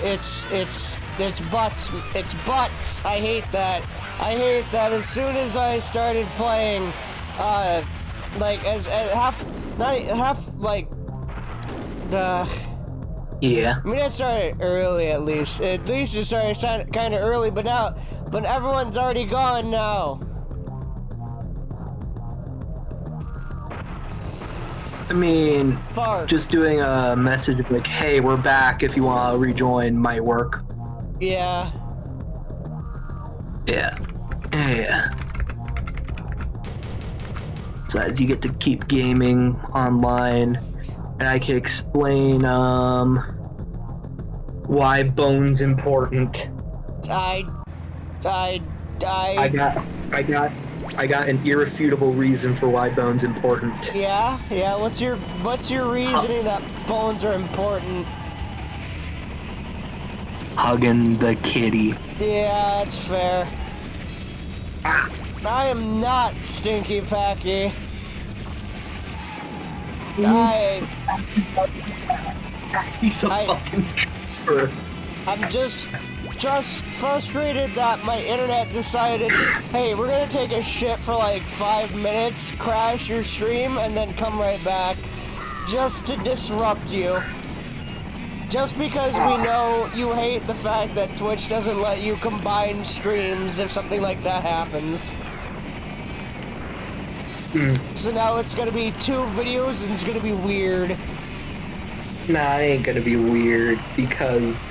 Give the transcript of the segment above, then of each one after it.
it's butts. It's butts. I hate that. I hate that. As soon as I started playing, like as half, not half, like the. Yeah. I mean, it started early at least. At least it started kind of early, but everyone's already gone now. I mean, Fuck. just doing a message like, hey, we're back if you want to rejoin might work. Yeah. Yeah. Yeah. Besides, you get to keep gaming online, and I can explain, why bone's important. I got an irrefutable reason for why bone's important. Yeah. What's your reasoning that bones are important? Hugging the kitty. Yeah, that's fair. I am not Stinky Packy. He's so fucking. I'm just frustrated that my internet decided, hey, we're gonna take a shit for like 5 minutes, crash your stream, and then come right back, just to disrupt you. Just because we know you hate the fact that Twitch doesn't let you combine streams if something like that happens. So now it's gonna be 2 videos and it's gonna be weird. Nah, it ain't gonna be weird because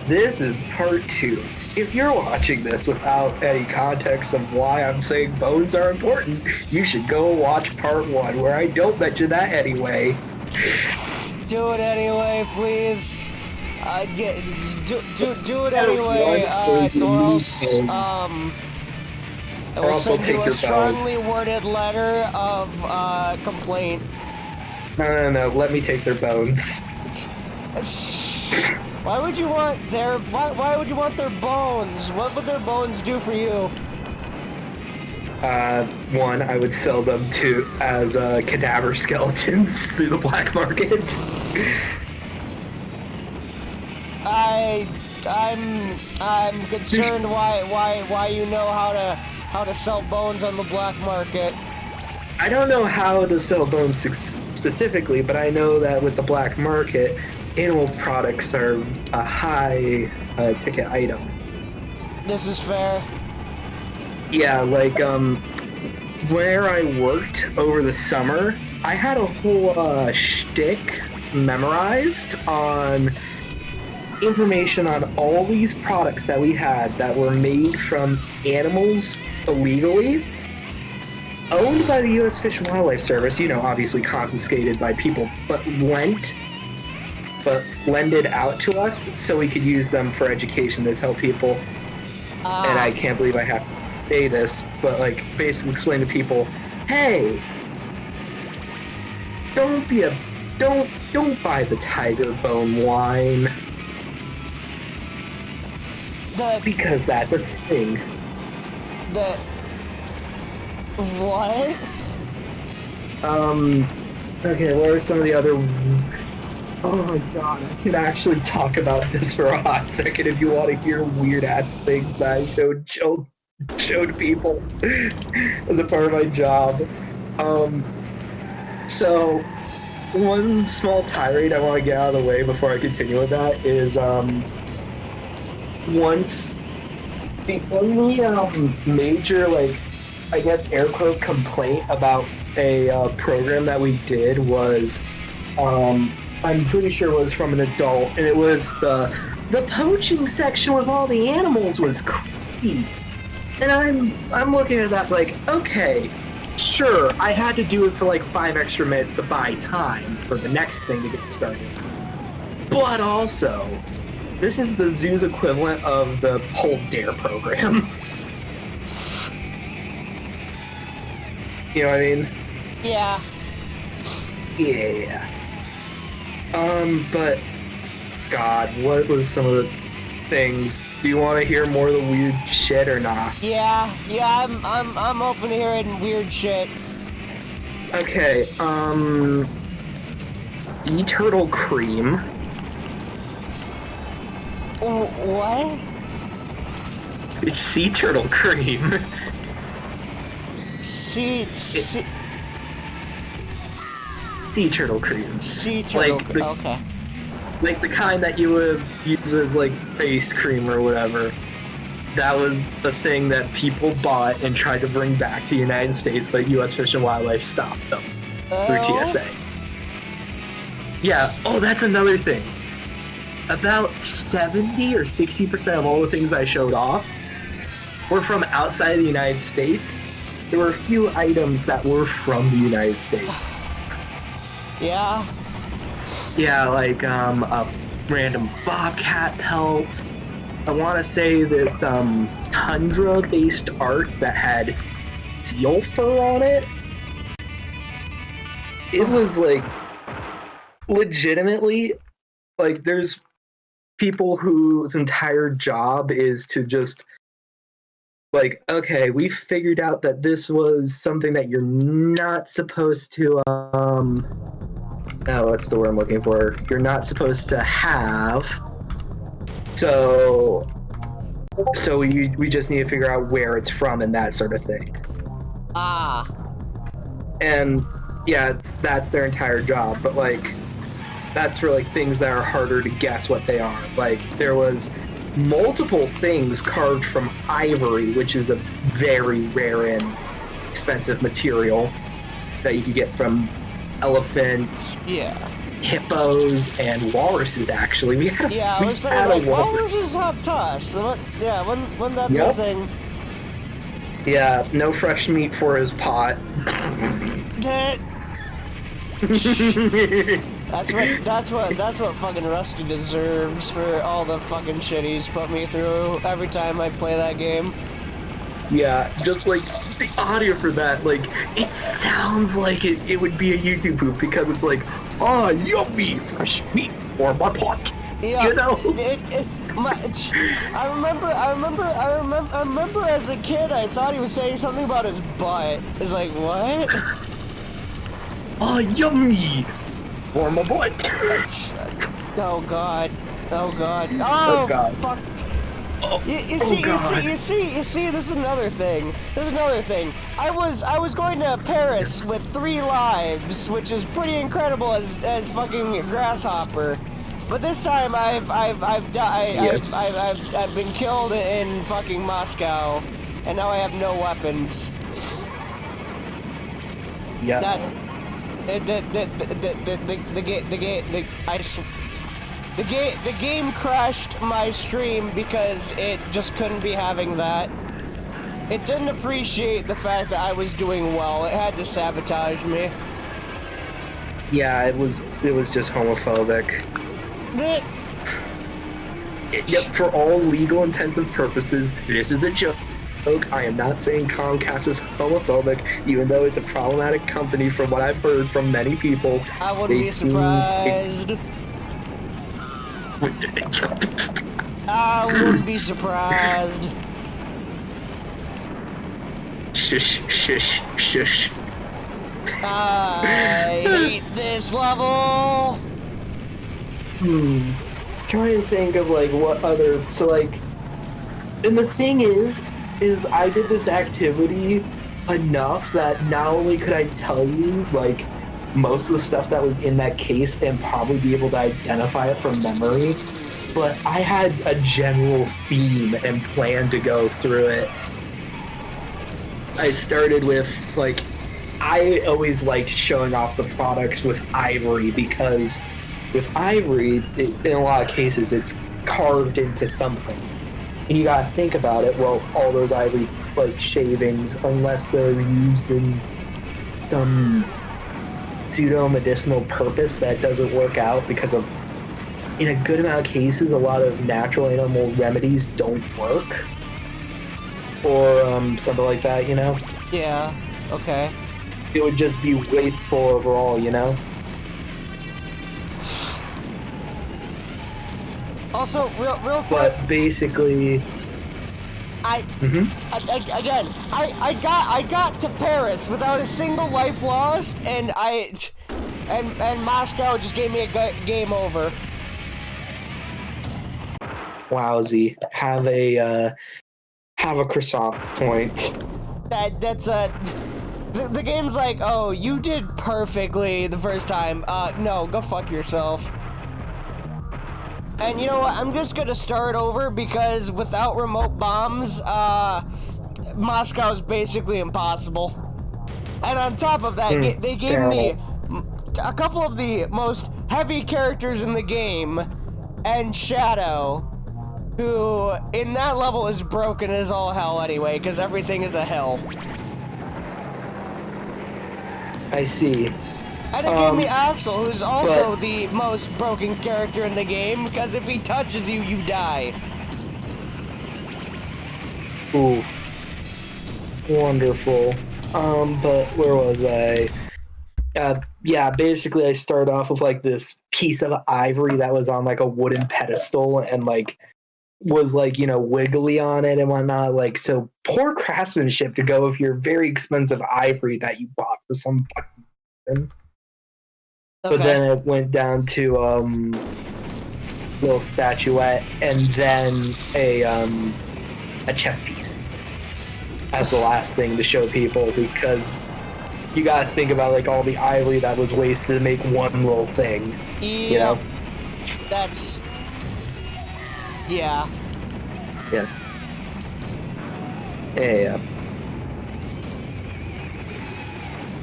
this is part 2. If you're watching this without any context of why I'm saying bones are important, you should go watch part 1 where I don't mention that anyway. Do it anyway, please. Do it anyway, or else, I will send you a strongly worded letter of complaint. No, let me take their bones. Why would you want their bones? What would their bones do for you? One, I would sell them as cadaver skeletons through the black market. I'm concerned why you know how to sell bones on the black market. I don't know how to sell bones specifically, but I know that with the black market, animal products are a high ticket item. This is fair. Yeah, like, where I worked over the summer, I had a whole shtick memorized on information on all these products that we had that were made from animals illegally, owned by the U.S. Fish and Wildlife Service, obviously confiscated by people, but lended out to us so we could use them for education to tell people. And I can't believe I have to say this, but like basically explain to people, hey, don't buy the tiger bone wine. Because that's a thing. What? Okay, what are some of the other... Oh my god, I can actually talk about this for a hot second if you want to hear weird-ass things that I showed people as a part of my job. So, one small tirade I want to get out of the way before I continue with that is, once the only major, like, I guess air quote complaint about a program that we did was, I'm pretty sure it was from an adult, and it was the poaching section with all the animals was creepy. And I'm looking at that like, okay, sure, I had to do it for like 5 extra minutes to buy time for the next thing to get started. But also, this is the zoo's equivalent of the whole DARE program. You know what I mean? Yeah. Yeah. But God, what was some of the things? Do you want to hear more of the weird shit or not? Yeah, I'm open to hearing weird shit. Okay, sea turtle cream. What? It's sea turtle cream. Sea turtle cream. Sea turtle. Like the, okay. Like the kind that you would use as like face cream or whatever. That was the thing that people bought and tried to bring back to the United States, but U.S. Fish and Wildlife stopped them through TSA. Yeah. Oh, that's another thing. About 70 or 60% of all the things I showed off were from outside the United States. There were a few items that were from the United States. Yeah. Yeah, like a random bobcat pelt. I want to say this tundra-based art that had seal fur on it. It was like legitimately like there's people whose entire job is to just like, okay, we figured out that this was something that you're not supposed to what's the word I'm looking for? You're not supposed to have. So we just need to figure out where it's from and that sort of thing. Ah. And yeah, that's their entire job. But like, that's for like things that are harder to guess what they are. Like there was multiple things carved from ivory, which is a very rare and expensive material that you could get from elephants, hippos, and walruses. Actually, we had I was thinking like walruses have tusks. Yeah, wouldn't that be a thing? Yeah, no fresh meat for his pot. That's what fucking Rusty deserves for all the fucking shit he's put me through every time I play that game. Yeah, just like the audio for that, like it sounds like it would be a YouTube poop because it's like, oh, yummy fresh meat for my pot. Yeah, you know. I remember as a kid I thought he was saying something about his butt. It's like, what? Oh, yummy for my butt. Oh god. Oh god. Oh god. Fuck. You see, this is another thing. I was going to Paris with 3 lives, which is pretty incredible as fucking Grasshopper. But this time I've been killed in fucking Moscow, and now I have no weapons. Yeah. The game crashed my stream because it just couldn't be having that. It didn't appreciate the fact that I was doing well. It had to sabotage me. Yeah, it was just homophobic. Yep, for all legal intents and purposes, this is a joke. I am not saying Comcast is homophobic, even though it's a problematic company from what I've heard from many people. I wouldn't be surprised. I wouldn't be surprised. Shush, shush, shush. I hate this level. Trying to think of like what other, so like, and the thing is I did this activity enough that not only could I tell you like most of the stuff that was in that case and probably be able to identify it from memory, but I had a general theme and plan to go through it. I started with like, I always liked showing off the products with ivory because with ivory, in a lot of cases, it's carved into something. And you gotta think about it, well, all those ivory like shavings, unless they're used in some pseudo-medicinal purpose that doesn't work out because of, in a good amount of cases, a lot of natural animal remedies don't work. Or something like that, you know? Yeah, okay. It would just be wasteful overall, you know? Also, real quick. But basically, I got to Paris without a single life lost, and Moscow just gave me a game over. Wowsy. Have a croissant point. That's a. The game's like, oh, you did perfectly the first time. No, go fuck yourself. And you know what? I'm just gonna start over because without remote bombs, Moscow's basically impossible. And on top of that, they gave me a couple of the most heavy characters in the game, and Shadow, who in that level is broken as all hell anyway, because everything is a hell. I see. And it gave me Axel, who's also the most broken character in the game, because if he touches you, you die. Ooh. Wonderful. But where was I? Yeah, basically I started off with like this piece of ivory that was on like a wooden pedestal and like was like, you know, wiggly on it and whatnot. Like, so poor craftsmanship to go with your very expensive ivory that you bought for some fucking reason. Okay. But then it went down to little statuette and then a chess piece as the last thing to show people, because you gotta think about like all the ivory that was wasted to make one little thing. Yeah, you know? That's... Yeah. Yeah. Yeah.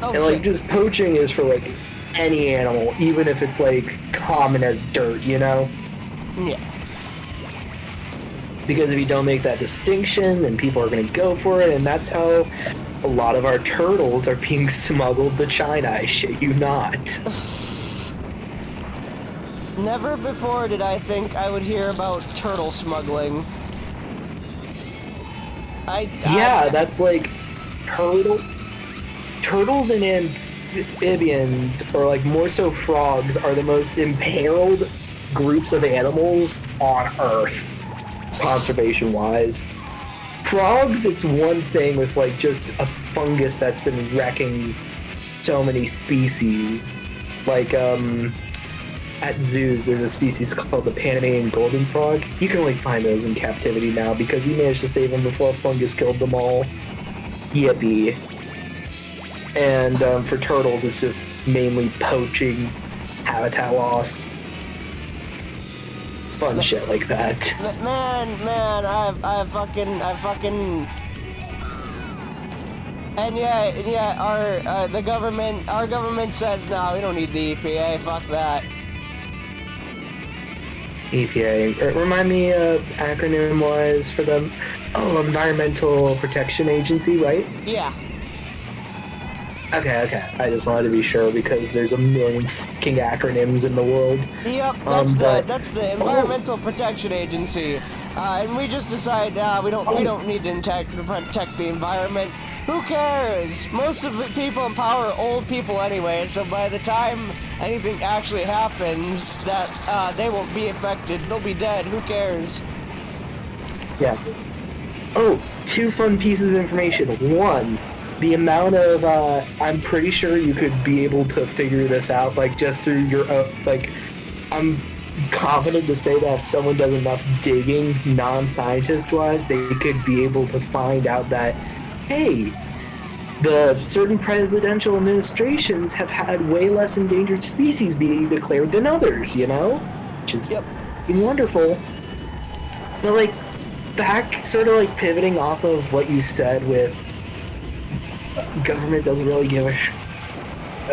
Oh, and like shit. just poaching is for like any animal, even if it's like common as dirt, you know? Yeah. Because if you don't make that distinction, then people are going to go for it, and that's how a lot of our turtles are being smuggled to China. I shit you not. Never before did I think I would hear about turtle smuggling. That's like turtles and amphibians, or like more so frogs, are the most imperiled groups of animals on Earth. Conservation-wise, frogs, it's one thing with like just a fungus that's been wrecking so many species. Like at zoos, there's a species called the Panamanian golden frog. You can only find those in captivity now because we managed to save them before a fungus killed them all. Yippee! And for turtles, it's just mainly poaching, habitat loss. Fun shit like that. Man, I fucking, and yeah, our government says no, we don't need the EPA. Fuck that. EPA. Remind me, acronym-wise for them. Oh, Environmental Protection Agency, right? Yeah. Okay. I just wanted to be sure because there's a million fucking acronyms in the world. Yep, that's the Environmental Protection Agency, and we just decide we don't need to protect the environment. Who cares? Most of the people in power are old people anyway, so by the time anything actually happens, that they won't be affected. They'll be dead. Who cares? Yeah. Oh, two fun pieces of information. One, the amount of, I'm pretty sure you could be able to figure this out, like, just through your, I'm confident to say that if someone does enough digging, non-scientist-wise, they could be able to find out that, hey, the certain presidential administrations have had way less endangered species being declared than others, you know? Which is wonderful. But, like, back, sort of, like, pivoting off of what you said with government doesn't really give a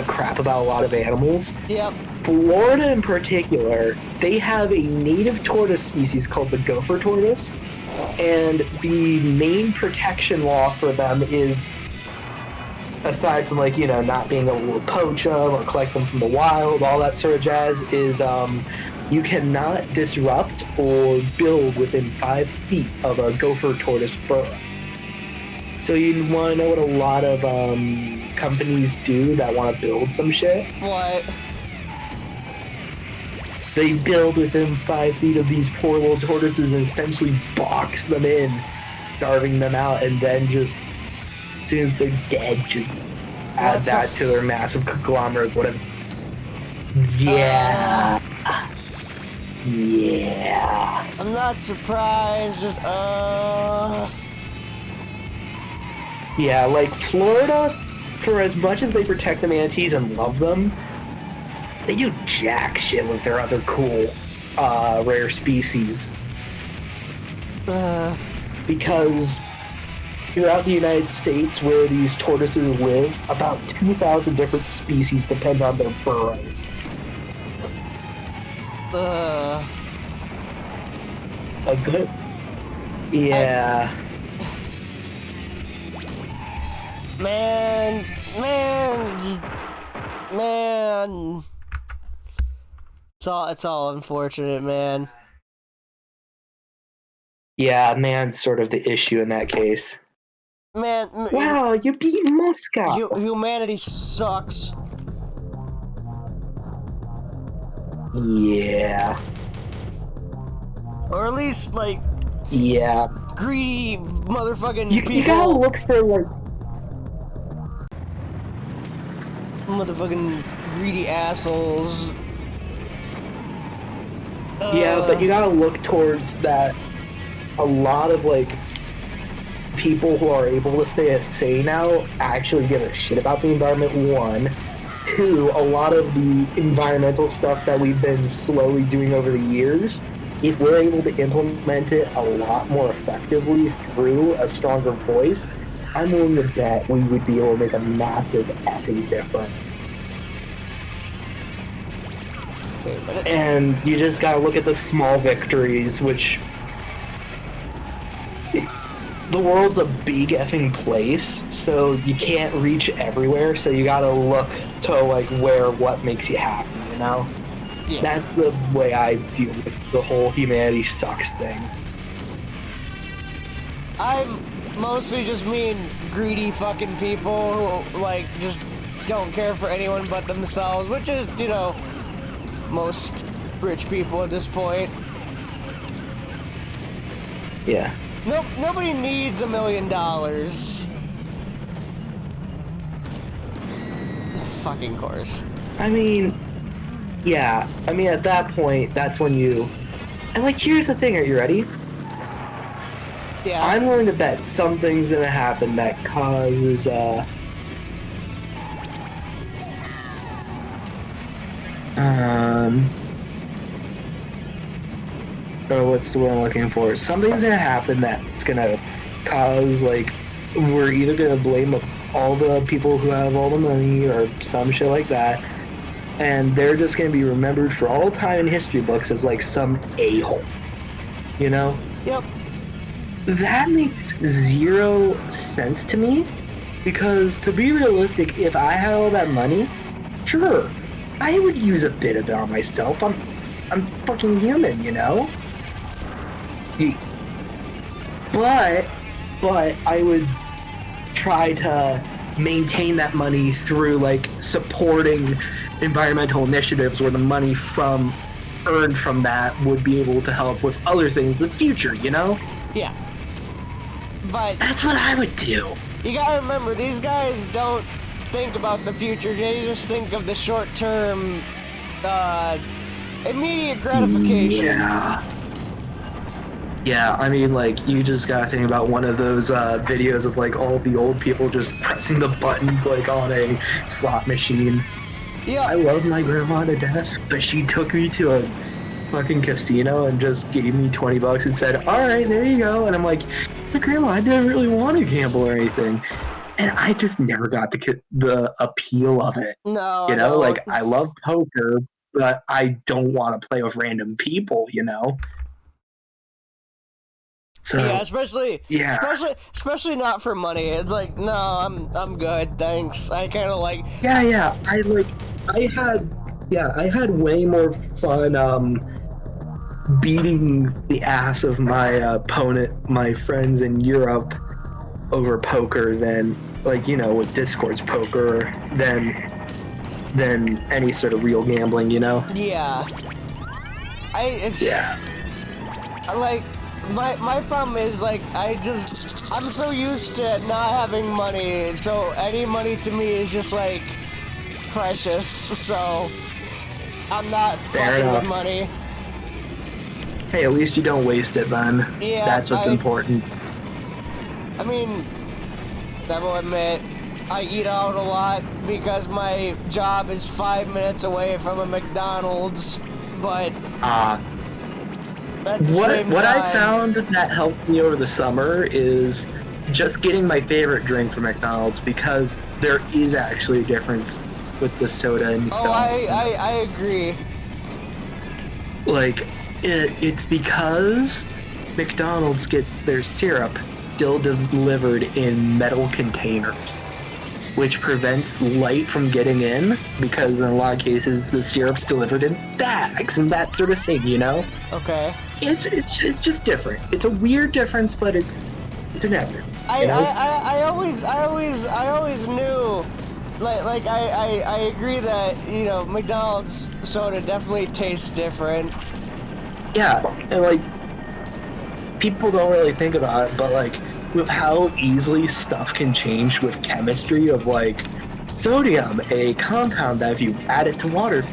crap about a lot of animals. Yep. Florida in particular, they have a native tortoise species called the gopher tortoise, and the main protection law for them is, aside from like, you know, not being able to poach them or collect them from the wild, all that sort of jazz, is you cannot disrupt or build within 5 feet of a gopher tortoise burrow. So you want to know what a lot of companies do that want to build some shit? What? They build within 5 feet of these poor little tortoises and essentially box them in, starving them out, and then just, as soon as they're dead, just add that to their massive conglomerate, whatever. Yeah. Yeah. I'm not surprised, just, Yeah, like Florida, for as much as they protect the manatees and love them, they do jack shit with their other cool, rare species. Because throughout the United States, where these tortoises live, about 2,000 different species depend on their burrows. A good... Yeah. Man. It's all unfortunate, man. Yeah, man's sort of the issue in that case. Man. Wow, you beat Moscow! Humanity sucks. Yeah. Or at least, like... Yeah. Greedy motherfucking people... You gotta look for, like... Motherfucking greedy assholes. Yeah, but you gotta look towards that. A lot of, like, people who are able to say now actually give a shit about the environment, one. Two, a lot of the environmental stuff that we've been slowly doing over the years, if we're able to implement it a lot more effectively through a stronger voice, I'm willing to bet we would be able to make a massive effing difference. And you just gotta look at the small victories, which... The world's a big effing place, so you can't reach everywhere, so you gotta look to, like, what makes you happy, you know? Yeah. That's the way I deal with the whole humanity sucks thing. I'm mostly just mean greedy fucking people who, like, just don't care for anyone but themselves, which is, you know, most rich people at this point. Yeah. Nobody needs $1 million. Fucking course. I mean, yeah. I mean, at that point, that's when you... And, like, here's the thing. Are you ready? Yeah. I'm willing to bet something's gonna happen that causes, oh, what's the word I'm looking for? Something's gonna happen that's gonna cause, like, we're either gonna blame all the people who have all the money or some shit like that, and they're just gonna be remembered for all time in history books as, like, some a-hole. You know? Yep. That makes zero sense to me, because to be realistic, if I had all that money, sure, I would use a bit of it on myself. I'm fucking human, you know? But I would try to maintain that money through, like, supporting environmental initiatives where the money earned from that would be able to help with other things in the future, you know? Yeah. But that's what I would do. You gotta remember, these guys don't think about the future, they just think of the short-term, immediate gratification. Yeah, I mean, like, you just gotta think about one of those videos of, like, all the old people just pressing the buttons, like, on a slot machine. Yeah. I love my grandma to death, but she took me to a fucking casino and just gave me $20 and said, alright, there you go. And I'm like, but grandma, I didn't really want to gamble or anything. And I just never got the appeal of it. No, you know, like, I love poker, but I don't want to play with random people, you know? So, yeah, especially not for money. It's like, no, I'm good, thanks. I kind of like. Yeah. I had way more fun beating the ass of my opponent, my friends in Europe, over poker than, like, you know, with Discord's poker than any sort of real gambling, you know? Yeah. Like, my problem is, like, I'm so used to not having money, so any money to me is just, like, precious, so I'm not fucking with money. Hey, at least you don't waste it, then. Yeah, That's what's important. I mean, I will admit, I eat out a lot because my job is 5 minutes away from a McDonald's, but at the same What I time... found that helped me over the summer is just getting my favorite drink from McDonald's, because there is actually a difference with the soda and Oh, McDonald's. I agree. Like, it's because McDonald's gets their syrup still delivered in metal containers, which prevents light from getting in, because in a lot of cases the syrup's delivered in bags and that sort of thing, you know? Okay. It's just different. It's a weird difference, but it's inevitable. I always knew, I agree that, you know, McDonald's soda definitely tastes different. Yeah, and like, people don't really think about it, but like, with how easily stuff can change with chemistry of like sodium, a compound that if you add it to water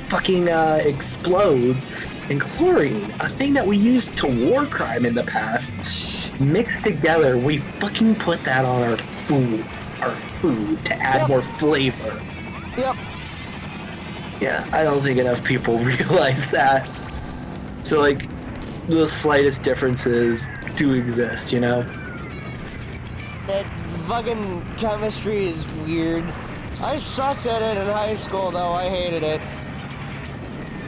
fucking explodes, and chlorine, a thing that we used to war crime in the past, mixed together, we fucking put that on our food to add more flavor. Yep. Yeah, I don't think enough people realize that. So like, the slightest differences do exist, you know? That fucking chemistry is weird. I sucked at it in high school, though. I hated it.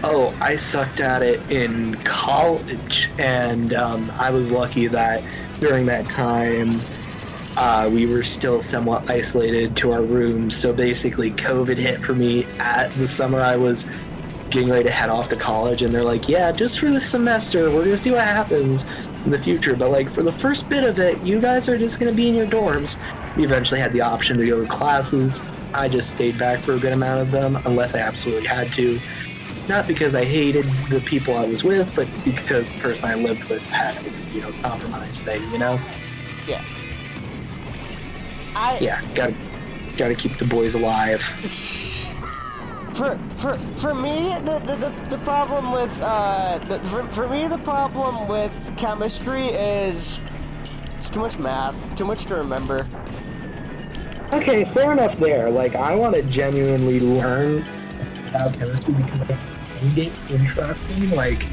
Oh, I sucked at it in college, and I was lucky that during that time we were still somewhat isolated to our rooms. So basically, COVID hit for me at the summer I was getting ready to head off to college, and they're like, yeah, just for this semester, we're gonna see what happens in the future, but like for the first bit of it, you guys are just gonna be in your dorms. We eventually had the option to go to classes. I just stayed back for a good amount of them, unless I absolutely had to. Not because I hated the people I was with, but because the person I lived with had a, you know, compromise thing, you know? Yeah. Yeah, gotta keep the boys alive. For me, the problem with for me the problem with chemistry is it's too much math, too much to remember. Okay, fair enough there. Like, I want to genuinely learn about chemistry because I find it interesting. Like,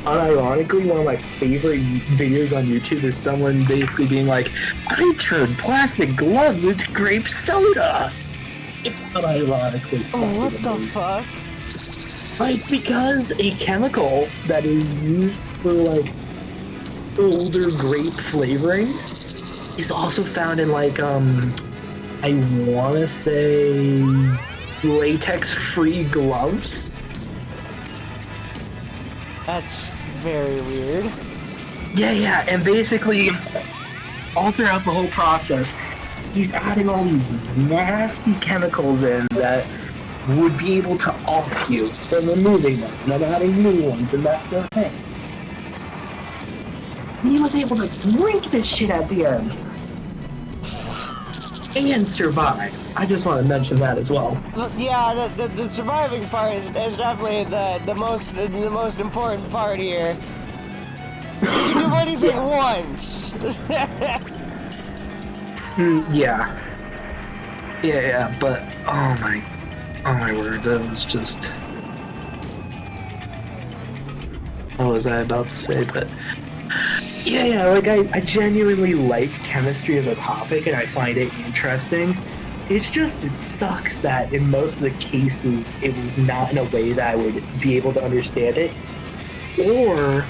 unironically, one of my favorite videos on YouTube is someone basically being like, I turned plastic gloves into grape soda! It's unironically. Oh, what the fuck? It's because a chemical that is used for, like, older grape flavorings is also found in, like, I wanna say latex-free gloves. That's very weird. Yeah, and basically, all throughout the whole process, he's adding all these nasty chemicals in that would be able to off you, and removing them, and then adding new ones, and that's their thing. He was able to drink this shit at the end. And survive. I just want to mention that as well. Yeah, the surviving part is definitely the most important part here. You can do anything once. Yeah, but oh my word, that was just. What was I about to say? But yeah, like I genuinely like chemistry as a topic, and I find it interesting. It sucks that in most of the cases it was not in a way that I would be able to understand it. Or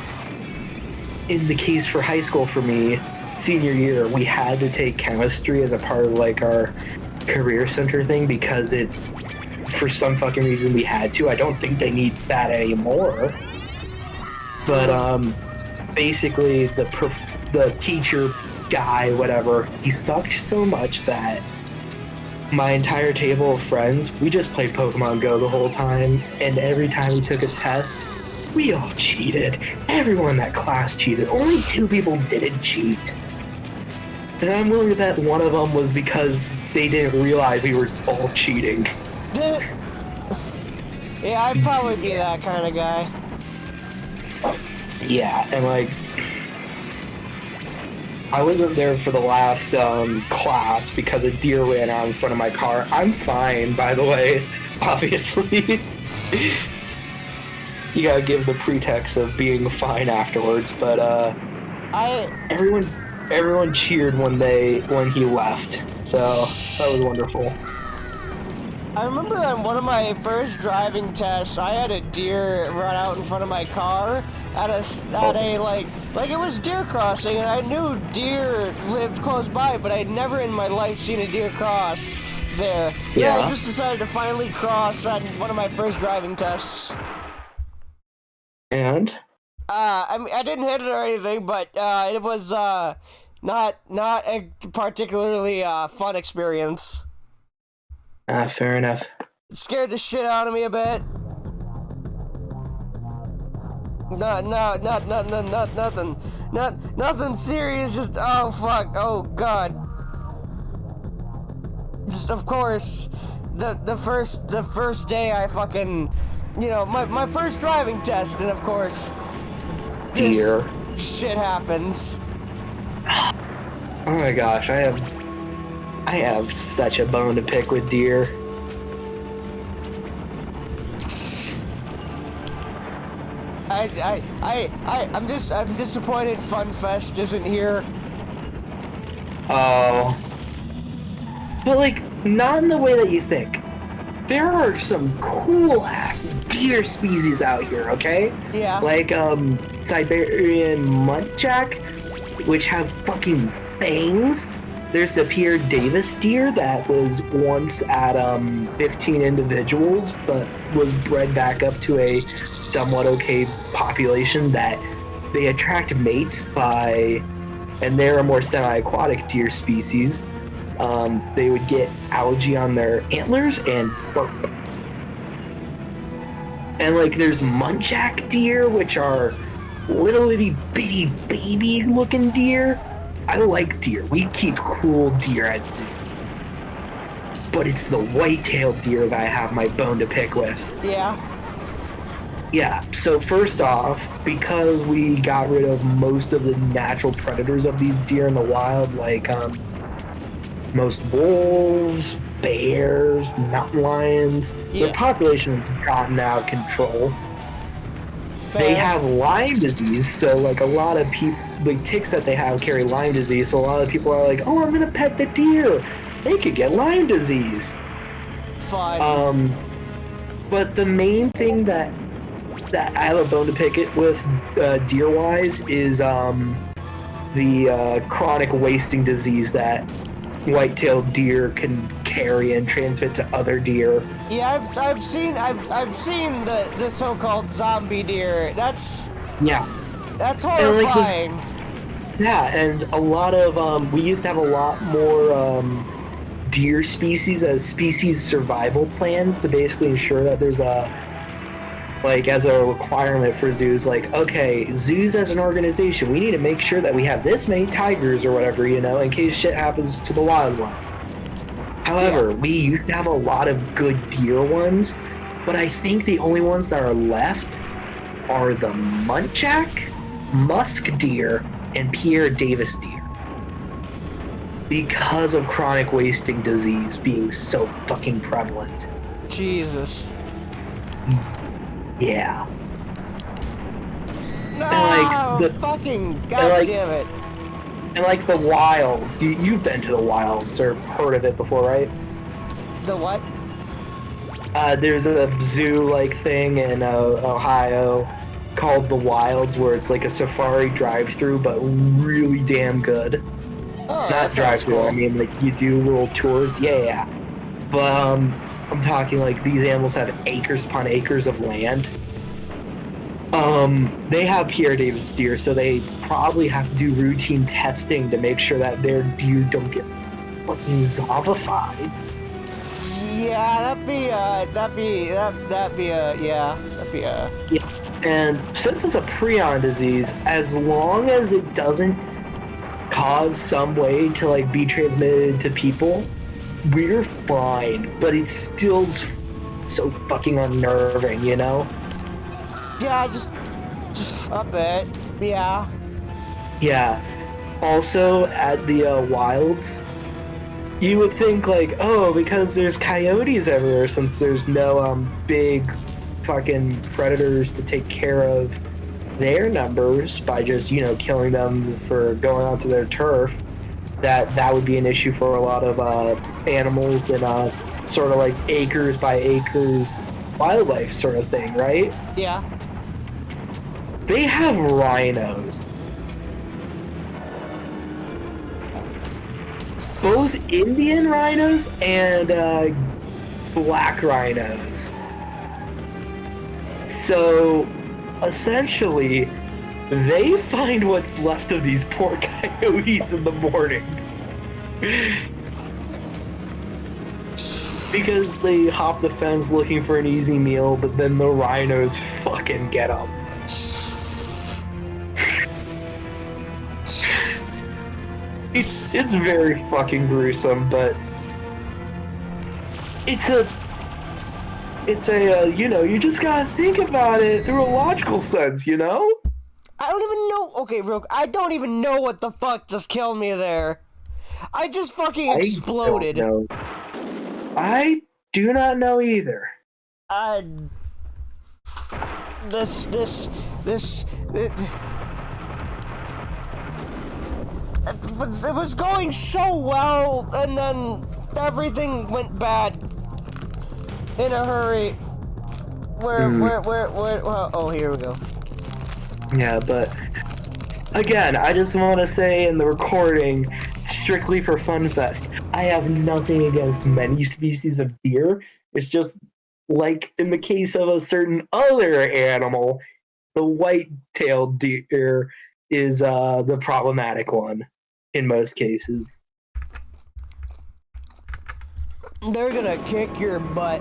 in the case for high school for me, senior year, we had to take chemistry as a part of like our career center thing because it, for some fucking reason, we had to. I don't think they need that anymore. But basically the teacher guy, whatever, he sucked so much that my entire table of friends, we just played Pokemon Go the whole time, and every time we took a test, we all cheated. Everyone in that class cheated. Only 2 people didn't cheat. And I'm willing to bet one of them was because they didn't realize we were all cheating. Yeah, I'd probably be that kind of guy. Yeah, and like, I wasn't there for the last class because a deer ran out in front of my car. I'm fine, by the way, obviously. You gotta give the pretext of being fine afterwards, but I everyone cheered when he left, so that was wonderful. I remember on one of my first driving tests, I had a deer run out in front of my car at a like it was deer crossing, and I knew deer lived close by, but I'd never in my life seen a deer cross there. Yeah, I just decided to finally cross on one of my first driving tests. And I mean, I didn't hit it or anything, but it was not a particularly fun experience. fair enough. It scared the shit out of me a bit. Nothing serious. Just oh fuck, oh god. Just of course, the first day I fucking, my first driving test, and of course, Deer. Shit happens. Oh my gosh, I have such a bone to pick with deer. I'm disappointed FunFest isn't here. Oh. But like, not in the way that you think. There are some cool ass deer species out here, okay? Yeah. Like Siberian muntjac, which have fucking fangs. There's the Pierre Davis deer that was once at 15 individuals, but was bred back up to a somewhat okay population that they attract mates by, and they're a more semi-aquatic deer species. They would get algae on their antlers and burp. And like there's muntjac deer, which are little itty bitty baby looking deer. I like deer. We keep cool deer at zoo. But it's the white-tailed deer that I have my bone to pick with. Yeah. Yeah, so first off, because we got rid of most of the natural predators of these deer in the wild, like most wolves, bears, mountain lions, their population's gotten out of control. They have Lyme disease, so like a lot of people, the ticks that they have carry Lyme disease, so a lot of people are like, oh, I'm gonna pet the deer. They could get Lyme disease. Fine. But the main thing that I have a bone to pick it with deer-wise is the chronic wasting disease that white-tailed deer can carry and transmit to other deer. Yeah, I've seen the so-called zombie deer. That's horrifying. And a lot of we used to have a lot more deer species as species survival plans to basically ensure that there's as a requirement for zoos, like, okay, zoos as an organization, we need to make sure that we have this many tigers or whatever, in case shit happens to the wild ones. However, we used to have a lot of good deer ones, but I think the only ones that are left are the muntjac, musk deer, and Pierre Davis deer. Because of chronic wasting disease being so fucking prevalent. Jesus. Yeah. No, and fucking goddamn it. And like the wilds, you've been to the wilds or heard of it before, right? The what? There's a zoo-like thing in Ohio called the Wilds, where it's like a safari drive-through, but really damn good. Oh, not drive-through. Cool. I mean, like you do little tours. Yeah. But I'm talking like these animals have acres upon acres of land. They have Pierre Davis deer, so they probably have to do routine testing to make sure that their deer don't get fucking zombified. Yeah, Yeah. And since it's a prion disease, as long as it doesn't cause some way to like be transmitted to people, we're fine. But it's still so fucking unnerving, Yeah, A bit, yeah. Yeah. Also, at the wilds, you would think like, oh, because there's coyotes everywhere, since there's no big fucking predators to take care of their numbers by just killing them for going onto their turf. That would be an issue for a lot of animals and sort of like acres by acres wildlife sort of thing, right? Yeah. They have rhinos. Both Indian rhinos and black rhinos. So, essentially, they find what's left of these poor coyotes in the morning. Because they hop the fence looking for an easy meal, but then the rhinos fucking get them. It's very fucking gruesome, but it's a you just gotta think about it through a logical sense, you know? I don't even know. Okay, I don't even know what the fuck just killed me there. I just fucking exploded. I do not know either. It was going so well, and then everything went bad in a hurry. Oh, here we go. Yeah, but again, I just want to say in the recording, strictly for FunFest, I have nothing against many species of deer. It's just like in the case of a certain other animal, the white-tailed deer is the problematic one in most cases. They're gonna kick your butt.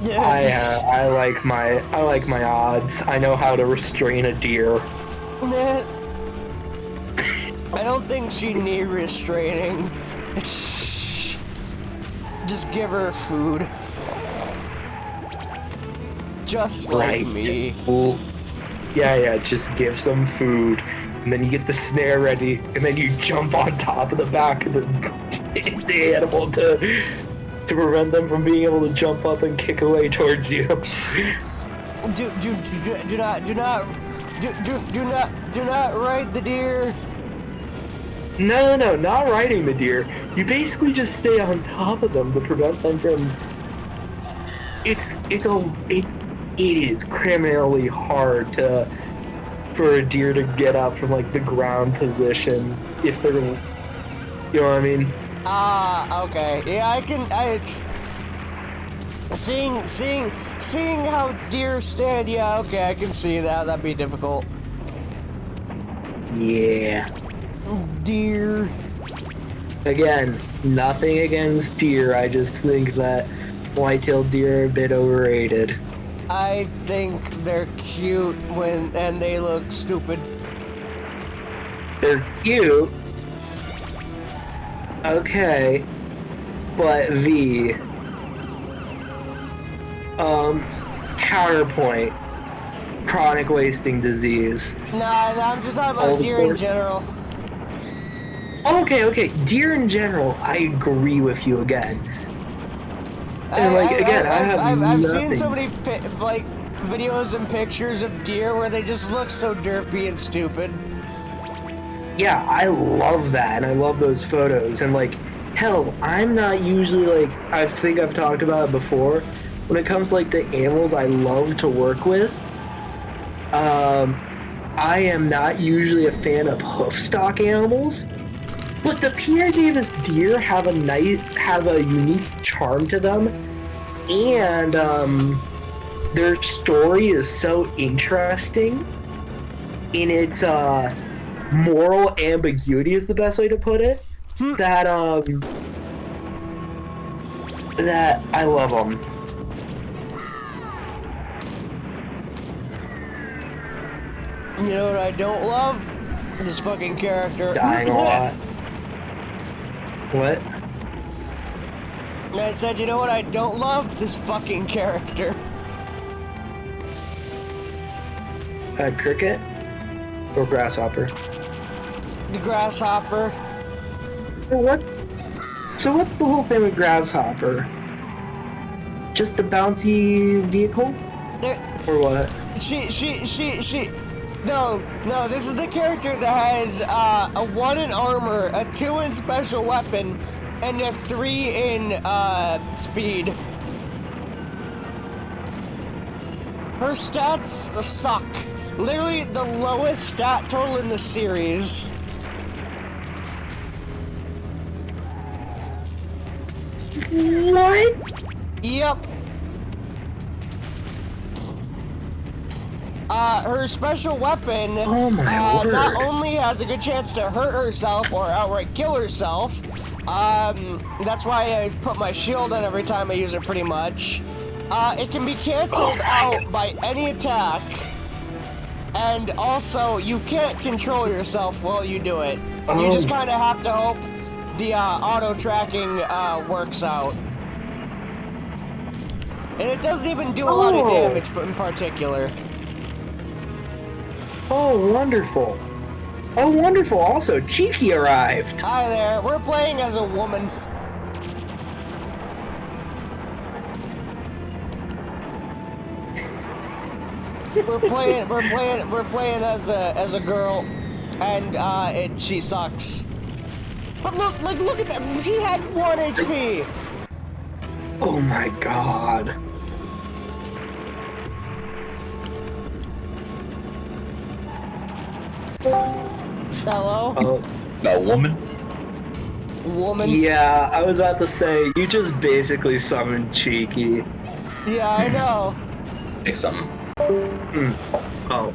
I like my odds. I know how to restrain a deer. I don't think she need restraining. Just give her food. Just like me. Well, yeah, just give some food. And then you get the snare ready, and then you jump on top of the back of the animal to prevent them from being able to jump up and kick away towards you. Do not ride the deer. No, not riding the deer. You basically just stay on top of them to prevent them from. It is criminally hard for a deer to get up from like the ground position if they're, you know what I mean? Okay. Yeah, seeing how deer stand. Yeah, okay, I can see that. That'd be difficult. Yeah. Deer. Again, nothing against deer. I just think that white-tailed deer are a bit overrated. I think they're cute and they look stupid. They're cute. Okay. But counterpoint. Chronic wasting disease. Nah, I'm just talking about deer in general. Okay. Deer in general, I agree with you again. And I've seen so many videos and pictures of deer where they just look so derpy and stupid. Yeah, I love that, and I love those photos. And hell, I'm not usually I think I've talked about it before. When it comes to animals I love to work with, I am not usually a fan of hoofstock animals. But the Pierre Davis deer have a unique charm to them, and their story is so interesting in its moral ambiguity is the best way to put it. That I love them. You know what I don't love? This fucking character. Dying a lot. What? I said, you know what I don't love? This fucking character. Cricket or Grasshopper? The Grasshopper. So what's the whole thing with Grasshopper? Just a bouncy vehicle? Or what? No, this is the character that has a 1 in armor, a 2 in special weapon, and a 3 in speed. Her stats suck. Literally the lowest stat total in the series. What? Yep. Her special weapon Oh my word. not only has a good chance to hurt herself or outright kill herself, that's why I put my shield on every time I use it pretty much. It can be canceled out by any attack, and also you can't control yourself while you do it. You just kind of have to hope the auto tracking works out. And it doesn't even do a lot of damage in particular. Oh, wonderful. Oh, wonderful. Also, Cheeky arrived. Hi there. We're playing as a woman. We're playing as a girl, and she sucks. But look at that. He had 1 HP. Oh my god. Hello? A woman? Woman? Yeah, I was about to say, you just basically summoned Cheeky. Yeah, I know. Make something. Oh.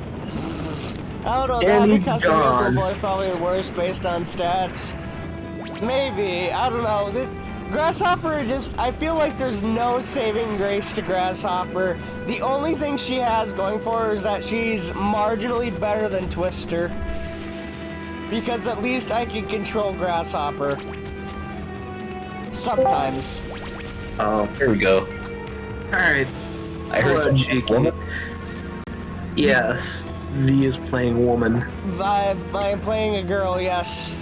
I don't know, And that'd be he's custom gone. voice probably the worst based on stats. Maybe, I don't know. Grasshopper I feel like there's no saving grace to Grasshopper. The only thing she has going for her is that she's marginally better than Twister. Because at least I can control Grasshopper. Sometimes. Oh, Here we go. alright. I heard some woman. Yes, V is playing woman. I am playing a girl, yes.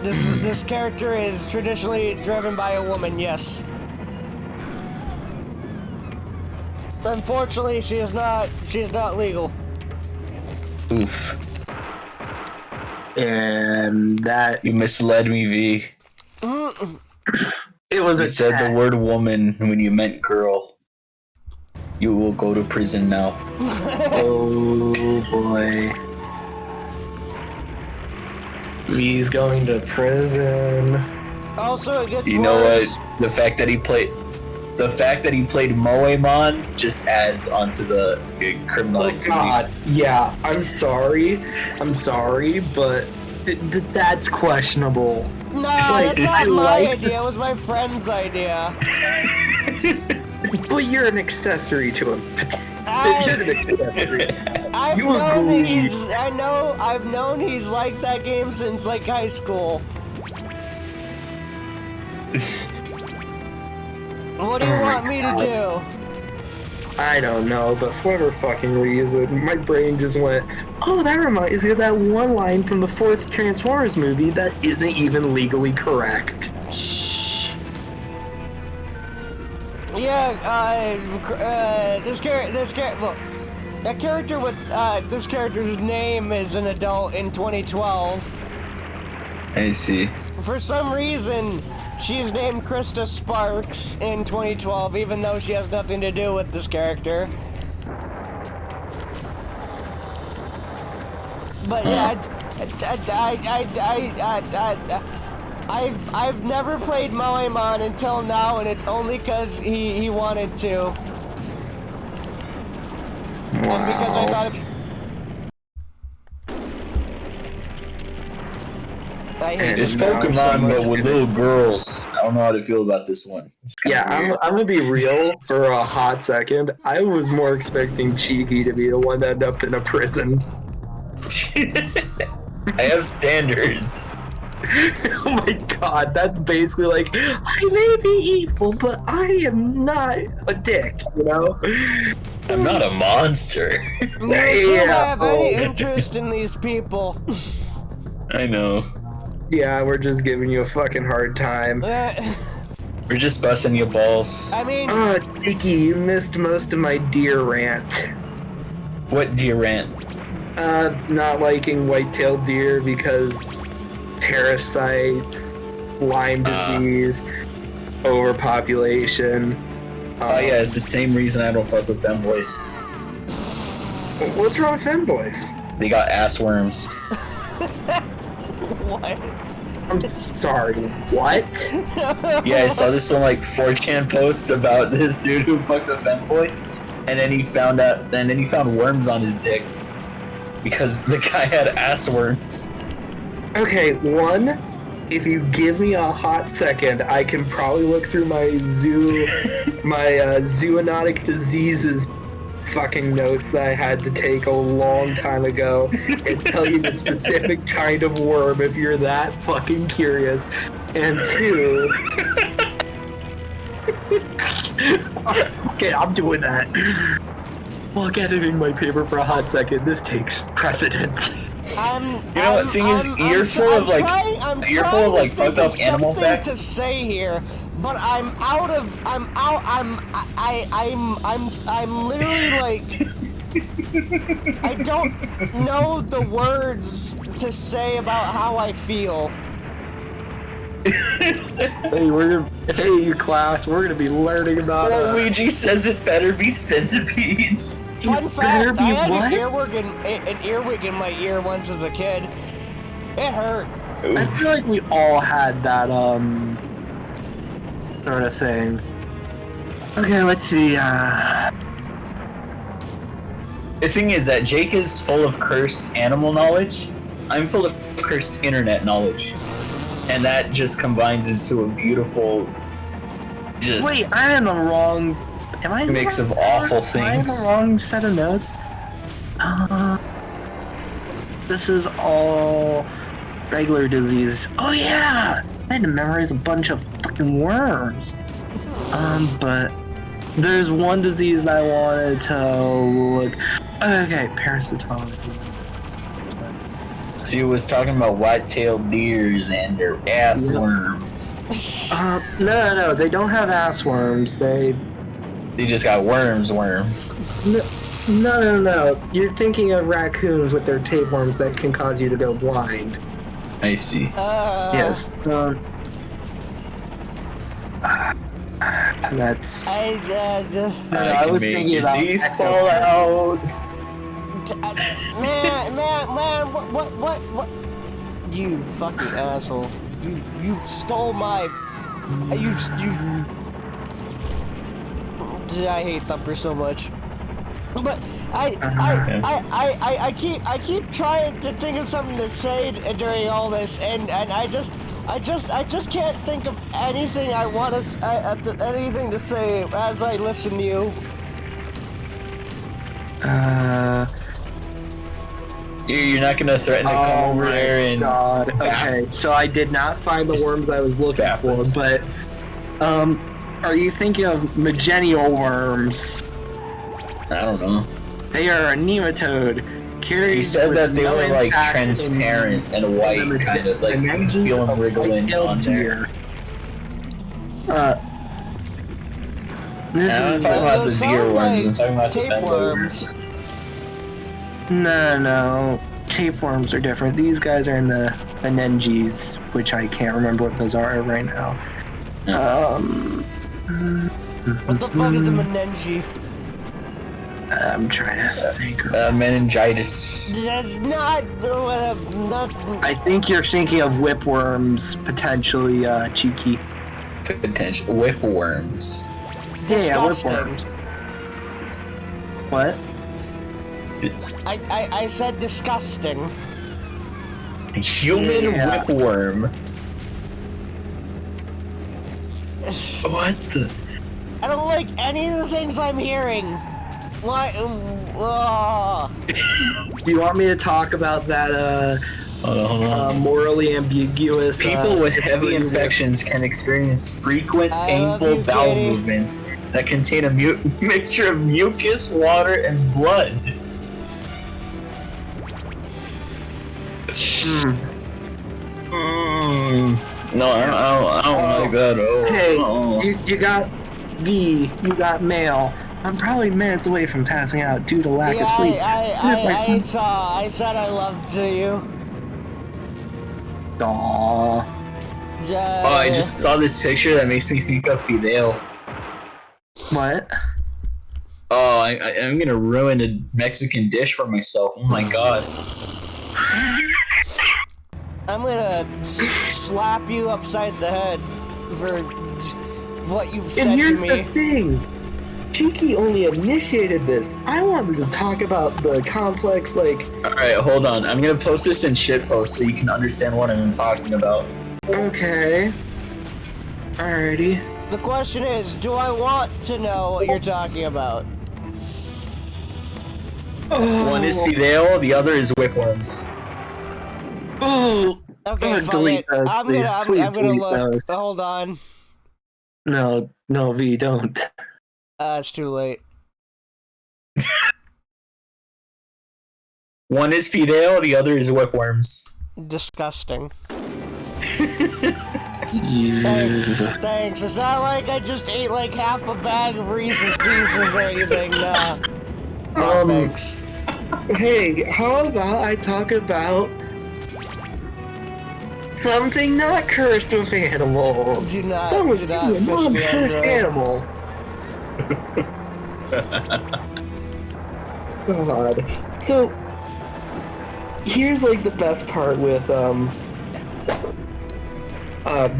This character is traditionally driven by a woman, yes. Unfortunately, she is not legal. Oof. And that You misled me, V. it was You a said the test. word woman when you meant girl. You will go to prison now. Oh boy. V's going to prison. Also, it gets You know worse. what? The fact that he played Moemon just adds onto the criminal Oh activity. god, yeah, I'm sorry, but that's questionable. Nah, Like, that's I not my like idea. It was my friend's idea. But you're an accessory to him. You're an accessory. I've You known agree. I've known he's like that game since like high school. What do you want me to do? I don't know, but for whatever fucking reason, my brain just went, oh, that reminds me of that one line from the 4th Transformers movie that isn't even legally correct. Shh. Yeah, this character's name is an adult in 2012. I see. For some reason, she's named Krista Sparks in 2012, even though she has nothing to do with this character. But yeah, I've never played Moemon until now, and it's only because he wanted to, and because I thought I hate It's this game so Pokemon, much. but with little girls. I don't know how to feel about this one. It's kinda Yeah, weird. I'm gonna be real for a hot second. I was more expecting Cheeky to be the one to end up in a prison. I have standards. Oh my god, that's basically like, I may be evil, but I am not a dick, you know? I'm not a monster. You assume I have any oh. interest in these people. I know. Yeah, we're just giving you a fucking hard time. We're just busting your balls. I mean, Oh, Cheeky, you missed most of my deer rant. What deer rant? Not liking white-tailed deer because parasites, Lyme disease, overpopulation. Oh yeah, it's the same reason I don't fuck with femboys. What's wrong with femboys? They got ass worms. what? I'm sorry, what? Yeah, I saw this on like 4chan post about this dude who fucked a femboy, and then he found worms on his dick because the guy had ass worms. Okay, one, if you give me a hot second, I can probably look through my zoonotic diseases fucking notes that I had to take a long time ago and tell you the specific kind of worm if you're that fucking curious. And two, okay, I'm doing that. Fuck editing my paper for a hot second. This takes precedent. The thing is, you're full of fucked up animal facts. To say here, but I'm literally like, I don't know the words to say about how I feel. Hey, class, we're gonna be learning about. Luigi says it better be centipedes. Fun fact, I had an earwig in my ear once as a kid. It hurt. Oof. I feel like we all had that, sort of thing. Okay, let's see, The thing is that Jake is full of cursed animal knowledge. I'm full of cursed internet knowledge. And that just combines into a beautiful, just... Wait, I'm in the wrong... Am I mix of awful things. Am I in the wrong set of notes? This is all regular disease. Oh yeah! I had to memorize a bunch of fucking worms. But there's one disease I wanted to look... Okay, parasitology. So he was talking about white-tailed deers and their ass worm. No, they don't have ass worms. They just got worms. No. You're thinking of raccoons with their tapeworms that can cause you to go blind. I see. Yes. That's... I was thinking about... Disease fallout. Man, what? You fucking asshole. You stole my... I hate Thumper so much. But I keep trying to think of something to say during all this, and I just can't think of anything I want to anything to say as I listen to you. You're not gonna threaten to come over there and... God. Okay, so I did not find the worms I was looking for, but are you thinking of Magenial worms? I don't know. They are a nematode. He said that they were like transparent and white, kind of like you can feel them wriggling on there. This I'm not is talking about the deer worms, I'm talking about the tapeworms. No. Tapeworms are different. These guys are in the Menenges, which I can't remember what those are right now. What the fuck is a menengi? I'm trying to think. Meningitis. That's not I think you're thinking of whipworms, potentially, Cheeky. Potential whipworms. disgusting. Yeah, whipworms. What? I said disgusting. Human whipworm. What the? I don't like any of the things I'm hearing. Why? Do you want me to talk about that Hold on. Morally ambiguous. People with heavy history infections can experience frequent, I love painful you, bowel Katie. movements that contain a mixture of mucus, water, and blood. No, I don't like that. Oh, Hey, oh. you got V, you got mail. I'm probably minutes away from passing out due to lack Yeah, of sleep. I said I loved you. Aww. Oh, I just saw this picture that makes me think of Fidel. What? Oh, I'm gonna ruin a Mexican dish for myself. Oh my god. I'm gonna slap you upside the head for what you've said And here's to the me. thing. Cheeky only initiated this. I wanted to talk about the complex, like... Alright, hold on. I'm gonna post this in shitpost so you can understand what I'm talking about. Okay. Alrighty. The question is, do I want to know what you're talking about? Oh. One is Fidel, the other is whipworms. Oh. Okay, fuck delete it. those, I'm please. gonna Please delete look. those. Hold on. No, V, don't. It's too late. One is Fidel, the other is whipworms. Disgusting. Thanks. It's not like I just ate like half a bag of Reese's Pieces or anything. Nah. No, thanks. Hey, how about I talk about something not cursed with animals? Do not Someone fish non-cursed the animal. God. So, here's like the best part with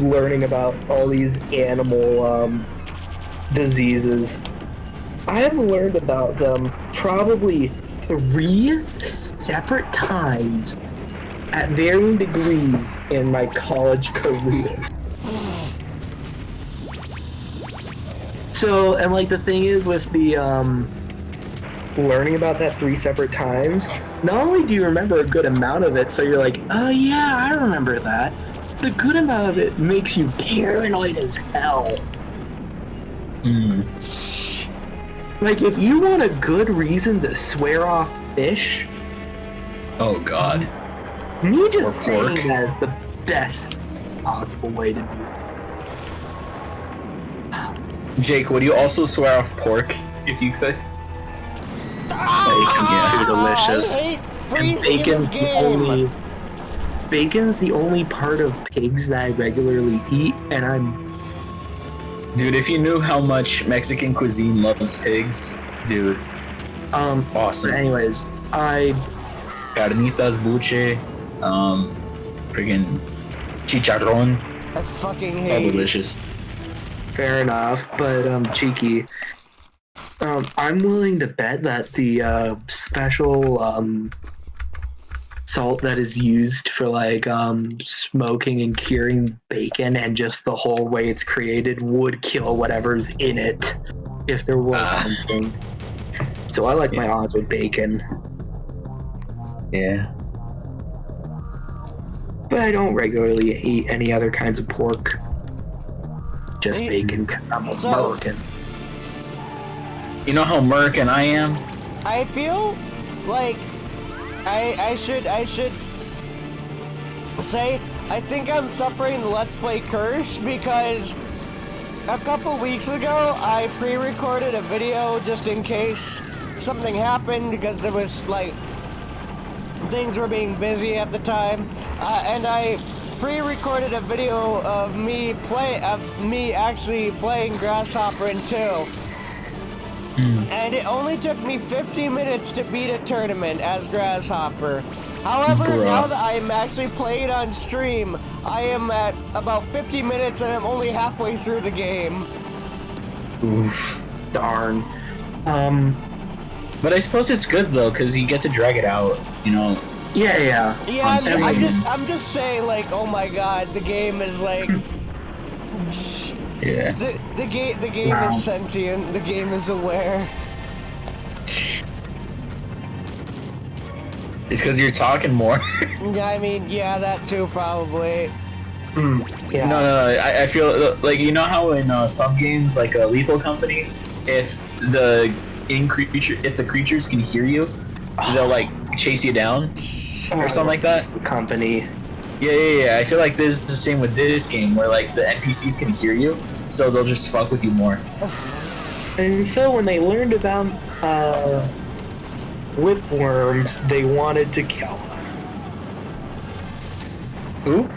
learning about all these animal diseases. I have learned about them probably 3 separate times at varying degrees in my college career. So, and like the thing is with the learning about that 3 separate times, not only do you remember a good amount of it, so you're like, oh yeah, I remember that, the good amount of it makes you paranoid as hell. Like, if you want a good reason to swear off fish, Oh god. me just Or pork. saying that is the best possible way to do so. Jake, would you also swear off pork if you could? Bacon's too delicious. I hate And freezing in this game. bacon's the only part of pigs that I regularly eat, and I'm... Dude, if you knew how much Mexican cuisine loves pigs, dude. Awesome. But anyways, Carnitas, buche, friggin' chicharrón. I fucking It's all hate. delicious. fair enough, but cheeky. I'm willing to bet that the special salt that is used for like smoking and curing bacon and just the whole way it's created would kill whatever's in it if there was something. So I like my odds with bacon. Yeah. But I don't regularly eat any other kinds of pork. Just Hey, bacon. I'm so- American. You know how American I am? I feel like I should say I think I'm suffering the Let's Play curse because a couple weeks ago I pre-recorded a video just in case something happened because there was like things were being busy at the time, and I pre-recorded a video of me actually playing Grasshopper in 2. And it only took me 50 minutes to beat a tournament as Grasshopper. However, Bruh. now that I'm actually playing on stream, I am at about 50 minutes and I'm only halfway through the game. Oof. Darn. But I suppose it's good though, because you get to drag it out, you know. Yeah. Yeah, On I'm just saying, like, oh my god, the game is like, Yeah. the game Wow. is sentient. The game is aware. It's because you're talking more. I mean, yeah, that too, probably. Yeah. No. I feel like, you know how in some games, like a Lethal Company, if the creatures can hear you, they'll like chase you down or something like that. Company. Yeah. I feel like this is the same with this game, where like the NPCs can hear you, so they'll just fuck with you more. And so when they learned about whipworms, they wanted to kill us. Who?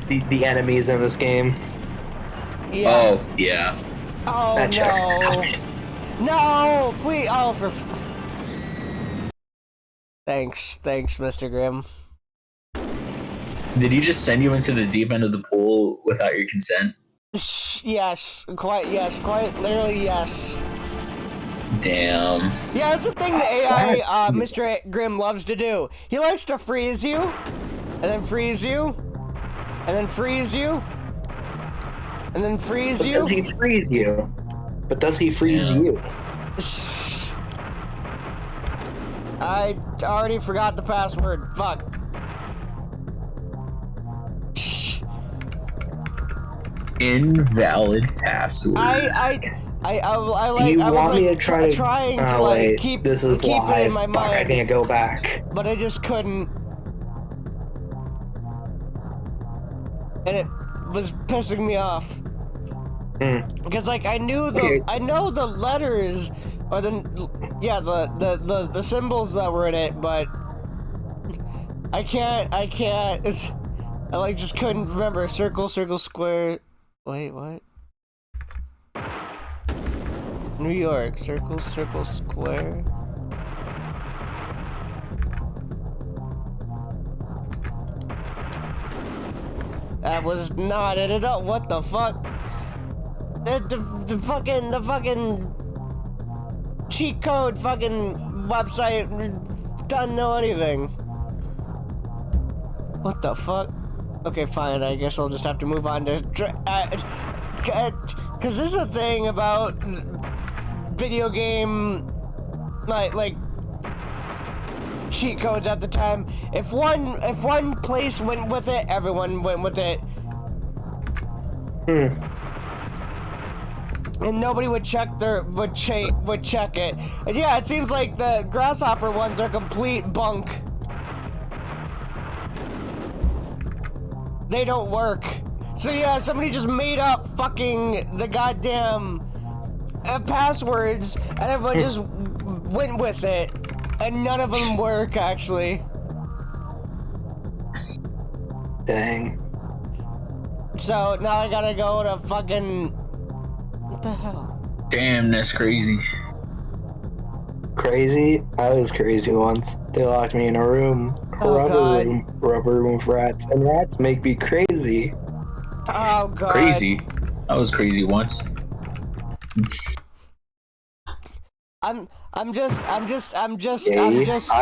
The enemies in this game. Yeah. Oh, yeah. Oh, That checks no. No, please. Oh, for. Thanks, Mr. Grimm. Did he just send you into the deep end of the pool without your consent? Yes, quite literally yes. Damn. Yeah, that's the thing the AI, Mr. Grimm loves to do. He likes to freeze you, and then freeze you, and then freeze you, and then freeze you. Does he freeze you? But does he freeze you? I already forgot the password. Fuck. Invalid password. I Do you I want was me like to try trying to to like wait, keep this is it live. in my Fuck, I mind, can't go back. but I just couldn't, and it was pissing me off. Because like I know the letters or the symbols that were in it, but I can't I like just couldn't remember. Circle, square. Wait, what? New York, circle, square. That was not it at all. What the fuck? The fucking cheat code fucking website doesn't know anything. What the fuck? Okay, fine. I guess I'll just have to move on to because this is a thing about video game like cheat codes at the time. If one place went with it, everyone went with it. And nobody would check it. And yeah, it seems like the Grasshopper ones are complete bunk. They don't work. So yeah, somebody just made up fucking the goddamn passwords, and everyone just went with it, and none of them work actually. Dang. So now I gotta go to fucking. What the hell? Damn, that's crazy. Crazy? I was crazy once. They locked me in a room. Rubber room with rats. And rats make me crazy. Oh god. Crazy? I was crazy once. Gay? I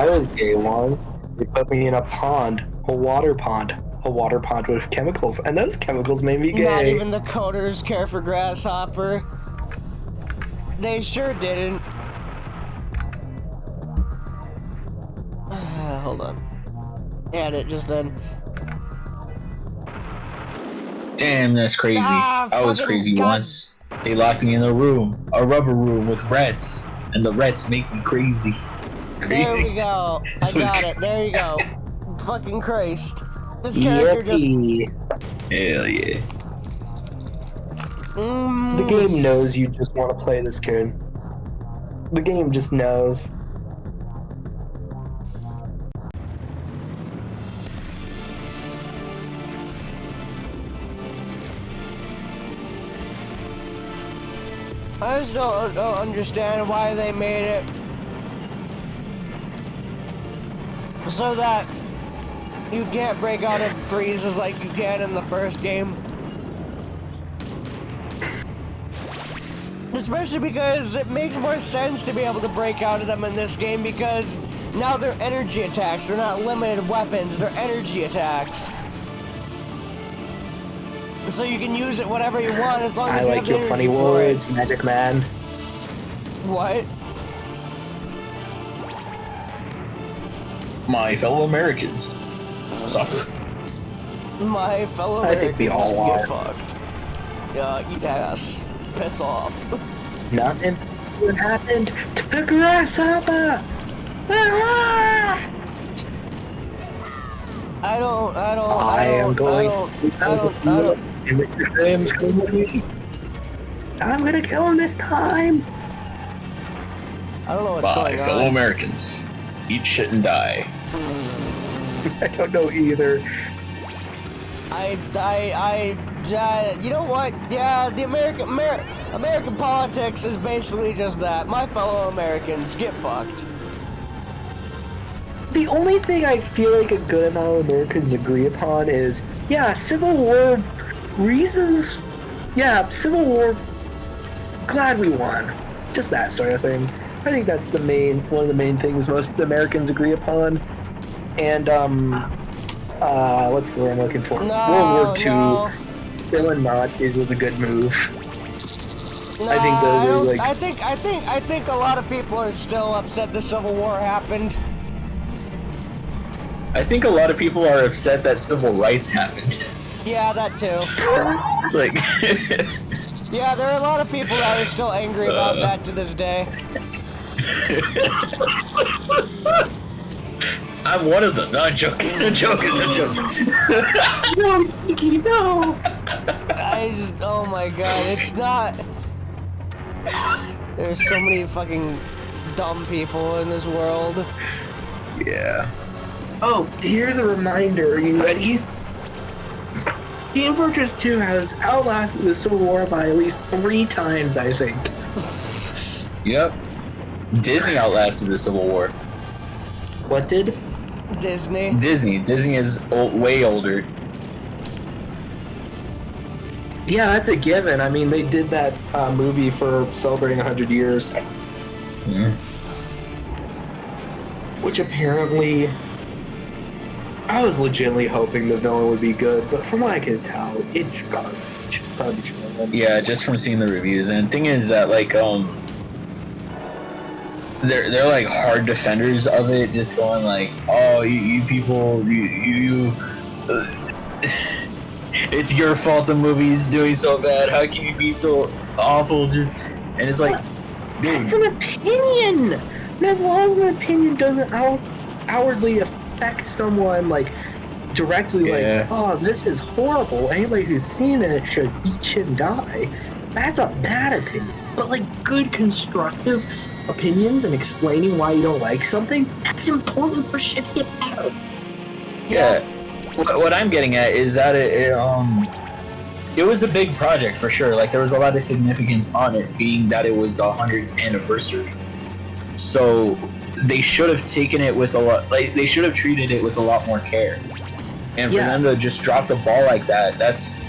was gay once. They put me in a pond. A water pond with chemicals. And those chemicals made me gay. Not even the coders care for Grasshopper. They sure didn't. Hold on. Add it just then. Damn, that's crazy. I was crazy once. They locked me in a rubber room with rats, and the rats make me crazy. There we go. I got it. There you go. Fucking Christ. This character just. Hell yeah. The game knows you just want to play this kid. The game just knows. I just don't understand why they made it so that you can't break out of freezes like you can in the first game. Especially because it makes more sense to be able to break out of them in this game, because now they're energy attacks. They're not limited weapons, they're energy attacks. So you can use it whatever you want as long as you have the energy funny for words, it. Magic Man. What? My fellow Americans, suffer. My fellow I think we Americans all get are. fucked. Eat ass. Piss off. Nothing what happened to Grasshopper. Ah! I don't. And Mr. Graham's going with me. I'm gonna kill him this time. I don't know what's My going fellow on. Americans, eat shit and die. I don't know either. You know what? Yeah, the American politics is basically just that. My fellow Americans get fucked. The only thing I feel like a good amount of Americans agree upon is, yeah, Civil War reasons. Yeah, Civil War. Glad we won. Just that sort of thing. I think that's one of the main things most Americans agree upon. And what's the word I'm looking for? World War II. No. Killing Nazis was a good move. No, I think those are like. I think a lot of people are still upset the Civil War happened. I think a lot of people are upset that civil rights happened. Yeah, that too. It's like, Yeah, there are a lot of people that are still angry about that to this day. I'm one of them. No, I'm joking. I'm joking. No, Mickey, no! Oh my god, it's not. There's so many fucking dumb people in this world. Yeah. Oh, here's a reminder. Are you ready? Team Fortress 2 has outlasted the Civil War by at least 3 times, I think. Yep. Disney outlasted the Civil War. What did? Disney. Disney is way older. Yeah, that's a given. I mean, they did that movie for celebrating 100 years. Yeah. Which apparently... I was legitimately hoping the villain would be good, but from what I could tell, it's garbage. Garbage villain. Yeah, just from seeing the reviews. And the thing is that, like, they're like hard defenders of it, just going like, oh, you people, you it's your fault the movie's doing so bad. How can you be so awful? And it's like, dude. It's an opinion! And as long as an opinion doesn't outwardly affect someone, like, directly, Yeah. like, oh, this is horrible, anybody who's seen it should eat shit and die, that's a bad opinion. But, like, good, constructive opinions and explaining why you don't like something, that's important for shit to get better. Yeah. What I'm getting at is that it was a big project for sure. Like, there was a lot of significance on it, being that it was the 100th anniversary. So they should have taken it with a lot. Like, they should have treated it with a lot more care. And for them to just drop the ball like that, that's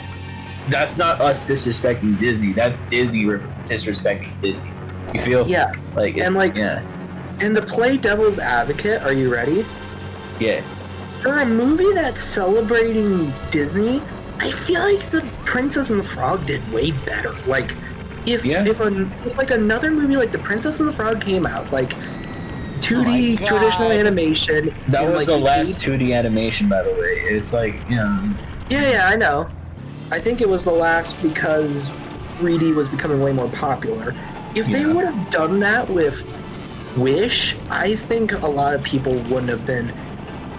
not us disrespecting Disney. That's Disney disrespecting Disney. You feel? Yeah. Like, it's, and like, yeah. And to play devil's advocate, are you ready? Yeah. For a movie that's celebrating Disney, I feel like The Princess and the Frog did way better. Like, if like another movie like The Princess and the Frog came out, like 2D traditional animation. That was like, the last 2D animation, by the way. It's like, you know. Yeah, I know. I think it was the last because 3D was becoming way more popular. If they would have done that with Wish, I think a lot of people wouldn't have been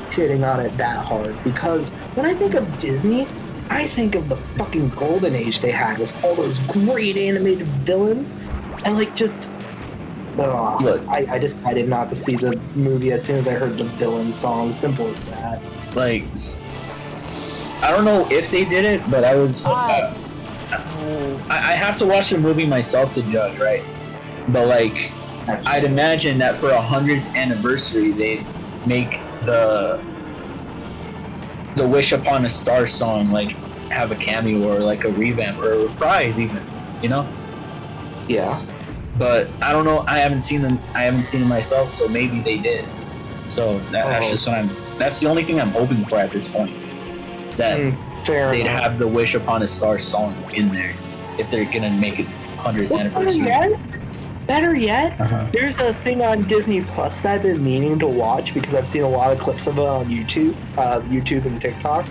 shitting on it that hard. Because when I think of Disney, I think of the fucking golden age they had with all those great animated villains. And like just... Look, I decided not to see the movie as soon as I heard the villain song. Simple as that. Like, I don't know if they did it, but I was... I have to watch the movie myself to judge, right? But like, I'd imagine that for 100th anniversary, they'd make the Wish Upon a Star song like have a cameo or like a revamp or a reprise, even, you know? Yeah. But I don't know. I haven't seen it myself, so maybe they did. So that's just what that's the only thing I'm hoping for at this point. That they'd have the Wish Upon a Star song in there if they're gonna make it 100th anniversary. Better yet, Uh-huh. there's a thing on Disney Plus that I've been meaning to watch because I've seen a lot of clips of it on YouTube and TikTok.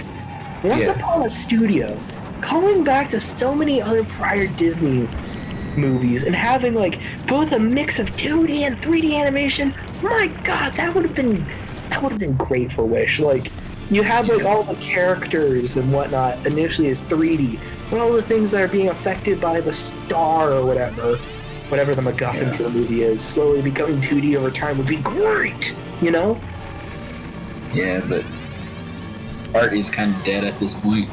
Once Yeah. Upon a Studio, calling back to so many other prior Disney movies and having like both a mix of 2D and 3D animation. My God, that would have been great for Wish. Like you have like all the characters and whatnot initially as 3D, but all the things that are being affected by the star or whatever the MacGuffin for the movie is, slowly becoming 2D over time would be great. You know? Yeah, but art is kind of dead at this point.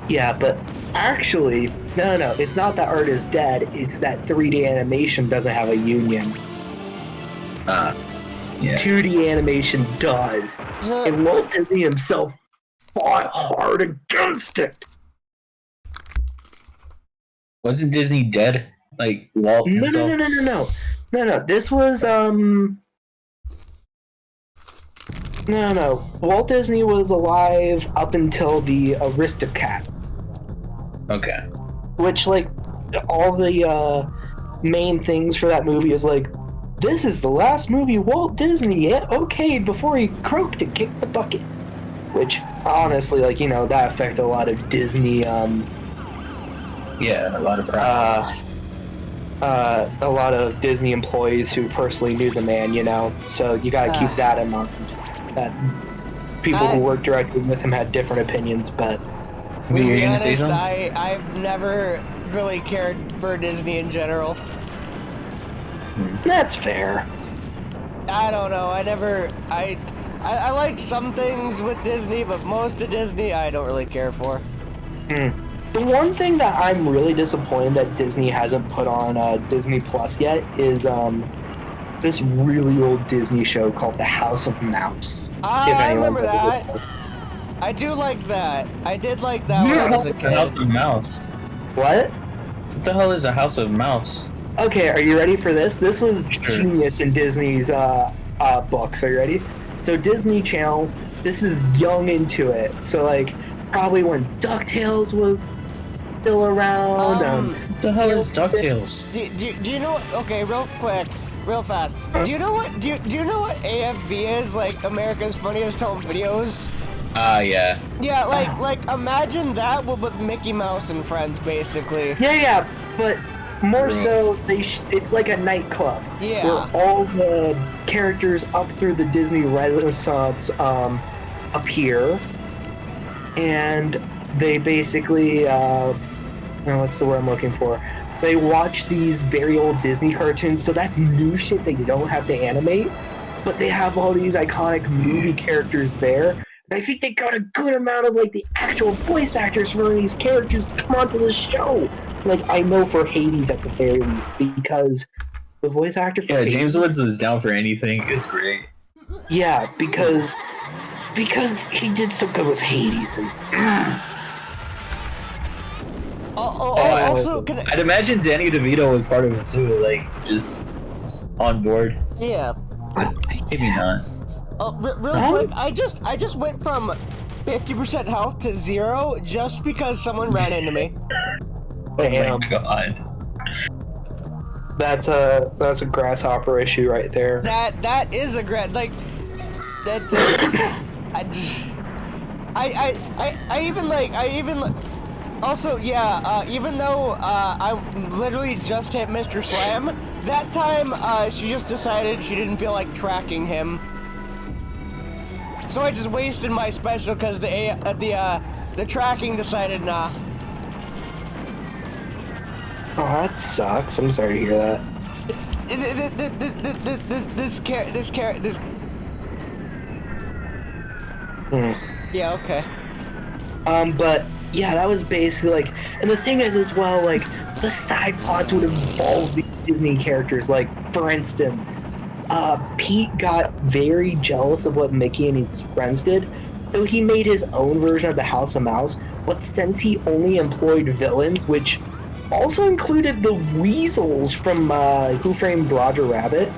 Yeah, but actually, no, it's not that art is dead, it's that 3D animation doesn't have a union. Yeah. 2D animation does. And Walt Disney himself fought hard against it. Wasn't Disney dead? Like Walt himself? No. This was No. Walt Disney was alive up until the Aristocat. Okay. Which, like, all the main things for that movie is like, this is the last movie Walt Disney okayed before he croaked and kicked the bucket. Which, honestly, like, you know, that affected a lot of Disney, Yeah, a lot of problems. a lot of Disney employees who personally knew the man, you know? So you gotta keep that in mind. That people who worked directly with him had different opinions, but... To be honest, I've never really cared for Disney in general. That's fair. I don't know, I like some things with Disney, but most of Disney I don't really care for. The one thing that I'm really disappointed that Disney hasn't put on Disney Plus yet is this really old Disney show called The House of Mouse. I remember that. I do like that. I did like that when I was a kid. House of Mouse. What? What the hell is a House of Mouse? Okay, are you ready for this? This was genius in Disney's books. Are you ready? So Disney Channel, this is young into it. So like probably when DuckTales was still around. What the hell is DuckTales? Do you know what? Okay, real quick, real fast. Do you know what? Do you know what AFV is? Like America's Funniest Home Videos. Yeah. Yeah, like imagine that with Mickey Mouse and Friends, basically. Yeah, but more so, it's like a nightclub. Yeah. Where all the characters up through the Disney Renaissance appear, and they basically, what's the word I'm looking for? They watch these very old Disney cartoons, so that's new shit they don't have to animate, but they have all these iconic movie characters there. I think they got a good amount of like the actual voice actors for these characters to come onto the show. Like I know for Hades at the very least, because the voice actor for Hades, James Woods was down for anything. It's great. Yeah, because he did so good with Hades and also, I'd imagine Danny DeVito was part of it too, like just on board. Yeah. Maybe not. Real quick, I just went from 50% health to 0 just because someone ran into me. Oh my god. That's a Grasshopper issue right there. That is a that's also, yeah, even though I literally just hit Mr. Slam, that time she just decided she didn't feel like tracking him. So I just wasted my special because the tracking decided nah. Oh, that sucks. I'm sorry to hear that. This. Yeah, okay. But yeah, that was basically like, and the thing is as well, like the side plots would involve the Disney characters. Like for instance, Pete got very jealous of what Mickey and his friends did, so he made his own version of the House of Mouse. But since he only employed villains, which also included the weasels from Who Framed Roger Rabbit,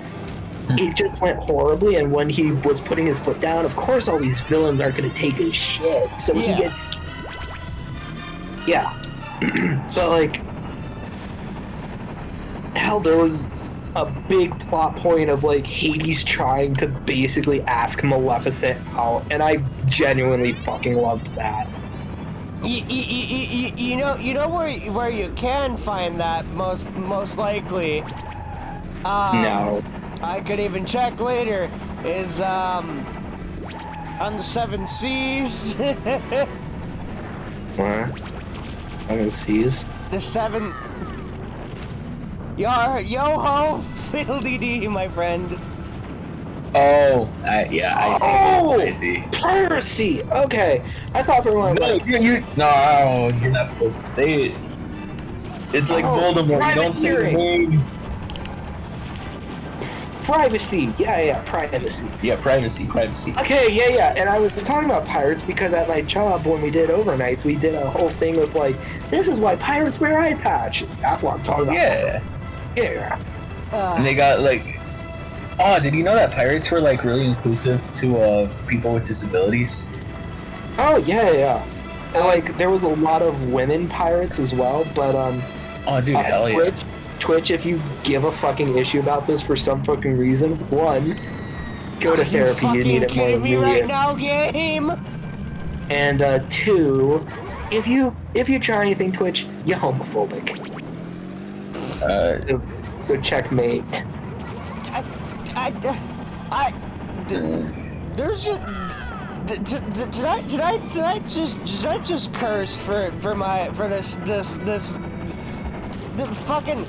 it just went horribly. And when he was putting his foot down, of course all these villains aren't going to take his shit, so he gets... Yeah. But like... Hell, there was a big plot point of like Hades trying to basically ask Maleficent out, and I genuinely fucking loved that. You know where you can find that most likely. No. I could even check later. Is on the Seven Seas. What? Seven Seas? The seven. Yo-ho, fiddle-dee-dee, my friend. Oh, yeah, I see. Oh, I see. piracy. Okay, I thought for one. No, you're not supposed to say it. It's like Voldemort. You don't say the name. Privacy. Yeah, privacy. Yeah, privacy. Okay, yeah. And I was talking about pirates because at my job, when we did overnights, we did a whole thing with like, this is why pirates wear eye patches. That's what I'm talking about. Yeah. And they got like, did you know that pirates were like really inclusive to people with disabilities? Oh yeah. And like there was a lot of women pirates as well, but oh dude, hell yeah. Twitch, if you give a fucking issue about this for some fucking reason, one, go to therapy. You need it more than me right now, game. And two, if you try anything Twitch, you're homophobic. So checkmate. There's just. Did I just cursed for this the fucking.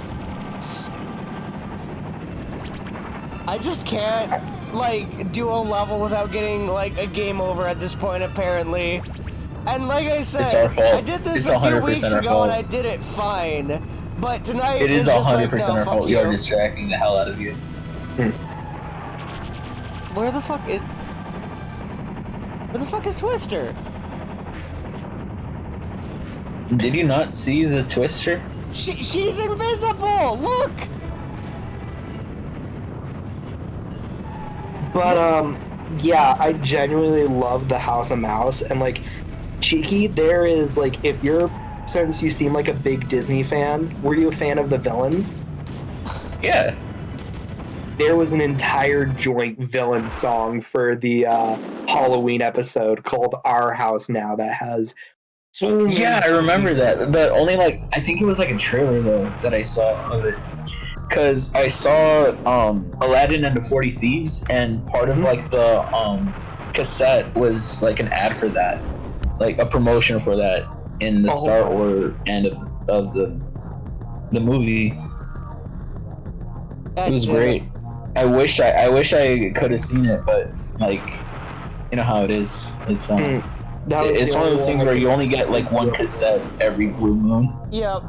I just can't like do a level without getting like a game over at this point apparently. And like I said, it's our fault. I did this it's a few 100% weeks our ago fault. and I did it fine. But tonight it is 100% our fault. You are distracting the hell out of you. Where the fuck is Twister? Did you not see the Twister? She's invisible! Look! But, yeah, I genuinely love the House of Mouse, and, like, Cheeky, there is, like, since you seem like a big Disney fan, were you a fan of the villains? Yeah. There was an entire joint villain song for the, Halloween episode called Our House Now that has so many. Yeah, I remember that, but only, like, I think it was, like, a trailer, though, that I saw of it. Because I saw Aladdin and the 40 Thieves, and part of like the cassette was like an ad for that, like a promotion for that in the start or end of the movie. It was great. I wish I could have seen it, but like, you know how it is. It's it's one of those things where you only get like one cassette every blue moon. Yep.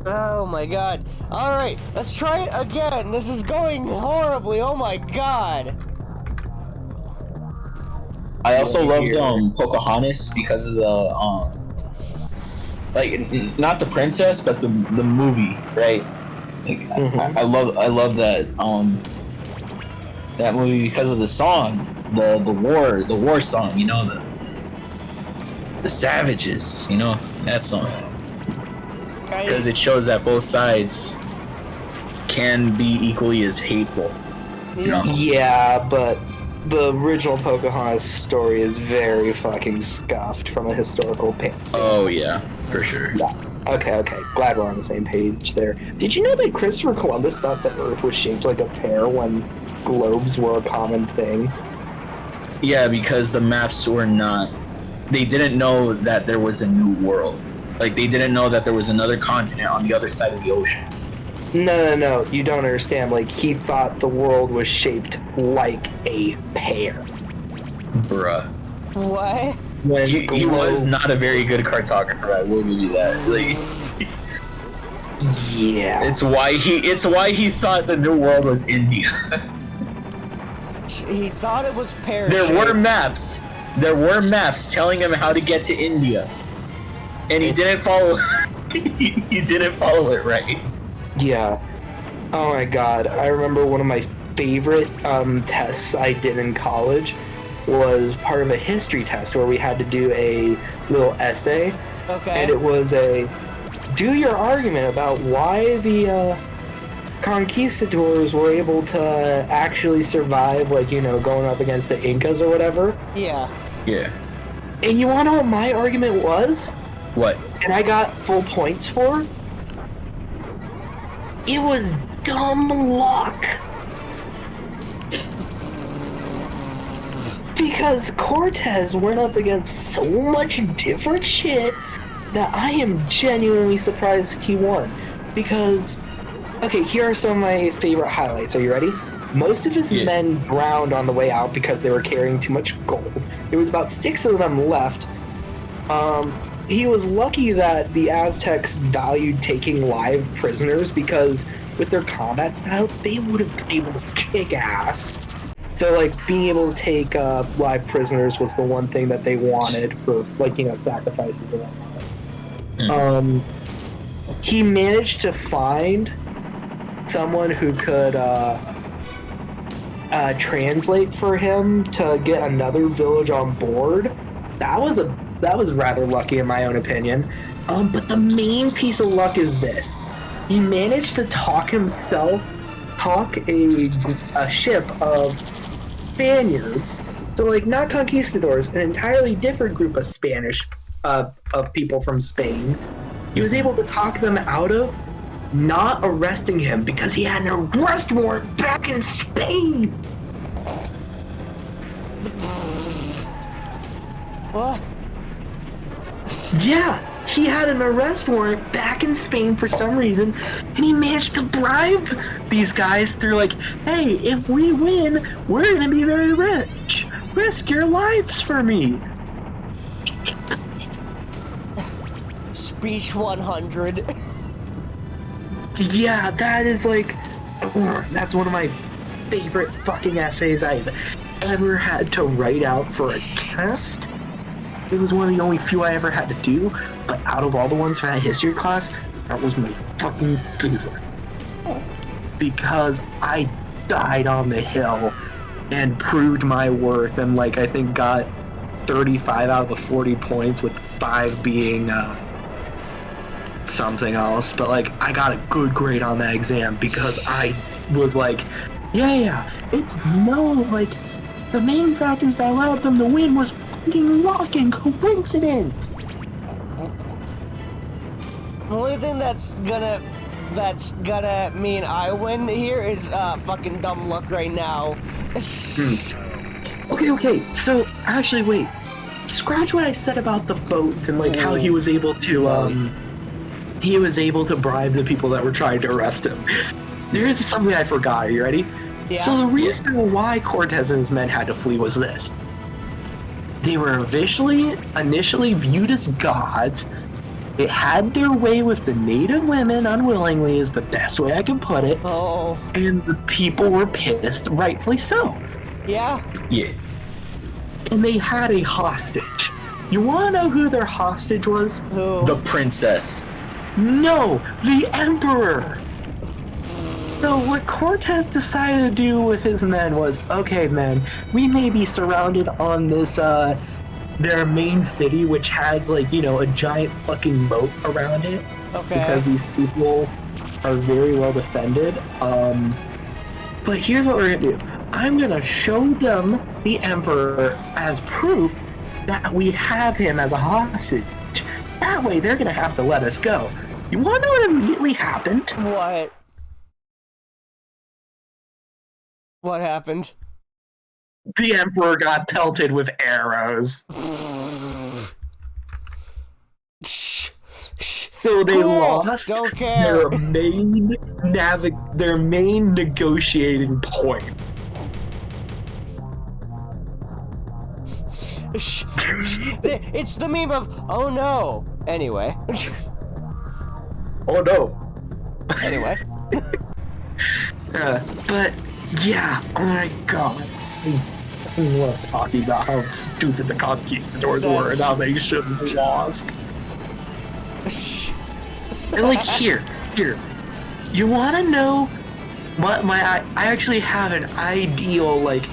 Oh my god. Alright, let's try it again. This is going horribly. Oh my god. I also loved Pocahontas because of the like not the princess but the movie, right? Like I love that that movie because of the song, the war song, you know, the Savages, you know, that song. Because it shows that both sides can be equally as hateful. You know? Yeah, but the original Pocahontas story is very fucking scuffed from a historical standpoint. Oh yeah, for sure. Yeah. Okay. Glad we're on the same page there. Did you know that Christopher Columbus thought the Earth was shaped like a pear when globes were a common thing? Yeah, because the maps were not. They didn't know that there was a new world. Like, they didn't know that there was another continent on the other side of the ocean. No, you don't understand. Like, he thought the world was shaped like a pear. Bruh. What? He was not a very good cartographer, I will give you that. Like, yeah. It's why he thought the new world was India. He thought it was pear-shaped. There were maps telling him how to get to India. And he didn't follow. He didn't follow it right. Yeah. Oh my god! I remember one of my favorite tests I did in college was part of a history test where we had to do a little essay. Okay. And it was a do your argument about why the conquistadors were able to actually survive, like, you know, going up against the Incas or whatever. Yeah. Yeah. And you want to know what my argument was? What? And I got full points for? It was dumb luck. Because Cortez went up against so much different shit that I am genuinely surprised he won. Because, okay, here are some of my favorite highlights. Are you ready? Most of his men drowned on the way out because they were carrying too much gold. There was about 6 of them left. He was lucky that the Aztecs valued taking live prisoners because with their combat style, they would have been able to kick ass. So, like, being able to take live prisoners was the one thing that they wanted for, like, you know, sacrifices and whatnot. He managed to find someone who could translate for him to get another village on board. That was rather lucky in my own opinion. But the main piece of luck is this. He managed to talk a ship of Spaniards, so like not conquistadors, an entirely different group of Spanish of people from Spain. He was able to talk them out of not arresting him because he had an arrest warrant back in Spain. What? Yeah, he had an arrest warrant back in Spain for some reason, and he managed to bribe these guys through like, hey, if we win, we're gonna be very rich. Risk your lives for me. Speech 100. Yeah, that is like, that's one of my favorite fucking essays I've ever had to write out for a test. It was one of the only few I ever had to do, but out of all the ones for that history class, that was my fucking favorite. Because I died on the hill and proved my worth and, like, I think got 35 out of the 40 points, with 5 being something else. But, like, I got a good grade on that exam because I was like, yeah, it's like, the main factors that allowed them to win was fucking luck and coincidence. The only thing that's gonna mean I win here is fucking dumb luck right now. Okay, so actually wait. Scratch what I said about the boats and like how he was able to bribe the people that were trying to arrest him. There is something I forgot. Are you ready? Yeah. So the reason why Cortez and his men had to flee was this. They were initially viewed as gods. It had their way with the native women unwillingly is the best way I can put it. Oh. And the people were pissed, rightfully so. Yeah? Yeah. And they had a hostage. You wanna know who their hostage was? Who? The princess. No, the emperor! So what Cortez decided to do with his men was, okay men, we may be surrounded on this, their main city, which has, like, you know, a giant fucking moat around it. Okay. Because these people are very well defended. But here's what we're gonna do. I'm gonna show them the emperor as proof that we have him as a hostage. That way they're gonna have to let us go. You wanna know what immediately happened? What? What happened? The emperor got pelted with arrows. So they lost Don't care. their main negotiating point. It's the meme of, oh no. Anyway. Oh no. Anyway. But yeah, oh my god. I love talking about how stupid the conquistadors were and how they should have lost. And like here, you want to know what I actually have an ideal, like,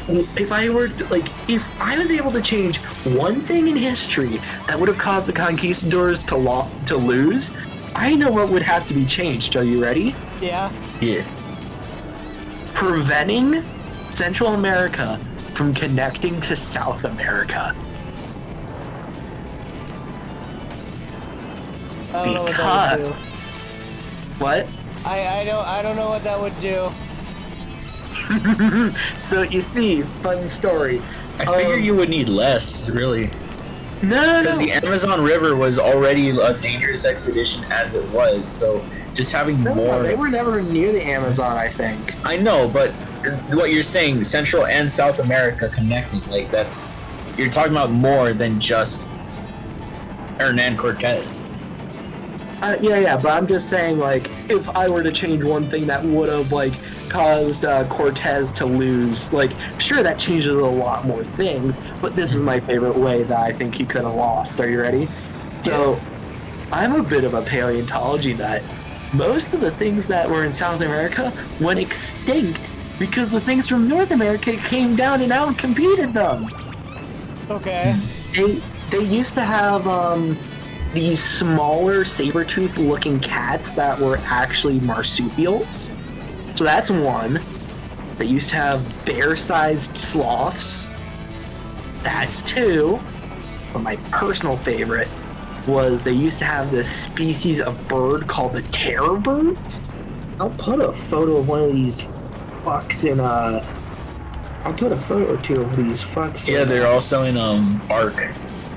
if I was able to change one thing in history that would have caused the conquistadors to lose, I know what would have to be changed. Are you ready? Yeah. Yeah. Preventing Central America from connecting to South America. I don't know what that would do. What? I don't know what that would do. So you see, fun story. I figure you would need less, really. No. Because the Amazon River was already a dangerous expedition as it was, so just having more... They were never near the Amazon, I think. I know, but what you're saying, Central and South America connecting, like, that's... You're talking about more than just Hernan Cortez. Yeah, but I'm just saying, like, if I were to change one thing that would have, like, caused Cortez to lose, like, sure, that changes a lot more things, but this is my favorite way that I think he could have lost. Are you ready? So, I'm a bit of a paleontology nut. Most of the things that were in South America went extinct because the things from North America came down and out-competed them. Okay. They used to have, these smaller saber-toothed looking cats that were actually marsupials. So that's one. They used to have bear-sized sloths. That's two. But my personal favorite was they used to have this species of bird called the terror birds. I'll put a photo of one of these fucks in I'll put a photo or two of these fucks. Yeah, they're also in ARC.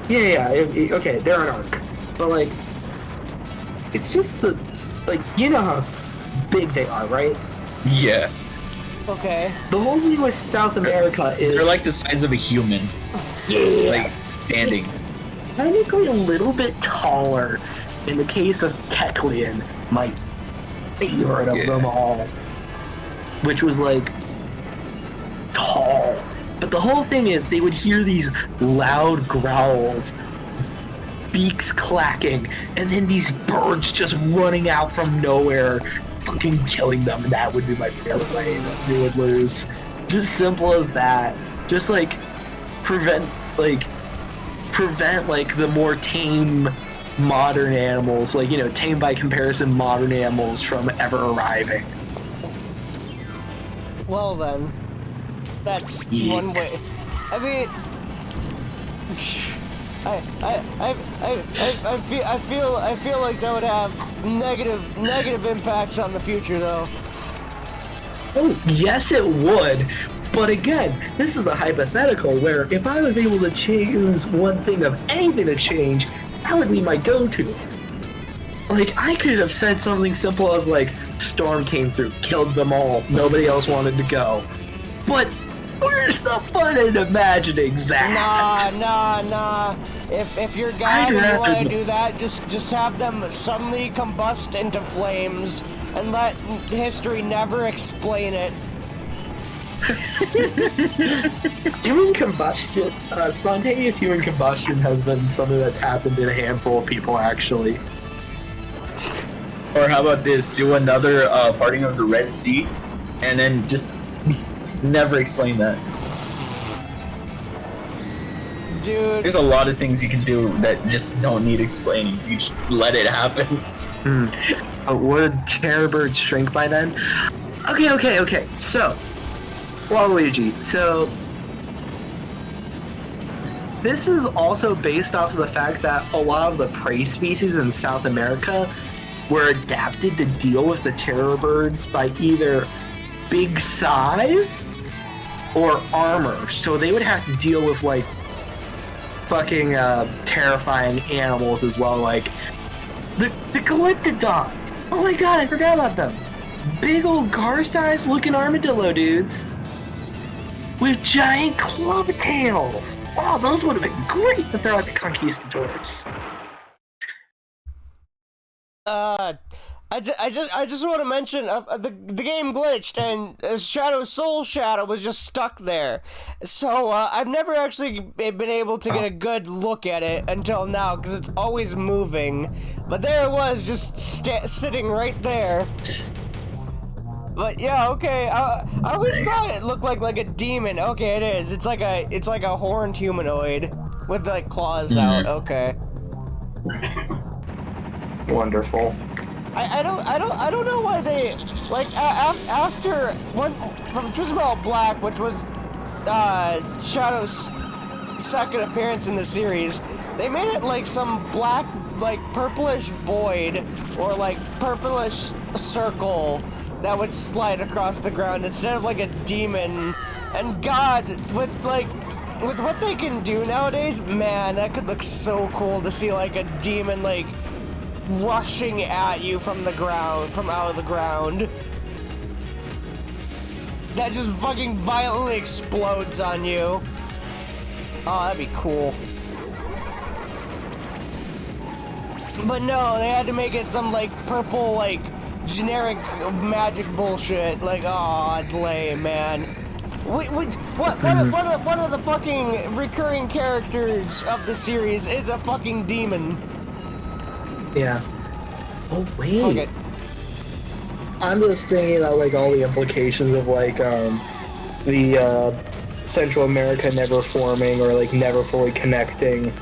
Yeah, okay, they're an ARC. But, like, it's just the, like, you know how big they are, right? Yeah. Okay. The whole thing with South America is... They're like the size of a human. Yeah. Like, standing. Technically a little bit taller in the case of Kecleon, my favorite of them all. Which was, like, tall. But the whole thing is they would hear these loud growls, beaks clacking, and then these birds just running out from nowhere, fucking killing them, and that would be my favorite way that they would lose. Just simple as that. Just like prevent like the more tame modern animals, like, you know, tame by comparison modern animals from ever arriving. Well then, that's one way. I mean, I feel like that would have negative impacts on the future, though. Oh, yes, it would. But again, this is a hypothetical where if I was able to choose one thing of anything to change, that would be my go-to. Like, I could have said something simple as, like, storm came through, killed them all, nobody else wanted to go. But where's the fun in imagining that? Nah. If you're God and you want to do that, just have them suddenly combust into flames and let history never explain it. Human combustion, spontaneous human combustion has been something that's happened in a handful of people, actually. Or how about this? Do another parting of the Red Sea, and then just never explain that. Dude. There's a lot of things you can do that just don't need explaining. You just let it happen. Would terror birds shrink by then? Okay. So, Waluigi. So, this is also based off of the fact that a lot of the prey species in South America were adapted to deal with the terror birds by either big size or armor. So they would have to deal with, like, fucking terrifying animals as well, like the Galactodons. Oh my god, I forgot about them. Big old car-sized looking armadillo dudes with giant club tails. Wow, those would have been great to throw at the conquistadors. I just want to mention the game glitched and Soul Shadow was just stuck there. So I've never actually been able to get a good look at it until now because it's always moving. But there it was, just sitting right there. But yeah, okay. I always thought it looked like a demon. Okay, it is. It's like a horned humanoid with like claws out. Okay. Wonderful. I don't know why they like after one from Twisted Metal Black, which was Shadow's second appearance in the series. They made it like some black, like purplish void or like purplish circle that would slide across the ground instead of like a demon. And God, with what they can do nowadays, man, that could look so cool to see like a demon like rushing at you from the ground, from out of the ground. That just fucking violently explodes on you. Oh, that'd be cool. But no, they had to make it some like purple, like generic magic bullshit. Like, oh, it's lame, man. One of the fucking recurring characters of the series is a fucking demon. Yeah. Oh wait. Fuck it. I'm just thinking about like all the implications of like the Central America never forming or like never fully connecting.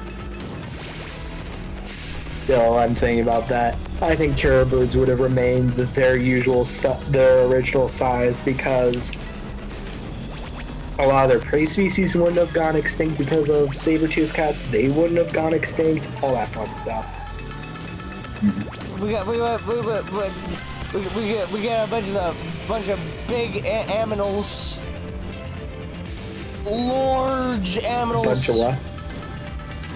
Still, I'm thinking about that. I think terror birds would have remained their their original size because a lot of their prey species wouldn't have gone extinct because of saber-toothed cats. They wouldn't have gone extinct. All that fun stuff. We got a bunch of big aminals, large aminals. Bunch of what?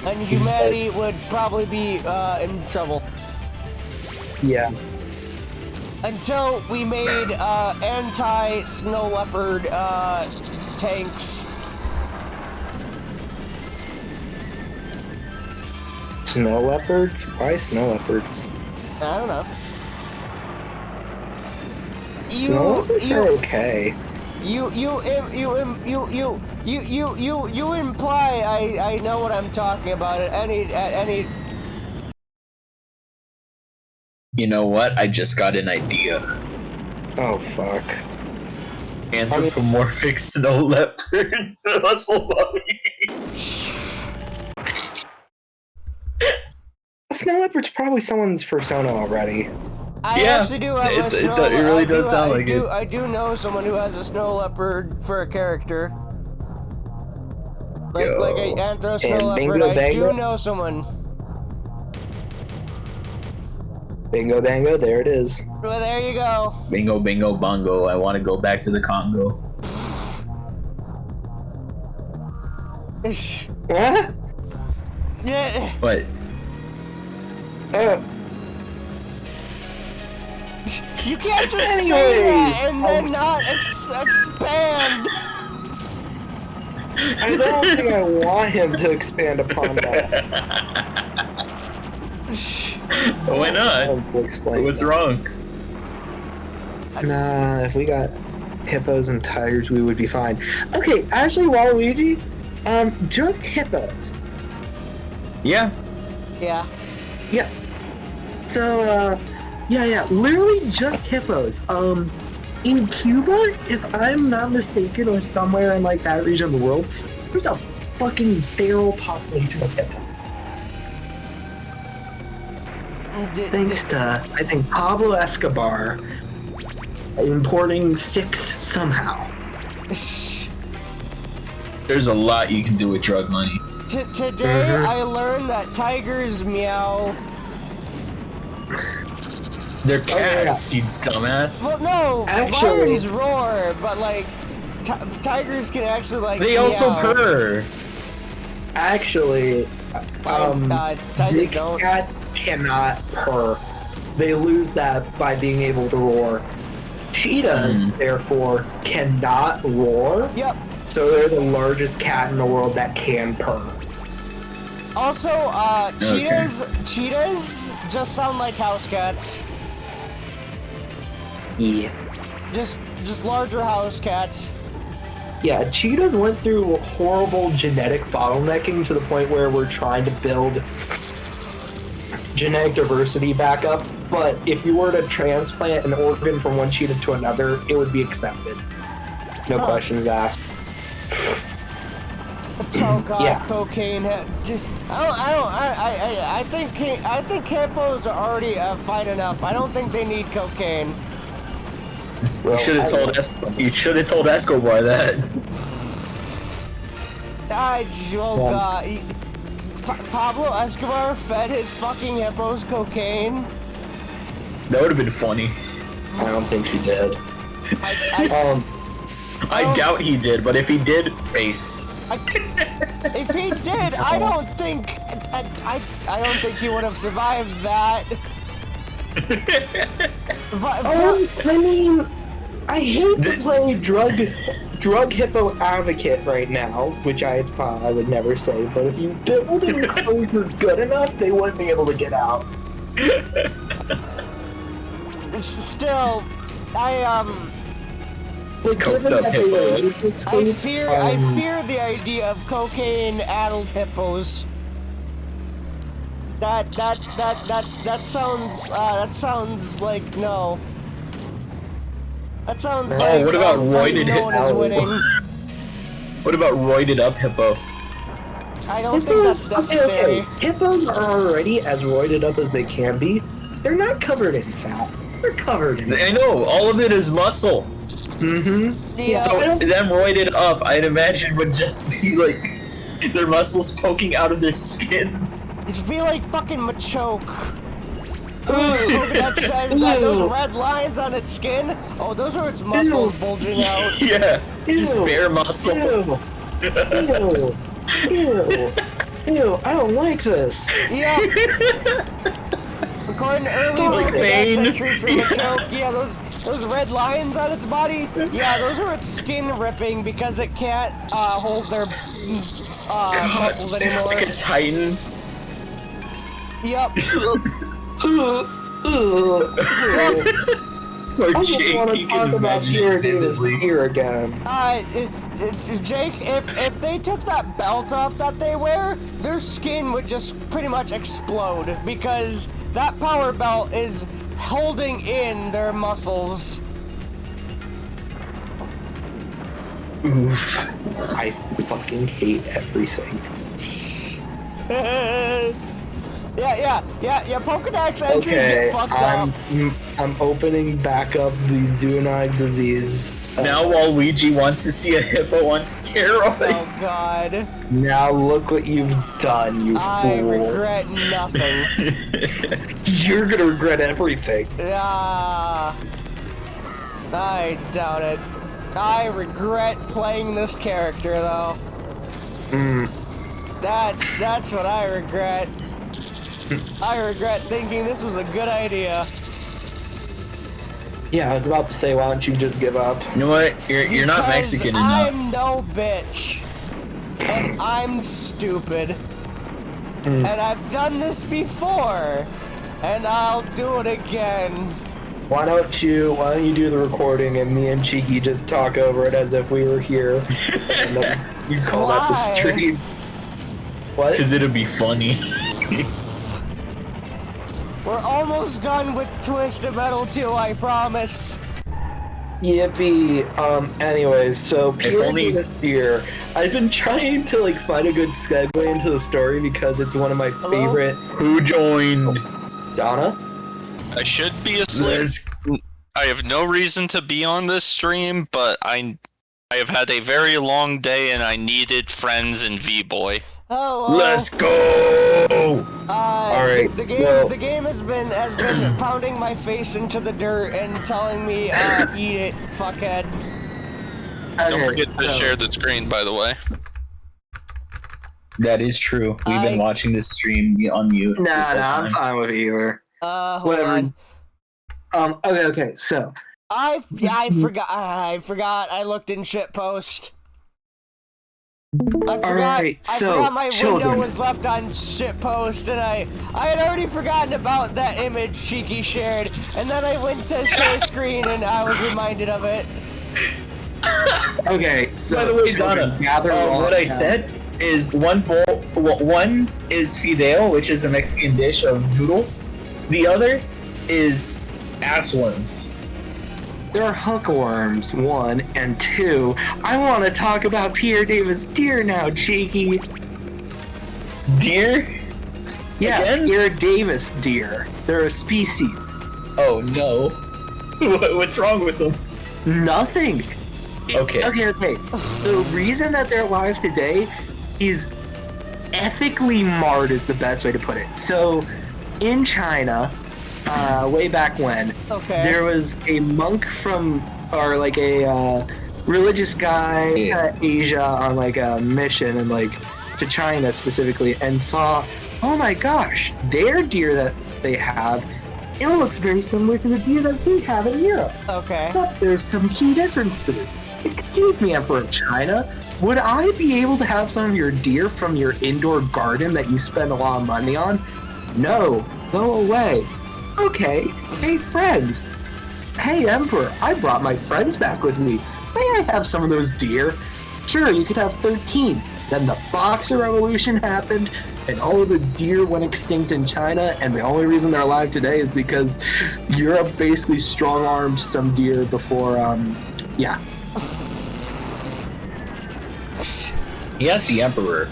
And humanity would probably be in trouble. Yeah. Until we made anti-snow leopard tanks. Snow leopards? Why snow leopards? I don't know. Snow leopards are okay. You imply I know what I'm talking about at any. You know what? I just got an idea. Oh fuck. Anthropomorphic snow leopard. That's lovely. A snow leopard's probably someone's persona already. I actually do have a snow leopard. It really does sound like it. I do know someone who has a snow leopard for a character. Like a anthro snow leopard. I do know someone. Bingo bango, there it is. Well, there you go. Bingo, bingo, bongo. I want to go back to the Congo. What? Yeah. What? You can't just say that and then not expand. I don't think I want him to expand upon that. Why not? What's wrong? Nah, if we got hippos and tigers, we would be fine. Okay, actually, Waluigi, just hippos. Yeah. Yeah. Yeah. So, yeah, literally just hippos. In Cuba, if I'm not mistaken, or somewhere in like that region of the world, there's a fucking feral population of hippos. Thanks to, I think, Pablo Escobar importing 6 somehow. There's a lot you can do with drug money. Today, I learned that tigers meow. They're cats, you dumbass. Well, no, lions roar, but like, tigers can actually like. They meow. also purr. Actually, tigers big don't. cats cannot purr. They lose that by being able to roar. Cheetahs, therefore, cannot roar. Yep. So they're the largest cat in the world that can purr. Also, cheetahs just sound like house cats. Yeah. Just larger house cats. Yeah, cheetahs went through horrible genetic bottlenecking to the point where we're trying to build genetic diversity back up, but if you were to transplant an organ from one cheetah to another, it would be accepted. No questions asked. Oh god, Yeah. cocaine. I think hippos are already fine enough. I don't think they need cocaine. Well, You should have told Escobar that. God. Pablo Escobar fed his fucking hippos cocaine. That would have been funny. I don't think he did. I doubt he did, but if he did, based. If he did, I don't think he would have survived that. I mean, I hate to play drug hippo advocate right now, which I would never say, but if you build an enclosure good enough, they wouldn't be able to get out. Still, I fear the idea of cocaine-addled hippos. That sounds like no. That sounds like what about roided no one is winning. What about roided up hippo? I don't think that's necessary. Okay. Hippos are already as roided up as they can be. They're not covered in fat. They're covered in. I know, all of it is muscle. Mm-hmm. Yeah. So them roided up, I'd imagine would just be like their muscles poking out of their skin. It'd be like fucking Machoke. That says that those red lines on its skin, oh, those are its muscles bulging out. Yeah, just bare muscle. Ew, I don't like this. Yeah. According to early Pokedex entries from Machoke, yeah, those red lines on its body, yeah, those are its skin ripping because it can't hold their muscles anymore. Like a titan. Yep. Or I Jake, just want you to can talk about imagine it vividly. here again. Jake, if they took that belt off that they wear, their skin would just pretty much explode because that power belt is holding in their muscles. Oof. I fucking hate everything. Yeah, Pokedex entries get fucked up. I'm opening back up the zoonotic disease. Now Waluigi wants to see a hippo on steroids. Oh god. Now look what you've done, you I fool. regret nothing. You're gonna regret everything. Yeah. I doubt it. I regret playing this character though. That's what I regret. I regret thinking this was a good idea. Yeah, I was about to say, why don't you just give up? You know what? You're not Mexican enough. I'm no bitch. And I'm stupid. And I've done this before. And I'll do it again. Why don't you do the recording and me and Cheeky just talk over it as if we were here? And then you call that the stream. What? Because it'd be funny. We're almost done with Twisted Metal 2, I promise. Yippee. Anyways, so If only- this year, I've been trying to like find a good segue into the story because it's one of my favorite. Who joined? Donna? I should be asleep. I have no reason to be on this stream, but I have had a very long day and I needed friends in V-Boy. Hello. Let's go! Alright, The game has been pounding my face into the dirt and telling me, eat it, fuckhead. Don't forget to share the screen, by the way. That is true. We've been watching this stream on mute. this whole time. I'm fine with either. Hold on. Okay, so. I forgot I looked in shitpost. I forgot my window was left on shitpost, and I had already forgotten about that image Cheeky shared, and then I went to share screen and I was reminded of it. Okay, so by the way, Donna, what I said is one is fideo, which is a Mexican dish of noodles. The other is ass worms. there are hookworms, 1, and 2. I want to talk about Pierre Davis deer now, cheeky. Deer? Yeah, Again? Pierre Davis deer. They're a species. Oh no. What's wrong with them? Nothing. Okay. Okay. The reason that they're alive today is ethically marred is the best way to put it. So, in China, way back when, there was a monk or like a religious guy to Asia on like a mission and like to China specifically, and saw, oh my gosh, their deer that they have, it looks very similar to the deer that we have in Europe. Okay. But there's some key differences. Excuse me, Emperor of China, would I be able to have some of your deer from your indoor garden that you spend a lot of money on? No, go away. Okay, hey friends. Hey Emperor, I brought my friends back with me. May I have some of those deer? Sure, you could have 13. Then the Boxer Revolution happened, and all of the deer went extinct in China, and the only reason they're alive today is because Europe basically strong-armed some deer before, yeah. Yes, the Emperor.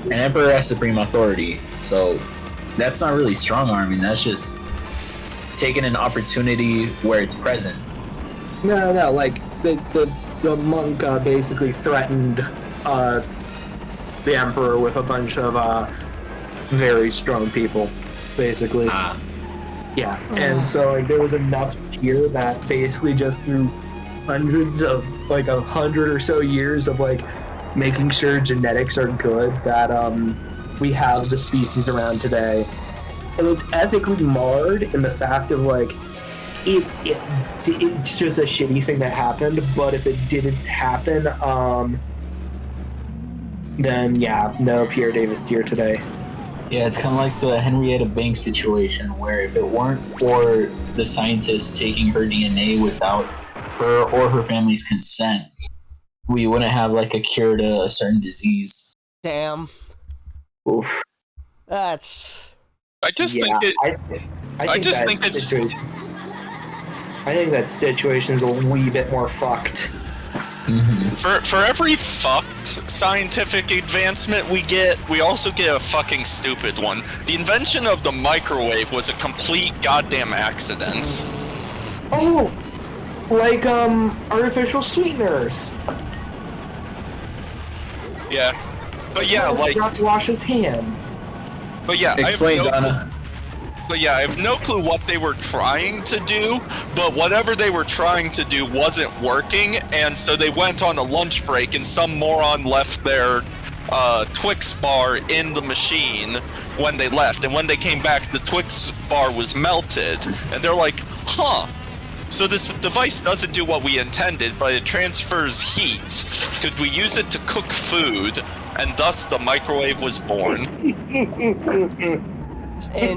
An Emperor has supreme authority, so that's not really strong-arming, that's just taking an opportunity where it's present. No, like, the monk basically threatened the Emperor with a bunch of very strong people, basically. Yeah, and so like there was enough deer that basically just through hundreds of, like 100 or so years of like making sure genetics are good, that we have the species around today. And it's ethically marred in the fact of like, it's just a shitty thing that happened, but if it didn't happen, then yeah, no Pierre Davis deer today. Yeah, it's kind of like the Henrietta Banks situation, where if it weren't for the scientists taking her DNA without her or her family's consent, we wouldn't have like a cure to a certain disease. Damn. Oof. That's... I just think that situation's a wee bit more fucked. Mm-hmm. For every fucked scientific advancement we get, we also get a fucking stupid one. The invention of the microwave was a complete goddamn accident. Oh, like artificial sweeteners. Yeah, but yeah, like not to wash his hands. But yeah, Explain, Donna. But yeah, I have no clue what they were trying to do, but whatever they were trying to do wasn't working, and so they went on a lunch break, and some moron left their Twix bar in the machine when they left, and when they came back, the Twix bar was melted, and they're like, huh, so this device doesn't do what we intended, but it transfers heat. Could we use it to cook food? And thus the microwave was born. I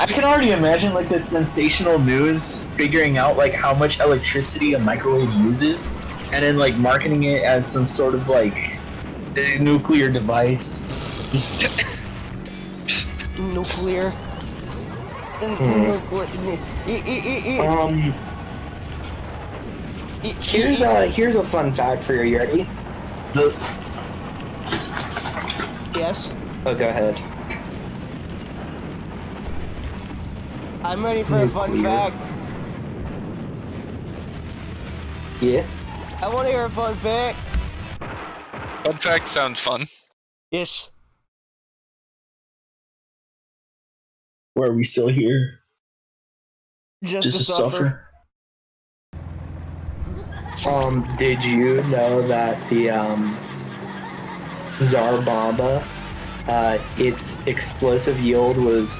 can already imagine like the sensational news figuring out like how much electricity a microwave uses, and then like marketing it as some sort of like nuclear device. Nuclear. Here's a fun fact for you. You ready? Yes. Oh, go ahead. I'm ready for a fun fact. Yeah. I want to hear a fun fact. Fun facts sound fun. Yes. Where are we still here? Just to suffer. Did you know that the Tsar Bomba, its explosive yield was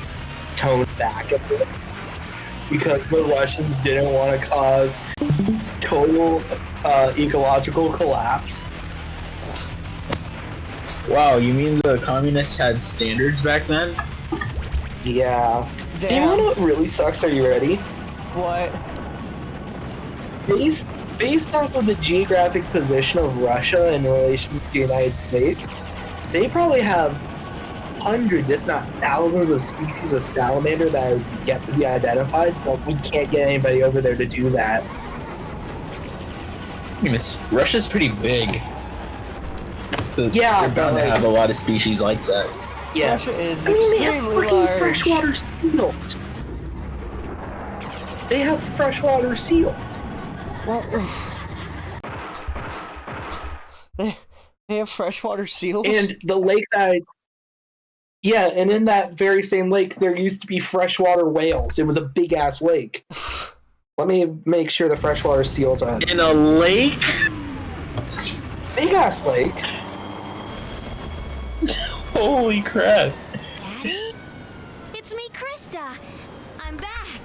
toned back a bit because the Russians didn't want to cause total ecological collapse? Wow, you mean the communists had standards back then? Yeah. Damn. You know what really sucks? Are you ready? What? Based off of the geographic position of Russia in relation to the United States, they probably have hundreds, if not thousands, of species of salamander that are yet to be identified, but we can't get anybody over there to do that. I mean, Russia's pretty big, so Yeah, they're bound to have a lot of species like that. Yeah. Russia is I mean, they have extremely freaking large. freshwater seals. They have freshwater seals. What? They have freshwater seals? And the lake that yeah, and in that very same lake, there used to be freshwater whales. It was a big ass lake. Let me make sure the freshwater seals are In a lake? big ass lake. Holy crap! Daddy? It's me, Krista. I'm back.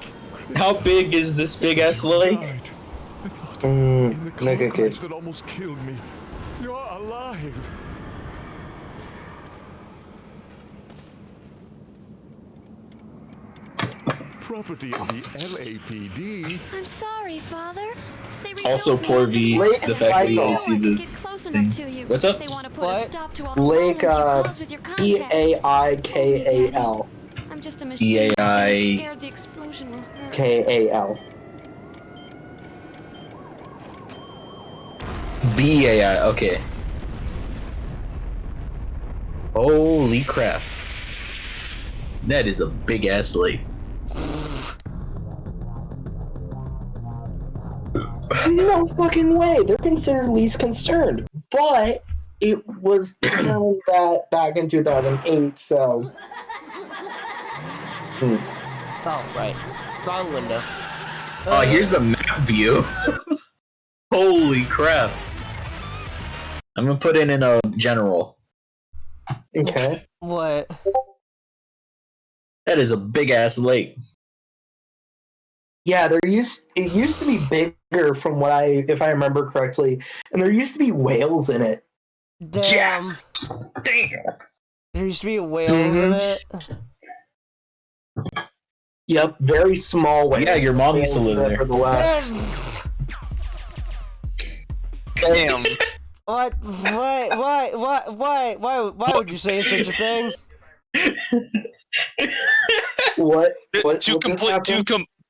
How big is this big ass lake? I thought in the car Nigga crash kid. that almost killed me. You're alive. Property of the LAPD. I'm sorry, Father. They Also, revoked me poor on V, Lake the fact that you Michael. only see I the could get close thing. enough to you. What's up? They want to put What? a stop to all the Lake violence you cause with your contest. B-A-I-K-A-L. I'm just a machine. B-A-I- I'm scared the explosion will hurt. K-A-L. BAI, okay. Holy crap. That is a big ass lake. No fucking way. They're considered least concerned. But it was determined that back in 2008, so. Oh, right. Wrong window. Oh, here's the map view. Holy crap. I'm gonna put it in a general. Okay. What? That is a big ass lake. Yeah, it used to be bigger from if I remember correctly, and there used to be whales in it. Damn. Damn. There used to be whales in it. Yep, very small whales. Yeah, your mom used to live there. Nevertheless. Damn. What? Why would you say such a thing? What?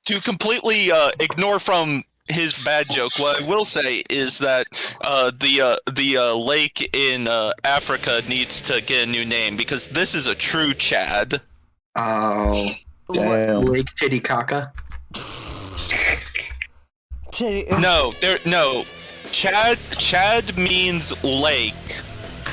To completely ignore from his bad joke, what I will say is that the lake in Africa needs to get a new name because this is a true Chad. Oh, Damn. Lake Titicaca. No. Chad means lake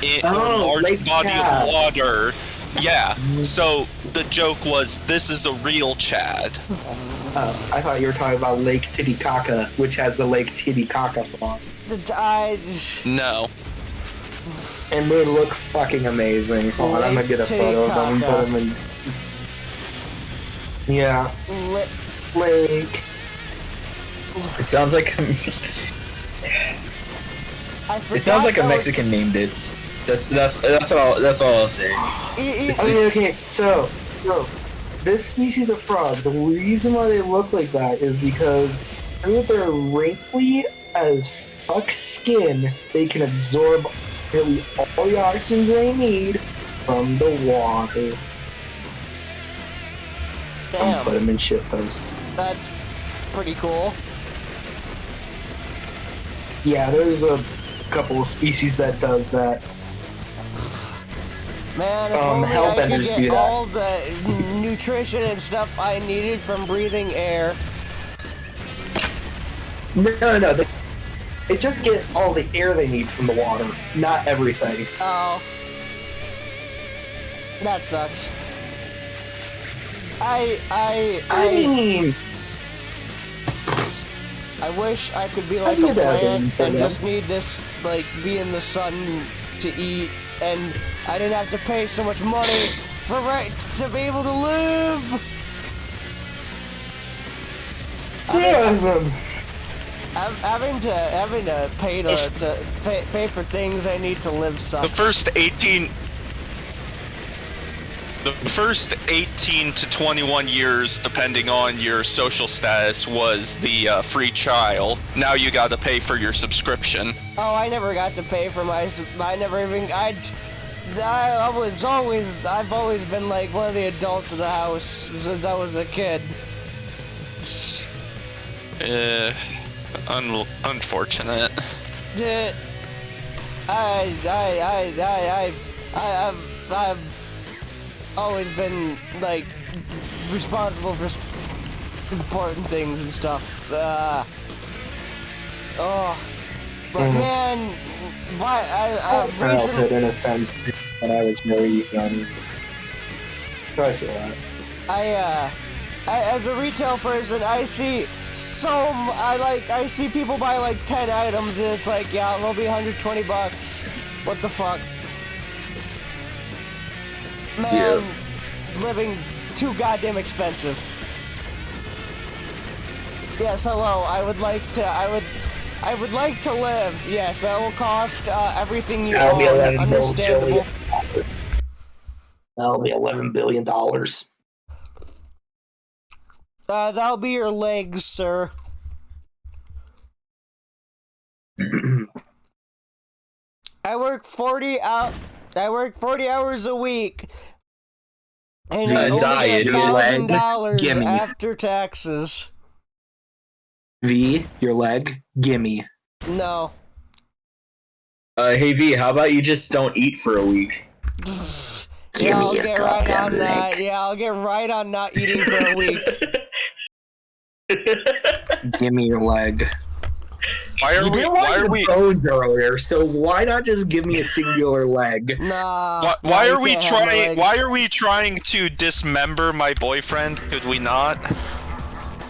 in a large Lake body Chad. of water. Yeah. So the joke was this is a real Chad. I thought you were talking about Lake Titicaca, which has the Lake Titicaca font. No. And they look fucking amazing. Hold on, I'm gonna get a photo of them and put them in. Yeah. Lake. It sounds like it sounds like a Mexican named it. That's all I'll say. Okay, so this species of frog, the reason why they look like that is because through their wrinkly as fuck skin, they can absorb nearly all the oxygen they need from the water. Damn. Put them in shit post. That's pretty cool. Yeah, there's a couple of species that does that. Man, if only I could hellbenders get do that. all the nutrition and stuff I needed from breathing air. No, they just get all the air they need from the water, not everything. Oh. That sucks. I mean, I wish I could be like think a it does plant anything, and yeah. just need this, like, be in the sun to eat, and I didn't have to pay so much money to be able to live. Having to pay to pay for things I need to live sucks. The first 18 to 21 years, depending on your social status, was the free trial. Now you got to pay for your subscription. Oh, I never got to pay for my. I've always been like one of the adults of the house since I was a kid. Unfortunate. I've always been like responsible for important things and stuff. But man, why I recently in a sense when I was very young. I feel that. I as a retail person, I see I see people buy like 10 items and it's like, yeah, it'll be $120. What the fuck? Man, living too goddamn expensive. Yes, hello. I would like to live. Yes, that will cost everything you That'll be own. $11 Understandable. billion. That'll be $11 billion. That'll be your legs, sir. I work 40 hours a week. And I only diet, get your leg, $1,000 gimme. after taxes. V, your leg, gimme. No. Hey V, how about you just don't eat for a week? Yeah, I'll your get right goddamn on that. leg. Yeah, I'll get right on not eating for a week. Gimme your leg. Why are we bones earlier? So why not just give me a singular leg? Nah. why you are we can't have my trying legs. why are we trying to dismember my boyfriend? Could we not?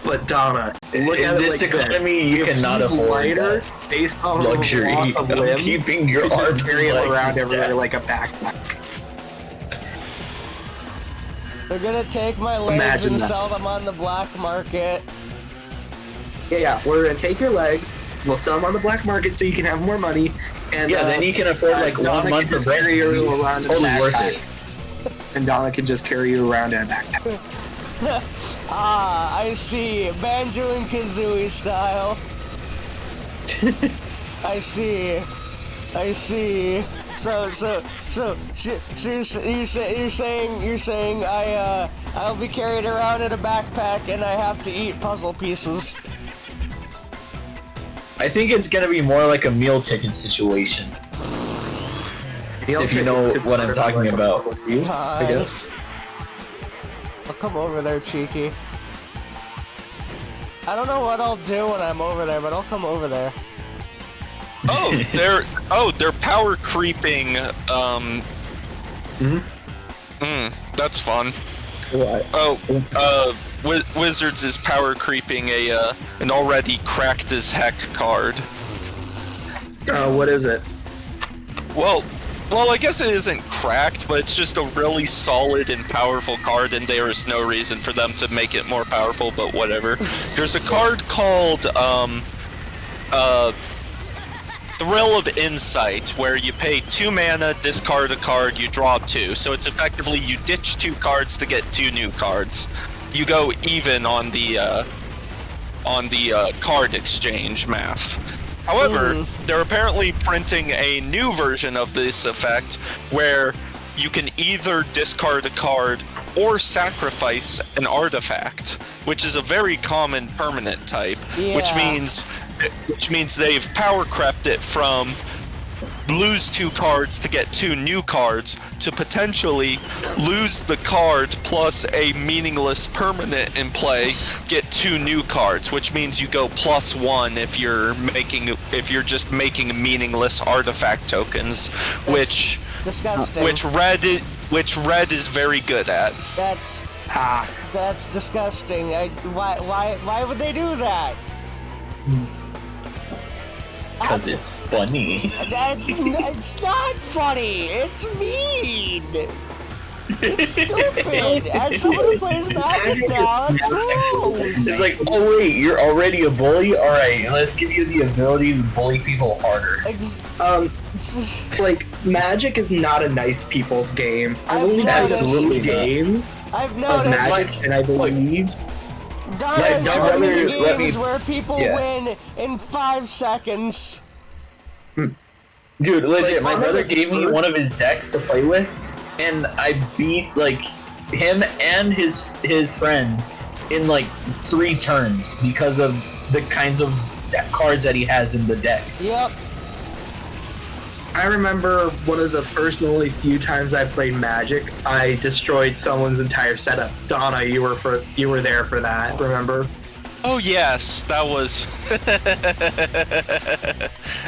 But Donna, look In at this it like economy, you If cannot he's afford lighter, that based on luxury loss of of limbs, keeping your you just arms carry and him legs around everywhere intact. like a backpack. They're gonna take my legs Imagine and that. sell them on the black market. Yeah, we're gonna take your legs. We'll sell them on the black market so you can have more money. And Yeah, then you can afford like Donna 1 can month just of rent. carry you It's around in a totally worth backpack. it. And Donna can just carry you around in a backpack. I see. Banjo and Kazooie style. I see. So you're saying I'll be carried around in a backpack and I have to eat puzzle pieces. I think it's gonna be more like a meal ticket situation. If you know what I'm talking about. I guess. I'll come over there, cheeky. I don't know what I'll do when I'm over there, but I'll come over there. They're power creeping. That's fun. What? Wizards is power creeping an already cracked as heck card. What is it? Well, I guess it isn't cracked, but it's just a really solid and powerful card, and there is no reason for them to make it more powerful, but whatever. There's a card called, Thrill of Insight, where you pay 2 mana, discard a card, you draw 2. So it's effectively you ditch 2 cards to get 2 new cards. You go even on the card exchange math. However, they're apparently printing a new version of this effect where you can either discard a card or sacrifice an artifact, which is a very common permanent type, which means they've power crept it from lose 2 cards to get 2 new cards to potentially lose the card plus a meaningless permanent in play, get 2 new cards, which means you go +1 if you're just making meaningless artifact tokens, which Disgusting. which red is very good at. That's disgusting. Why would they do that? Because it's funny. It's not funny. It's mean. It's stupid. As someone who plays Magic now, that's gross. It's like, oh wait, you're already a bully? Alright, let's give you the ability to bully people harder. Like, Magic is not a nice people's game. I've only played Absolutely a few not. games I've of noticed. Magic, and I believe Donna don't showed me let the me- games where people yeah. win in 5 seconds. Dude, legit, Like, my brother gave me one of his decks to play with, and I beat like him and his friend in like 3 turns because of the kinds of cards that he has in the deck. Yep. I remember one of the first and only few times I played Magic, I destroyed someone's entire setup. Donna, you were there for that, remember? Oh yes, that was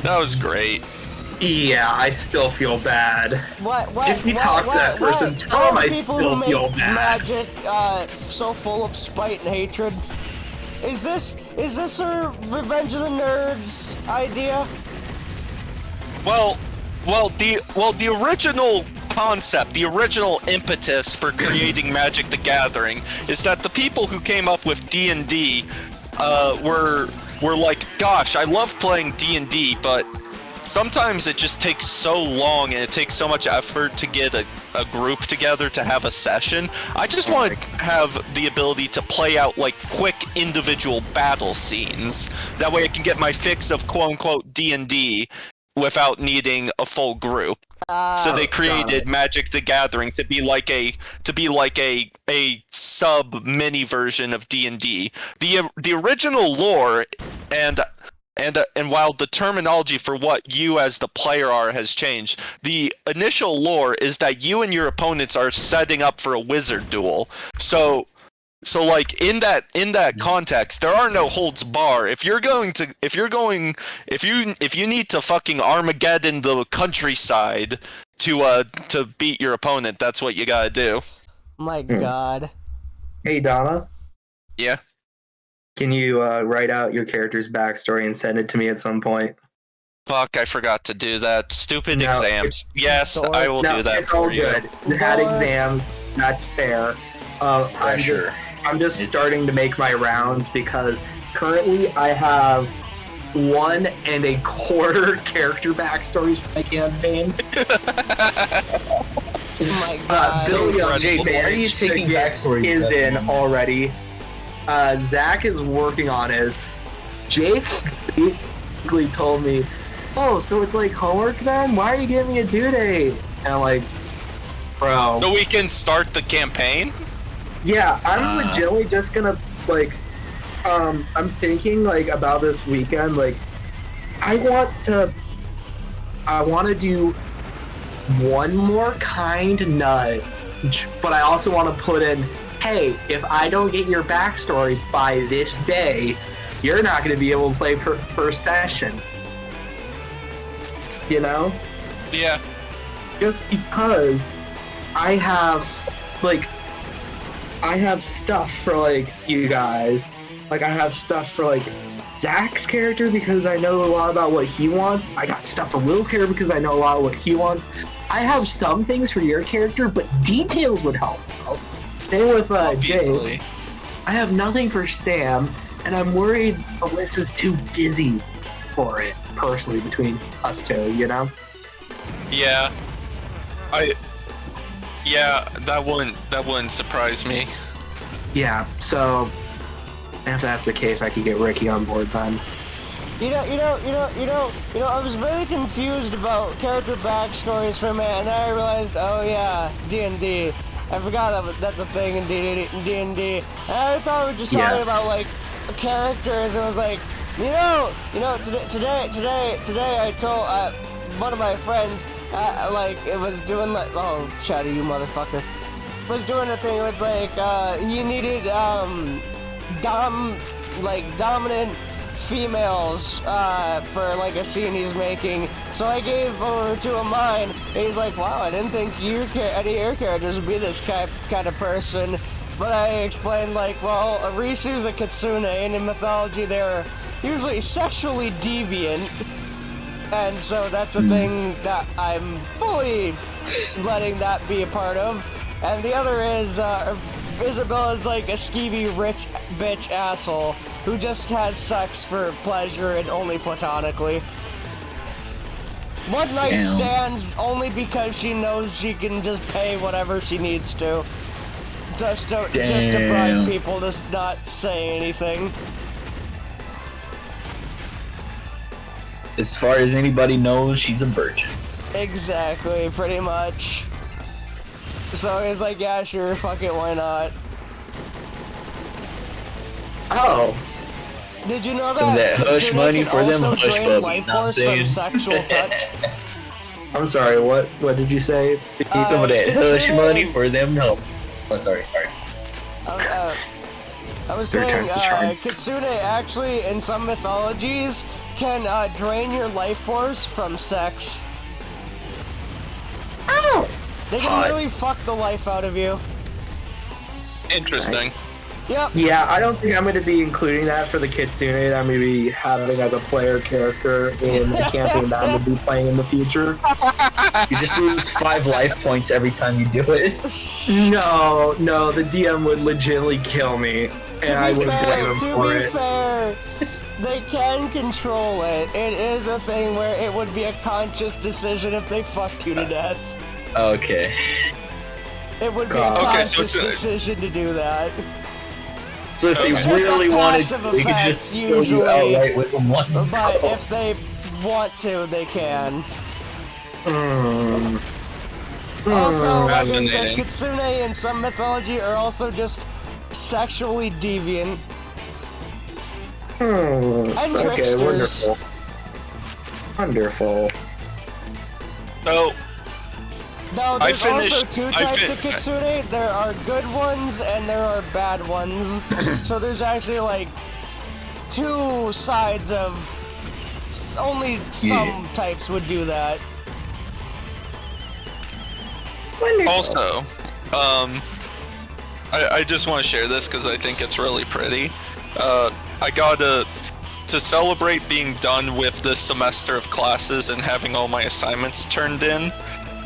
that was great. Yeah, I still feel bad. If you talk to that person, tell them I still feel bad. Magic so full of spite and hatred. Is this a Revenge of the Nerds idea? Well, the original concept, the original impetus for creating Magic the Gathering is that the people who came up with D&D were like, gosh, I love playing D&D, but sometimes it just takes so long and it takes so much effort to get a group together to have a session. I just want to have the ability to play out like quick individual battle scenes. That way I can get my fix of quote-unquote D&D without needing a full group. So they created Magic the Gathering to be like a sub mini version of D&D. The original lore and while the terminology for what you as the player are has changed, the initial lore is that you and your opponents are setting up for a wizard duel. So like in that context, there are no holds bar. If you need to fucking Armageddon the countryside to beat your opponent, that's what you gotta do. My God. Hey Donna, Yeah. can you write out your character's backstory and send it to me at some point? Fuck, I forgot to do that. Stupid No, exams. Yes, I will No, do that it's for all you. good. You had exams, that's fair. I'm just starting to make my rounds because currently I have 1 1/4 character backstories for my campaign. Oh my God. Jake, why are you taking backstories? Is in already. Zach is working on his. Jake basically told me, "Oh, so it's like homework then? Why are you giving me a due date?" And I'm like, "Bro." So we can start the campaign? Yeah, I'm legitimately just gonna like, I'm thinking like about this weekend. Like, I want to do one more kind nudge, but I also want to put in, hey, if I don't get your backstory by this day, you're not gonna be able to play per session. You know? Yeah. Just because I have stuff for like you guys. Like I have stuff for like Zach's character because I know a lot about what he wants. I got stuff for Will's character because I know a lot of what he wants. I have some things for your character, but details would help. Same with Jake. I have nothing for Sam, and I'm worried Alyssa's too busy for it. Personally, between us two, you know. Yeah. Yeah, that wouldn't surprise me. Yeah, so if that's the case, I could get Ricky on board then. You know, I was very confused about character backstories for a minute, and then I realized, oh yeah, D&D. I forgot that's a thing in D&D. And I thought we were just talking about like characters, and I was like, today I told one of my friends, like it was doing like, oh, Shadow, you motherfucker, was doing a thing where it's like he needed dominant females for like a scene he's making, so I gave over two of mine, and he's like, wow, I didn't think any of your characters would be this kind of person. But I explained like, well, Arisu's a kitsune, and in mythology they're usually sexually deviant, and so that's a thing that I'm fully letting that be a part of. And the other is Isabella's like a skeevy rich bitch asshole who just has sex for pleasure and only platonically. One night stands only because she knows she can just pay whatever she needs to. Just to bribe people to not say anything. As far as anybody knows, she's a virgin. Exactly, pretty much. So he's like, yeah, sure, fuck it, why not? Oh. Did you know that? Some of that hush Kitsune money can for them also hush drain puppies, life know what I'm force saying? from sexual touch. I'm sorry, what did you say? Some of that hush Kitsune money and- for them. No. Oh, sorry. I was Third saying, time's the charm. Kitsune actually, in some mythologies, can drain your life force from sex. Oh! They can Hot. literally fuck the life out of you. Interesting. Yep. Yeah, I don't think I'm going to be including that for the Kitsune that I'm going to be having as a player character in the campaign that I'm going to be playing in the future. You just lose 5 life points every time you do it. No, the DM would legitimately kill me, and I would blame him for it. fair, they can control it. It is a thing where it would be a conscious decision if they fucked you to death. Okay. It would be God. a Okay, conscious so it's decision to do that. So if they It's just really a wanted passive to, they could effect, just kill usually. you outright with one But go. if they want to, they can. Also, like I said, Fascinating. Kitsune in some mythology are also just sexually deviant. And Okay, tricksters. wonderful. Wonderful. So, No, I there's also finished- 2 I types fin- of Kitsune. There are good ones and there are bad ones. So there's actually like 2 sides of... Only some types would do that. also, I just want to share this because I think it's really pretty. I got to celebrate being done with this semester of classes and having all my assignments turned in.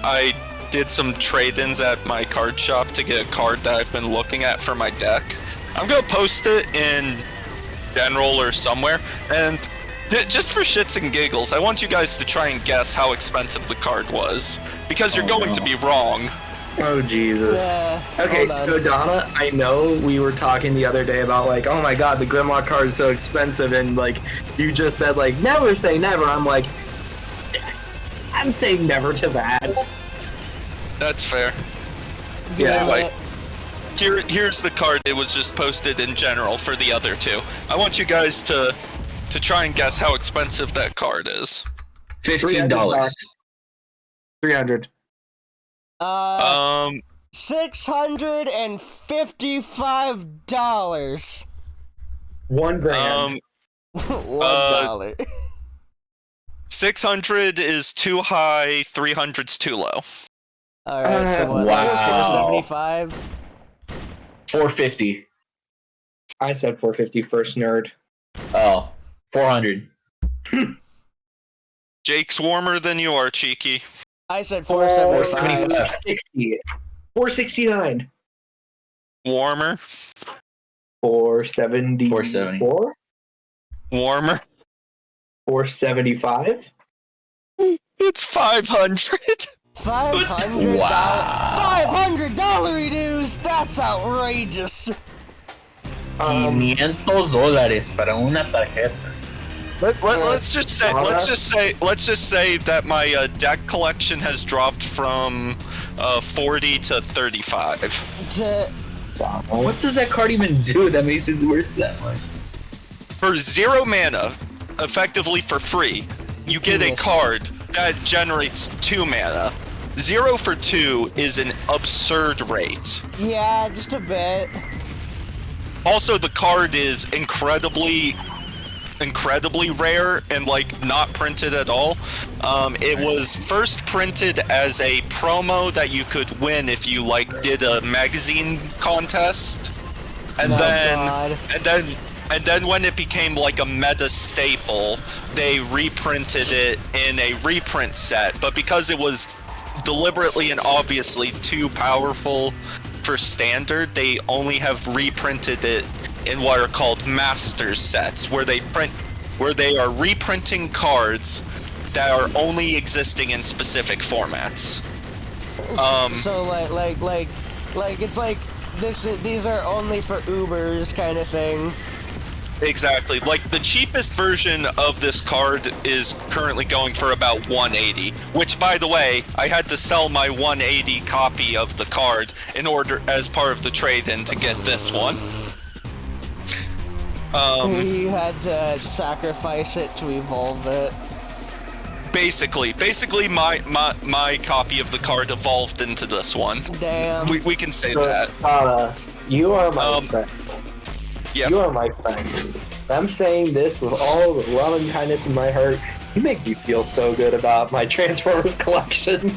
I did some trade-ins at my card shop to get a card that I've been looking at for my deck. I'm gonna post it in general or somewhere, and just for shits and giggles, I want you guys to try and guess how expensive the card was, because you're going to be wrong. Oh, Jesus. Yeah, Okay, hold on. so Donna, I know we were talking the other day about, like, oh my god, the Grimlock card is so expensive, and, like, you just said, like, never say never. I'm like, I'm saying never to that. That's fair. Yeah, like- Here's the card. It was just posted in general for the other 2. I want you guys to try and guess how expensive that card is. $15. 300. $655. $1 grand. $1. 600 is too high, 300's too low. Alright, so what? Wow. 475? $450. I said 450 first, nerd. Oh, $400. Jake's warmer than you are, Cheeky. I said 475. 460. 469. Warmer. 474. 470. Warmer. 475. It's 500. $500. $500 dues. That's outrageous. $500 para una tarjeta. Let's just say that my deck collection has dropped from 40 to 35. What does that card even do that makes it worth that much? For 0 mana, effectively for free, you get a Yes. card that generates 2 mana. 0 for 2 is an absurd rate. Yeah, just a bit. Also, the card is incredibly rare and like not printed at all. It was first printed as a promo that you could win if you like did a magazine contest, and Oh, then God. and then when it became like a meta staple, they reprinted it in a reprint set. But because it was deliberately and obviously too powerful for standard, they only have reprinted it in what are called masters sets, where they are reprinting cards that are only existing in specific formats. So like it's like these are only for Ubers kind of thing. Exactly. Like, the cheapest version of this card is currently going for about 180, which, by the way, I had to sell my 180 copy of the card in order, as part of the trade-in, to get this one. You had to sacrifice it to evolve it. Basically, my copy of the card evolved into this one. Damn. We can say that. You are my friend. Yeah. You are my friend. I'm saying this with all the love and kindness in my heart. You make me feel so good about my Transformers collection.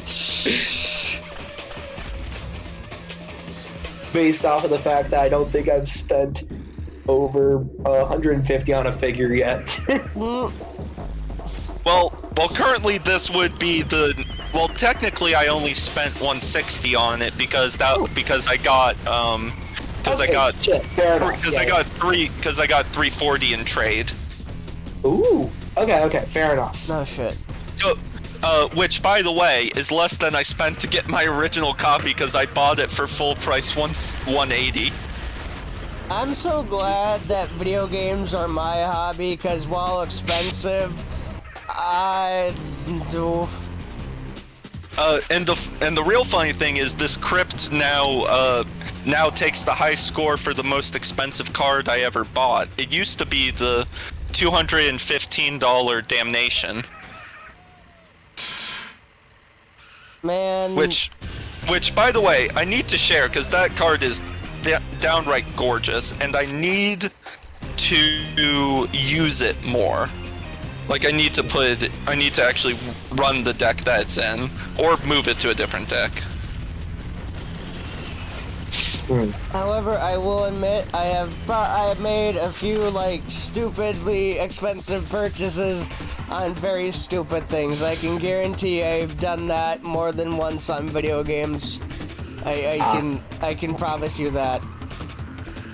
Based off of the fact that I don't think I've spent over 150 on a figure yet. Well, currently this would be the. Well, technically, I only spent 160 on it because I got Okay, shit, fair enough. I got 340 in trade. Ooh. Okay, fair enough. No shit. So, which, by the way, is less than I spent to get my original copy because I bought it for full price 180. I'm so glad that video games are my hobby, because while expensive, I do. And the real funny thing is this crypt now takes the high score for the most expensive card I ever bought. It used to be the $215 Damnation. Man. Which, by the way, I need to share because that card is downright gorgeous, and I need to use it more. Like, I need to actually run the deck that it's in, or move it to a different deck. However, I will admit I have made a few like stupidly expensive purchases on very stupid things. I can guarantee I've done that more than once on video games. I can promise you that.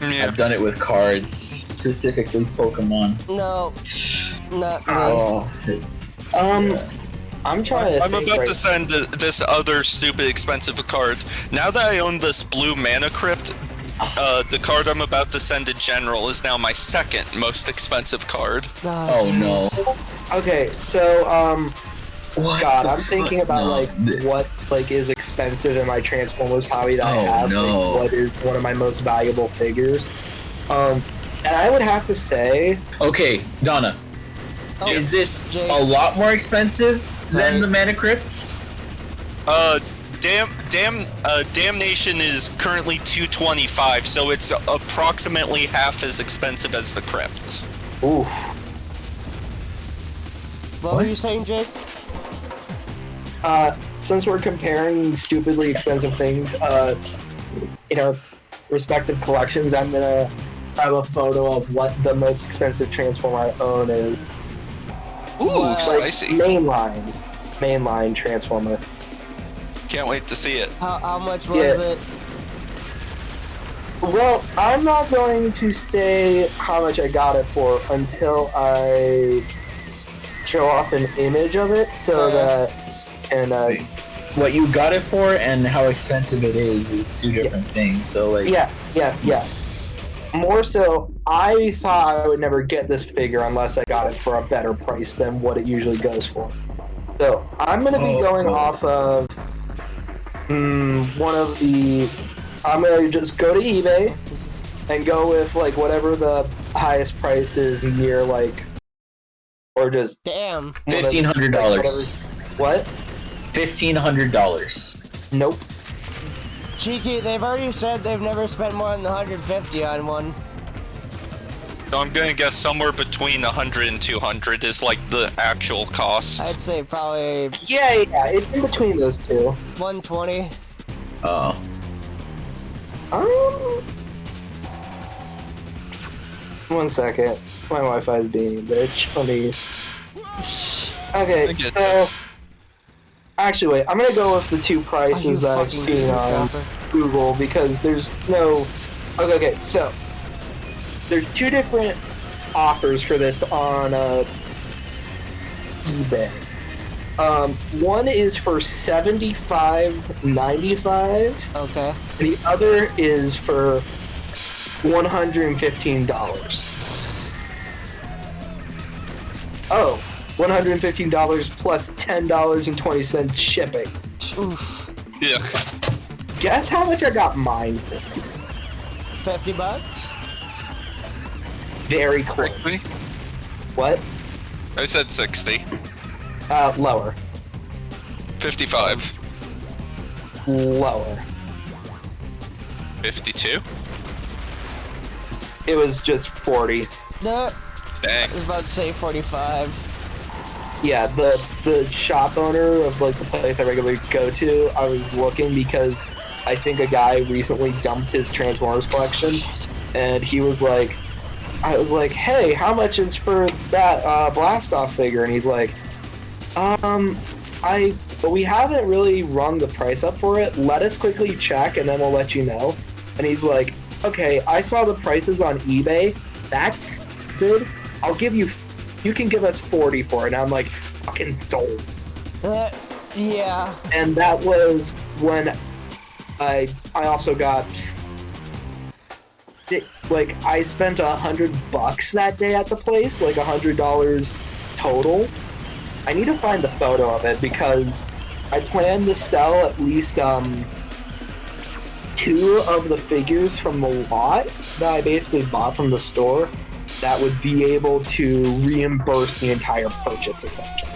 Yeah. I've done it with cards, specifically Pokemon. No, not really. Oh, it's I'm trying to. I'm about to send this other stupid expensive card. Now that I own this blue Mana Crypt, the card I'm about to send to General is now my second most expensive card. Oh no. Okay, so What God, the I'm thinking fuck? about No. like what like is expensive in my Transformers hobby that I Oh, have. no. Like, what is one of my most valuable figures? And I would have to say, Okay, Donna. Oh, Is this Jake. a lot more expensive than Sorry. the Mana Crypt? Damnation is currently $225, so it's approximately half as expensive as the Crypt. ooh, What were you saying, Jake? since we're comparing stupidly expensive things, in our respective collections, I'm gonna have a photo of what the most expensive Transformer I own is. Ooh, Like, spicy. Mainline Transformer. Can't wait to see it. How much was Yeah. it? Well, I'm not going to say how much I got it for until I show off an image of it, so Fair. that What you got it for and how expensive it is two different things. So like, yes. More so, I thought I would never get this figure unless I got it for a better price than what it usually goes for. So I'm gonna be going off of one of the. I'm gonna just go to eBay and go with like whatever the highest price is near like, or just Damn. $1,500. What? $1,500. Nope. Cheeky, they've already said they've never spent more than 150 on one. So I'm gonna guess somewhere between 100 and 200 is like the actual cost. I'd say probably Yeah, it's in between those two. 120. Oh. One second. My Wi-Fi is being a bitch. Let me. I Okay, get so. Actually, wait. I'm gonna go with the two prices that I've seen on Google because there's no. Okay, so. There's two different offers for this on eBay. One is for $75.95. Okay. The other is for $115. Oh, $115 plus $10.20 shipping. Oof. Yeah. Guess how much I got mine for? $50? Very close. 60? What? I said 60. Lower. 55. Lower. 52? It was just 40. No, Dang. I was about to say 45. Yeah, the shop owner of like the place I regularly go to, I was looking because I think a guy recently dumped his Transformers collection, and he was like, I was like, hey, how much is for that Blastoff figure? And he's like, we haven't really rung the price up for it. Let us quickly check, and then we'll let you know. And he's like, okay, I saw the prices on eBay. That's good. I'll give you. You can give us 40 for it. And I'm like, fucking sold. Yeah. And that was when I also got like I spent $100 that day at the place, like $100 total. I need to find the photo of it because I plan to sell at least 2 of the figures from the lot that I basically bought from the store that would be able to reimburse the entire purchase essentially.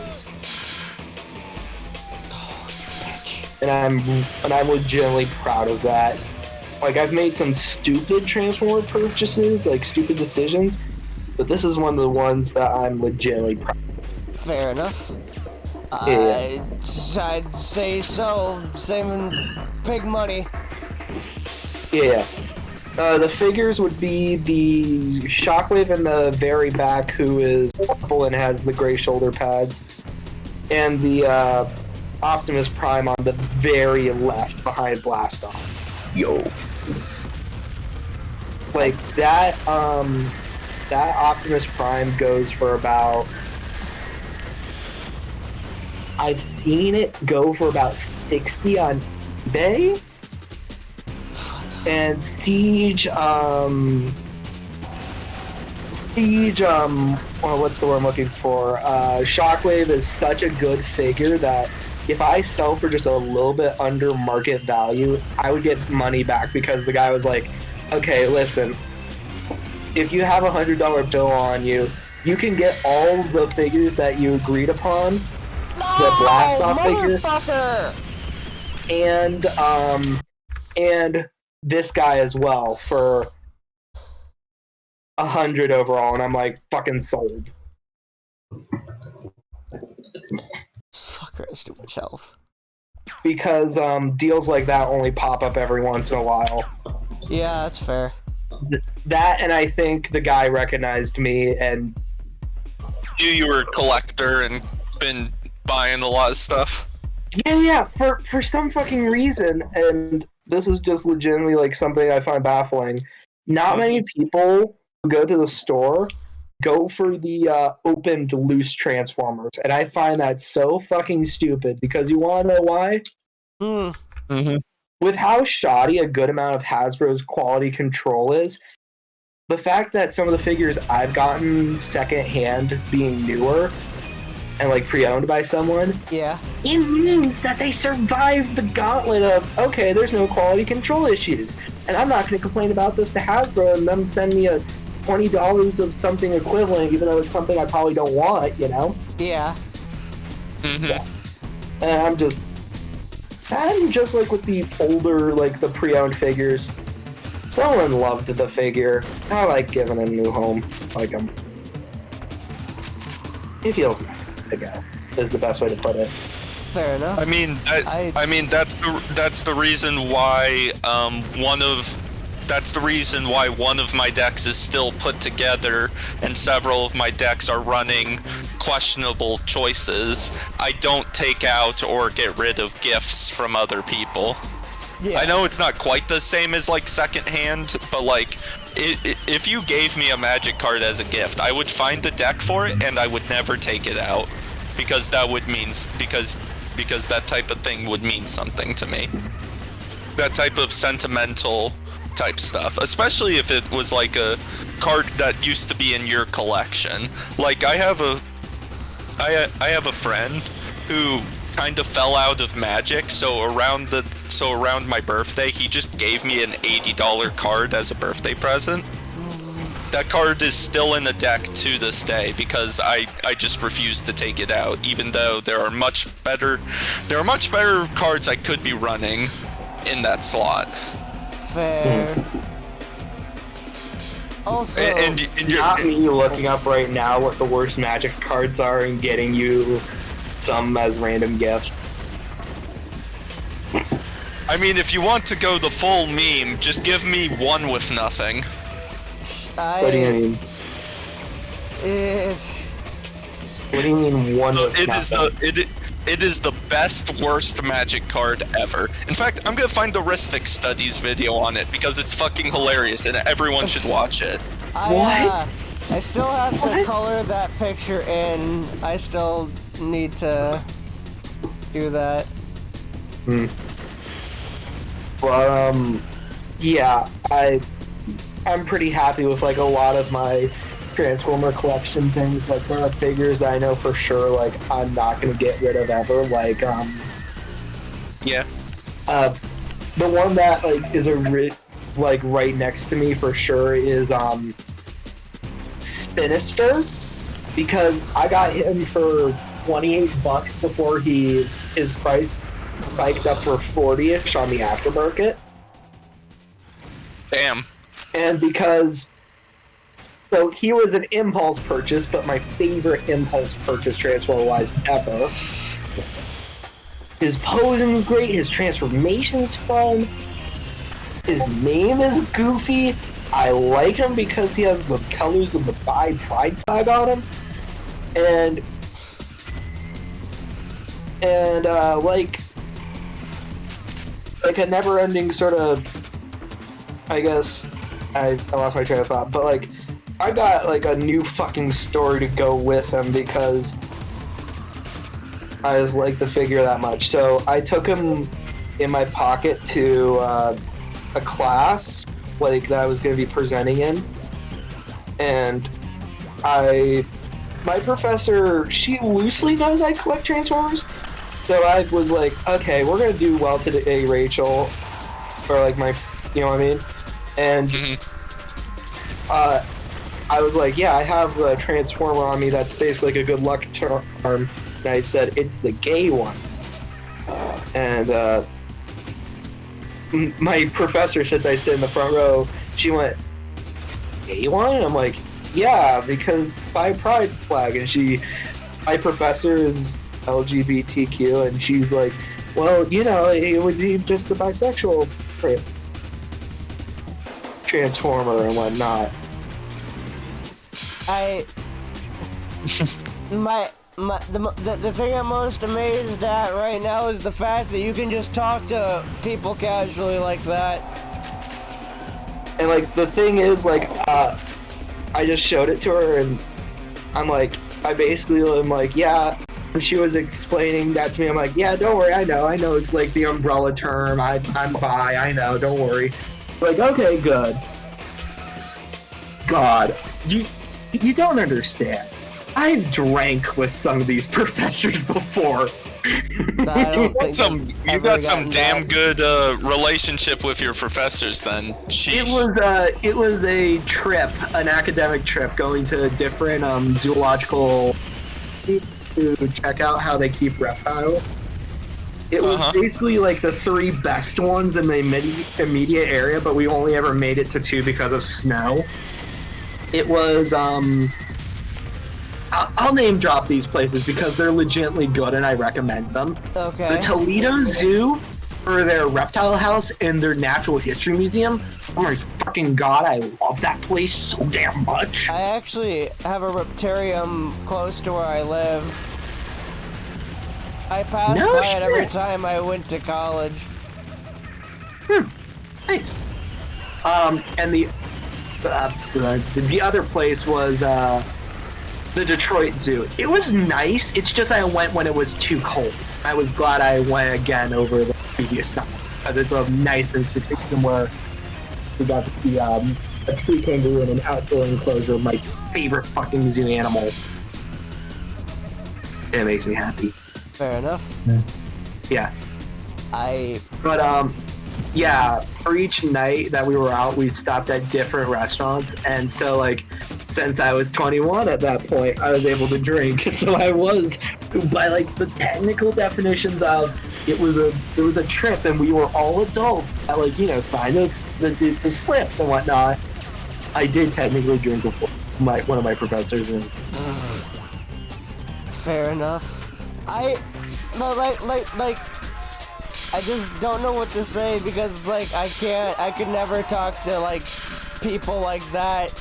And I'm legitimately proud of that. Like, I've made some stupid Transformer purchases, like stupid decisions, but this is one of the ones that I'm legitimately proud of. Fair enough. Yeah. I'd say so. Saving big money. Yeah. The figures would be the Shockwave in the very back, who is purple and has the gray shoulder pads, and the Optimus Prime on the very left behind Blastoff. Yo. Like that Optimus Prime goes for about, I've seen it go for about 60 on eBay. And Siege, well, what's the word I'm looking for? Shockwave is such a good figure that if I sell for just a little bit under market value, I would get money back because the guy was like, okay, listen, if you have $100 bill on you, you can get all the figures that you agreed upon, the Blastoff figure, and this guy as well for 100 overall, and I'm like, fucking sold. Fucker has too much health. Because deals like that only pop up every once in a while. Yeah, that's fair. That, and I think the guy recognized me and Knew you were a collector and been buying a lot of stuff. yeah, for some fucking reason, and this is just legitimately like something I find baffling. Not many people who go to the store go for the opened loose Transformers, and I find that so fucking stupid because you want to know why? Mm-hmm. With how shoddy a good amount of Hasbro's quality control is, the fact that some of the figures I've gotten secondhand being newer and like pre-owned by someone, Yeah. it means that they survived the gauntlet of, okay, there's no quality control issues. And I'm not going to complain about this to Hasbro and them send me a $20 of something equivalent, even though it's something I probably don't want, you know? Yeah. Mm-hmm. And I'm just like with the older, like the pre-owned figures. Someone loved the figure. I like giving a new home. Like him. It feels nice to go, is the best way to put it. Fair enough. I mean, that's the reason why one of my decks is still put together, and several of my decks are running questionable choices. I don't take out or get rid of gifts from other people. Yeah. I know it's not quite the same as like secondhand, but like if you gave me a Magic card as a gift, I would find a deck for it and I would never take it out because that would mean because that type of thing would mean something to me. That type of sentimental type stuff, especially if it was like a card that used to be in your collection. Like I have I have a friend who kind of fell out of Magic, so around my birthday, he just gave me an $80 card as a birthday present. That card is still in the deck to this day because I just refuse to take it out, even though there are much better cards I could be running in that slot. Fair. Also, And you're, Not me looking up right now what the worst Magic cards are and getting you some as random gifts. I mean, if you want to go the full meme, just give me one with nothing. What do you mean? What do you mean one with nothing? It is the best worst Magic card ever. In fact, I'm gonna find the Ristic Studies video on it because it's fucking hilarious and everyone should watch it. I still have to color that picture in. I still need to do that. Well, yeah, I'm pretty happy with like a lot of my Transformer collection things. Like there are figures that I know for sure like I'm not gonna get rid of ever. Like Yeah. the one that like is like right next to me for sure is Spinister, because I got him for $28 before his price spiked up for 40-ish on the aftermarket. Damn. And because, so he was an impulse purchase, but my favorite impulse purchase transfer-wise ever. His posing's great, his transformation's fun, his name is goofy. I like him because he has the colors of the Pride flag on him. And like a never-ending sort of, I guess, I lost my train of thought, but like, I got like a new fucking story to go with him because I just like the figure that much. So I took him in my pocket to a class like that I was going to be presenting in, and my professor, she loosely knows I collect Transformers, so I was like, okay, we're going to do well today, Rachel, or like my, you know what I mean? And I was like, yeah, I have a Transformer on me that's basically like a good luck charm. And I said, it's the gay one. And my professor, since I sit in the front row, she went, gay one? And I'm like, yeah, because by Pride flag. And my professor is LGBTQ, and she's like, well, you know, it would be just the bisexual Transformer and whatnot. The thing I'm most amazed at right now is the fact that you can just talk to people casually like that. And like the thing is, like, I just showed it to her, and I'm like, I basically am like, yeah. When she was explaining that to me, I'm like, yeah, don't worry, I know it's like the umbrella term. I'm bi, I know, don't worry. Like, okay, good. God, you don't understand. I've drank with some of these professors before. You got some damn good relationship with your professors then. Sheesh. It was a trip, an academic trip, going to different zoological to check out how they keep reptiles. It was basically like the 3 best ones in the immediate area, but we only ever made it to 2 because of snow. It was I'll name drop these places because they're legitimately good and I recommend them. Okay. The Toledo Zoo for their reptile house and their natural history museum. Oh my fucking god, I love that place so damn much. I actually have a reptarium close to where I live. I passed by it every time I went to college. Nice. And the other place was the Detroit Zoo. It was nice. It's just I went when it was too cold. I was glad I went again over the previous summer because it's a nice institution where we got to see a tree kangaroo in an outdoor enclosure, my favorite fucking zoo animal. and it makes me happy. Fair enough. Yeah. But yeah, for each night that we were out, we stopped at different restaurants, and so like, since I was 21 at that point, I was able to drink. So I was, by like the technical definitions of it was a trip, and we were all adults that like signed the slips and whatnot. I did technically drink before one of my professors, and fair enough. I just don't know what to say because it's like I could never talk to like people like that,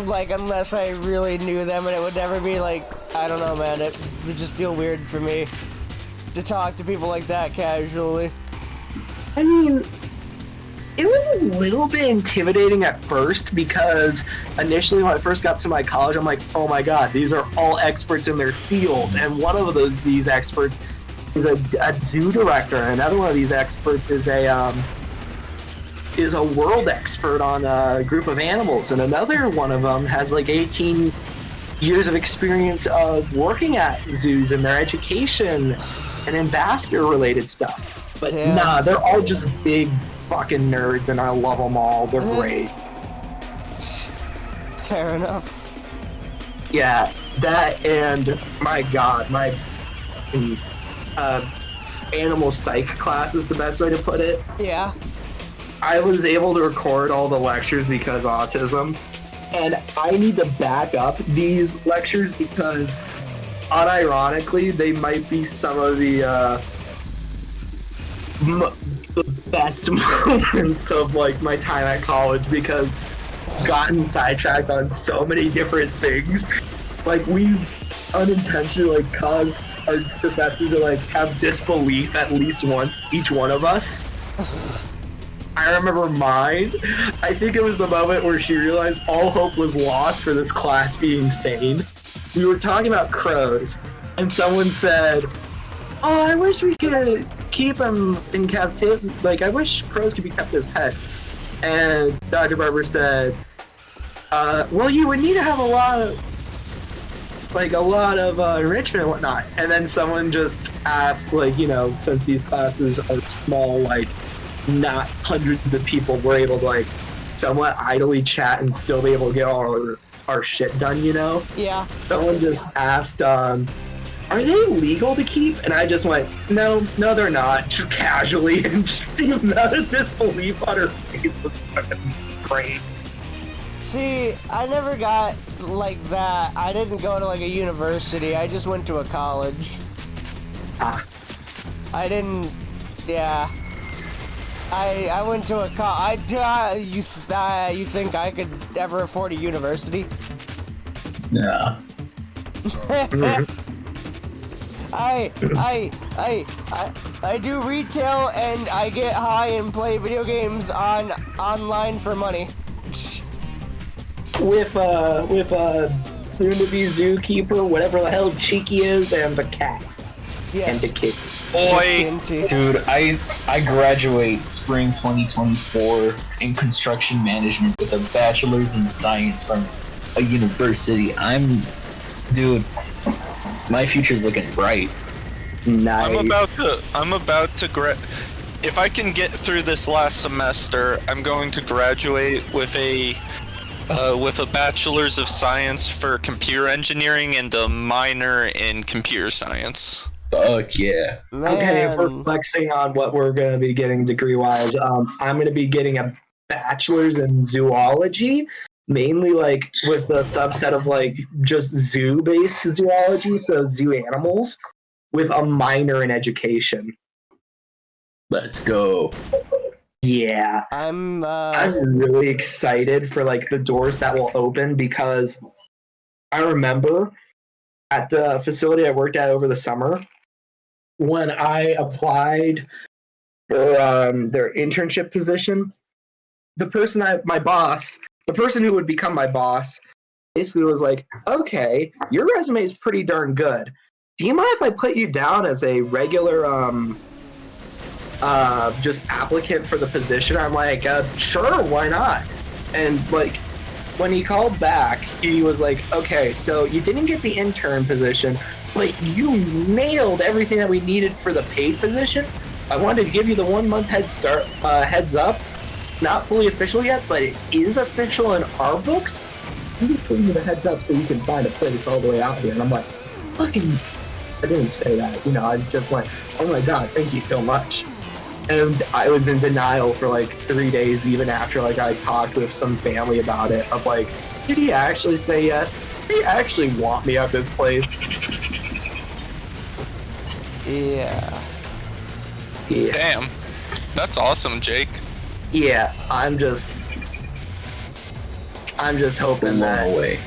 like unless I really knew them, and it would never be like, I don't know, man, it would just feel weird for me to talk to people like that casually. I mean, it was a little bit intimidating at first because initially when I first got to my college, I'm like, oh my god, these are all experts in their field, and one of these experts is a zoo director, and another one of these experts is a world expert on a group of animals, and another one of them has like 18 years of experience of working at zoos and their education and ambassador related stuff. But nah, they're all just big fucking nerds, and I love them all. They're great. Fair enough. Yeah, that, and my god, my animal psych class is the best way to put it. Yeah. I was able to record all the lectures because autism, and I need to back up these lectures because unironically they might be some of the best moments of like my time at college, because I've gotten sidetracked on so many different things. Like, we've unintentionally like caused our professor to like have disbelief at least once, each one of us. I remember mine. I think it was the moment where she realized all hope was lost for this class being sane. We were talking about crows, and someone said, oh, I wish we could keep them in captivity. Like, I wish crows could be kept as pets. And Dr. Barber said, well, you would need to have a lot of enrichment and whatnot. And then someone just asked, like, since these classes are small, like, not hundreds of people were able to, like, somewhat idly chat and still be able to get all our shit done, Yeah. Someone just asked, are they legal to keep? And I just went, no, they're not, just casually, and just the amount of disbelief on her face was fucking great. See, I never got like that. I didn't go to like a university. I just went to a college. I didn't. Yeah. I went to a you think I could ever afford a university? Yeah. I do retail, and I get high and play video games online for money. With soon-to-be zookeeper, whatever the hell Cheeky is, and the cat. Yes. And the kid. Boy, Dude, I graduate spring 2024 in construction management with a bachelor's in science from a university. Dude, my future's looking bright. Nice. I'm about to if I can get through this last semester, I'm going to graduate with a bachelor's of science for computer engineering and a minor in computer science. Fuck yeah. Man. Okay, if we're flexing on what we're going to be getting degree-wise, I'm going to be getting a bachelor's in zoology, mainly like with the subset of like just zoo-based zoology, so zoo animals, with a minor in education. Let's go. Yeah. I'm really excited for like the doors that will open, because I remember at the facility I worked at over the summer, when I applied for their internship position, the person who would become my boss basically was like, okay, your resume is pretty darn good. Do you mind if I put you down as a regular just applicant for the position? I'm like, sure, why not? And like, when he called back, he was like, okay, so you didn't get the intern position, Like, you nailed everything that we needed for the paid position. I wanted to give you the 1 month heads up. Not fully official yet, but it is official in our books. I'm just giving you the heads up so you can find a place all the way out here. And I'm like, fucking, I didn't say that. You know, I just went, oh my God, thank you so much. And I was in denial for like 3 days, even after like I talked with some family about it. Of like, did he actually say yes? Did he actually want me at this place? Yeah. Yeah. Damn. That's awesome, Jake. Yeah, I'm just hoping that away.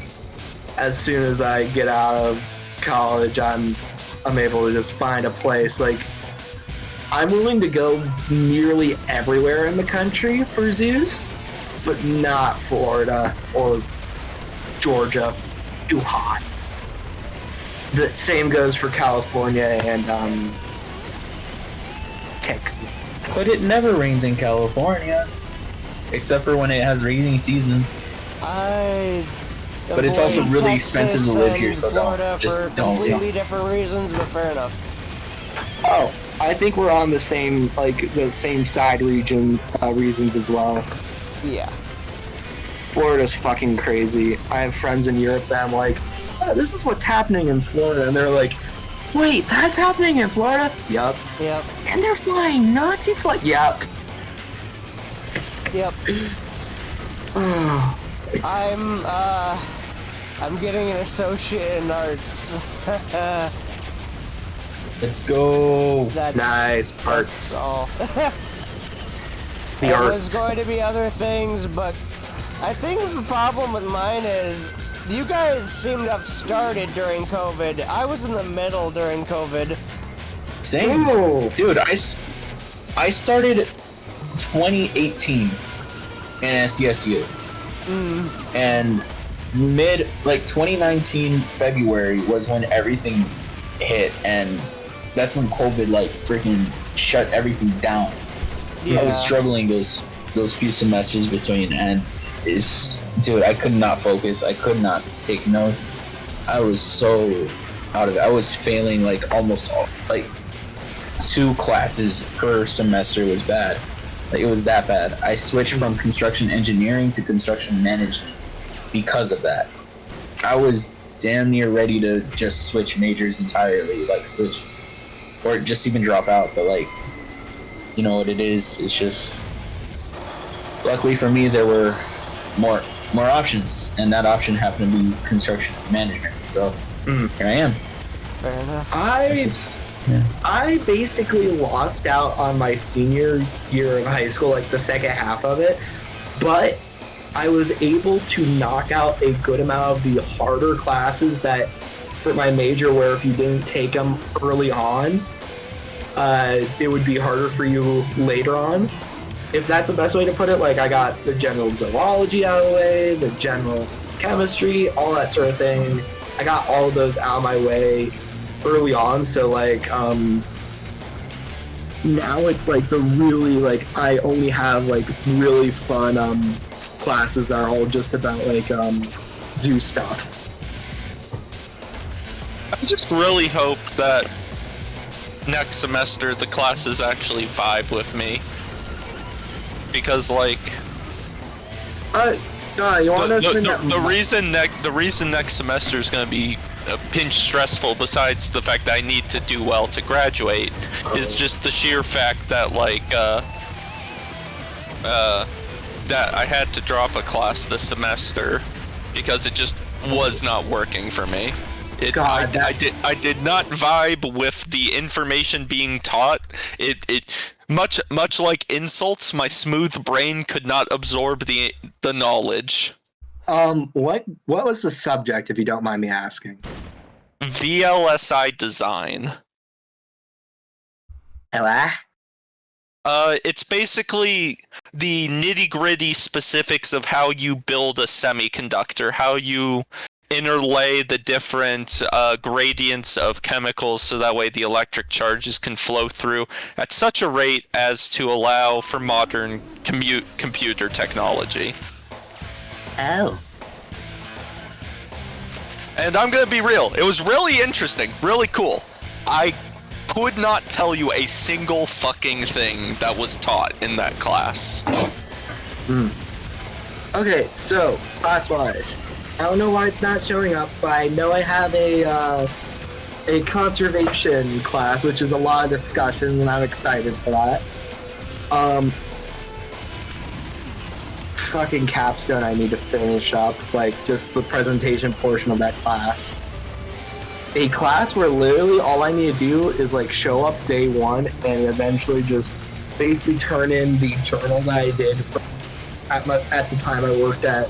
as soon as I get out of college, I'm able to just find a place. Like, I'm willing to go nearly everywhere in the country for zoos, but not Florida or Georgia. Too hot. The same goes for California and Texas. But it never rains in California, except for when it has rainy seasons. But it's also avoid really Texas expensive to live and here, so Florida don't. Just for don't. completely different reasons, but fair enough. Oh, I think we're on the same side reasons as well. Yeah. Florida's fucking crazy. I have friends in Europe that I'm like, oh, this is what's happening in Florida, and they're like, wait, that's happening in Florida? Yup. Yep. And they're flying Nazi flight. Yup. Yep. I'm getting an associate in arts. Let's go. That's Nice. That's all. The There arts. was going to be other things, but I think the problem with mine is you guys seem to have started during COVID. I was in the middle during COVID. Same. Ooh. Dude, I started 2018 in SDSU. And 2019 February was when everything hit, and that's when COVID freaking shut everything down. Yeah. I was struggling those few semesters between, and dude, I could not focus. I could not take notes. I was so out of it. I was failing almost all, 2 classes per semester was bad. It was that bad. I switched from construction engineering to construction management because of that. I was damn near ready to just switch majors entirely, switch, or just even drop out. But you know what it is? It's just, luckily for me, there were more options, and that option happened to be construction management. So here I am. Fair enough. I basically lost out on my senior year of high school, the second half of it, but I was able to knock out a good amount of the harder classes that for my major, where if you didn't take them early on, it would be harder for you later on. If that's the best way to put it, I got the general zoology out of the way, the general chemistry, all that sort of thing. I got all of those out of my way early on, so now it's the really I only have really fun classes that are all just about zoo stuff. I just really hope that next semester the classes actually vibe with me. Because you want to spend the reason next semester is going to be a pinch stressful, besides the fact that I need to do well to graduate, is just the sheer fact that that I had to drop a class this semester because it just was not working for me. I did not vibe with the information being taught. It much like insults, my smooth brain could not absorb the knowledge. What was the subject, if you don't mind me asking? VLSI design. Hello? It's basically the nitty-gritty specifics of how you build a semiconductor, how you interlay the different gradients of chemicals so that way the electric charges can flow through at such a rate as to allow for modern computer technology. Oh. And I'm gonna be real. It was really interesting, really cool. I could not tell you a single fucking thing that was taught in that class. Okay, so class-wise, I don't know why it's not showing up, but I know I have a conservation class, which is a lot of discussions, and I'm excited for that. Fucking capstone I need to finish up, like, just the presentation portion of that class. A class where literally all I need to do is, like, show up day one and eventually just basically turn in the journal that I did at the time I worked at,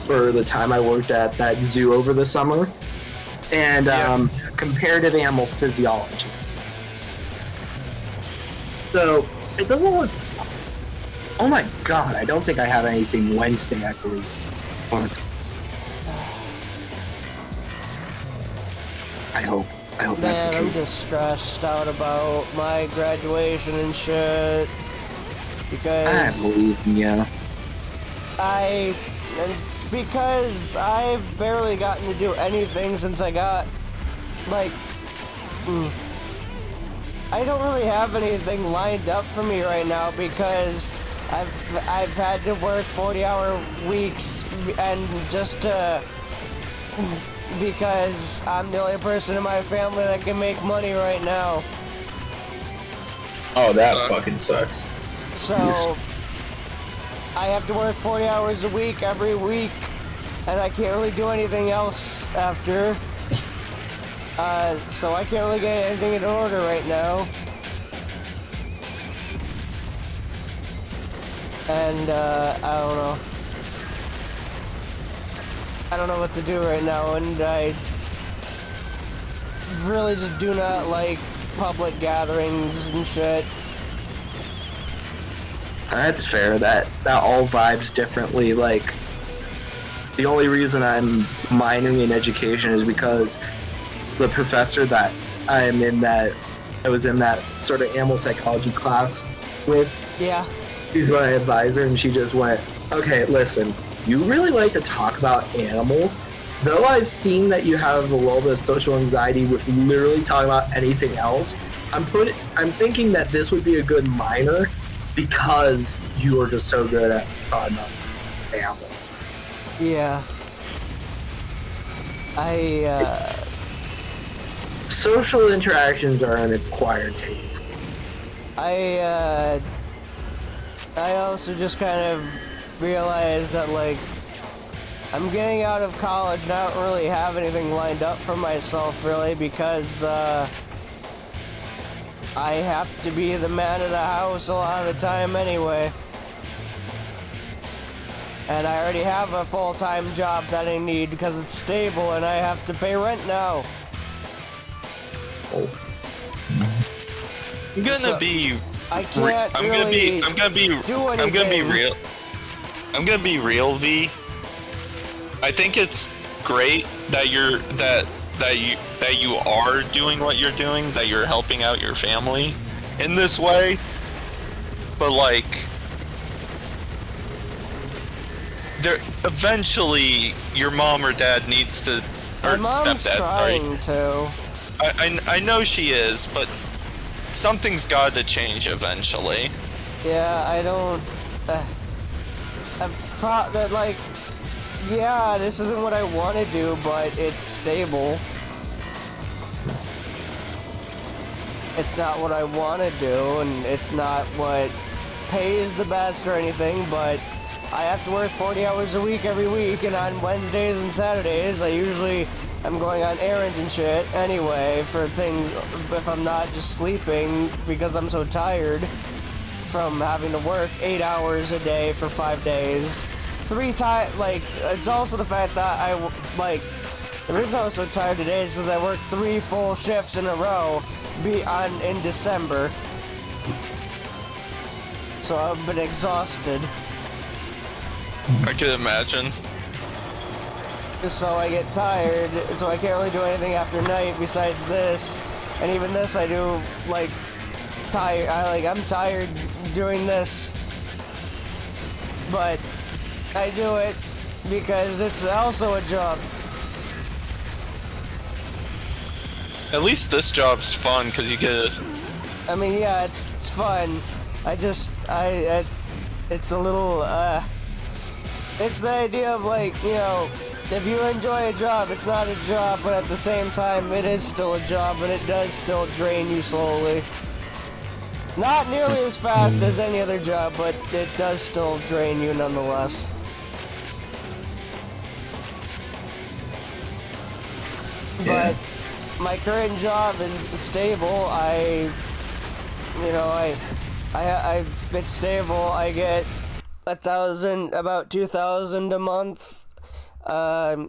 or the time I worked at that zoo over the summer, and comparative animal physiology. So, it doesn't look... Oh my god, I don't think I have anything Wednesday, I believe. I hope that's Man, the I'm case. just stressed out about my graduation and shit. I Because believe in ya. it's because I've barely gotten to do anything since I got, like, I don't really have anything lined up for me right now because I've had to work 40-hour weeks and just because I'm the only person in my family that can make money right now. Oh, that fucking sucks. So I have to work 40 hours a week every week, and I can't really do anything else after. So I can't really get anything in order right now. And I don't know. I don't know what to do right now, and I really just do not like public gatherings and shit. That's fair. That all vibes differently. Like, the only reason I'm minoring in education is because the professor that I was in that sort of animal psychology class with, Yeah. she's my advisor, and she just went, okay, listen, you really like to talk about animals. Though I've seen that you have a little bit of social anxiety with literally talking about anything else, I'm thinking that this would be a good minor because you are just so good at talking about animals. Yeah. Social interactions are an acquired taste. I also just kind of realized that, like, I'm getting out of college and I don't really have anything lined up for myself, really, because, I have to be the man of the house a lot of the time anyway. And I already have a full-time job that I need because it's stable and I have to pay rent now. I'm gonna be I can't I'm gonna be real. I'm gonna be real, V. I think it's great that you are doing what you're doing, that you're helping out your family in this way. But like, there eventually your mom or dad needs to, or My mom's stepdad, trying to. I know she is, but something's got to change eventually. Yeah, I don't. I thought that, like, yeah, this isn't what I want to do, but it's stable. It's not what I want to do, and it's not what pays the best or anything, but I have to work 40 hours a week every week, and on Wednesdays and Saturdays, I'm going on errands and shit anyway for things, if I'm not just sleeping because I'm so tired from having to work 8 hours a day for 5 days. It's also the fact that the reason I was so tired today is because I worked 3 full shifts in a row in December. So I've been exhausted. I can imagine. So I get tired, so I can't really do anything after night besides this. And even this I do, like, I'm tired doing this. But I do it because it's also a job. At least this job's fun because you get. I mean, yeah, it's fun. It's a little, it's the idea of like, you know, if you enjoy a job, it's not a job, but at the same time, it is still a job, and it does still drain you slowly. Not nearly as fast as any other job, but it does still drain you nonetheless. Yeah. But my current job is stable. It's stable. I get about 2,000 a month. I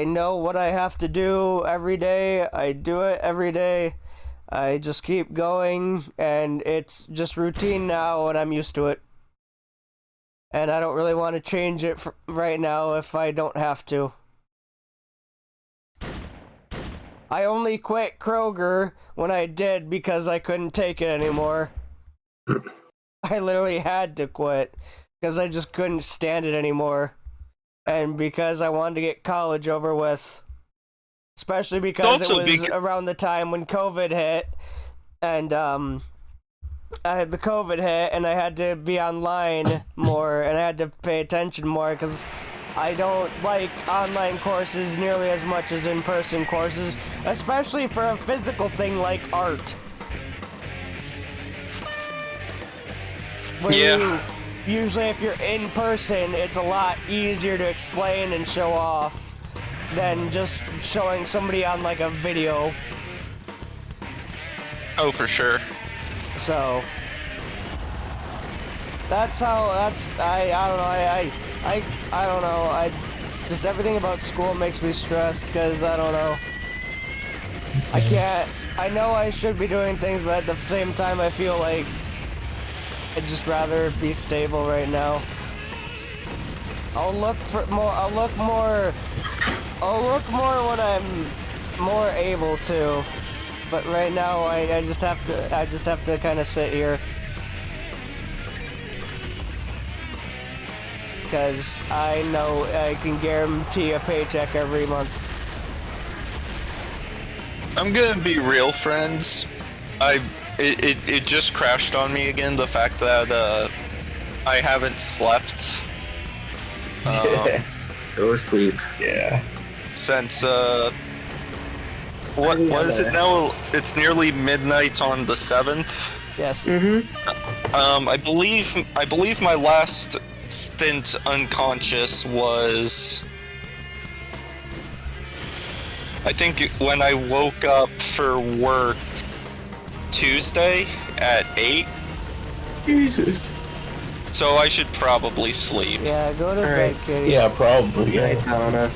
know what I have to do every day. I do it every day. I just keep going, and it's just routine now, and I'm used to it. And I don't really want to change it right now if I don't have to. I only quit Kroger when I did because I couldn't take it anymore. I literally had to quit because I just couldn't stand it anymore. And because I wanted to get college over with. Especially because it was around the time when COVID hit. And I had the COVID hit and I had to be online more and I had to pay attention more because I don't like online courses nearly as much as in-person courses, especially for a physical thing like art. Usually if you're in person, it's a lot easier to explain and show off than just showing somebody on like a video. Oh, for sure. So I don't know, just everything about school makes me stressed because I don't know. I know I should be doing things, but at the same time I feel like I'd just rather be stable right now. I'll look more when I'm more able to. But right now I just have to kind of sit here. Because I know I can guarantee a paycheck every month. I'm gonna be real, friends. It just crashed on me again, the fact that I haven't slept. Go to sleep. Yeah. Since what is it now? It's nearly midnight on the 7th. Yes. I believe my last stint unconscious was, I think, when I woke up for work Tuesday at 8. Jesus. So I should probably sleep. Yeah, go to bed, kitty. Yeah, probably. Good night, Donna.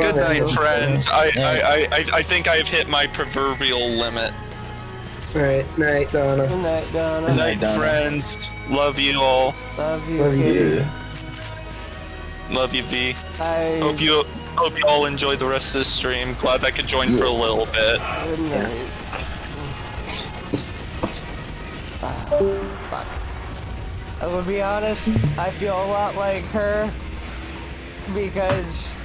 Good night, friends. I think I've hit my proverbial limit. Alright, night, Donna. Good night, Donna. Good night, Donna. friends. Love you all. Love you, Love kitty. you. Love you, V. I... Hope you all enjoy the rest of this stream. Glad I could join for a little bit. Good night. Fuck. I will be honest, I feel a lot like her because,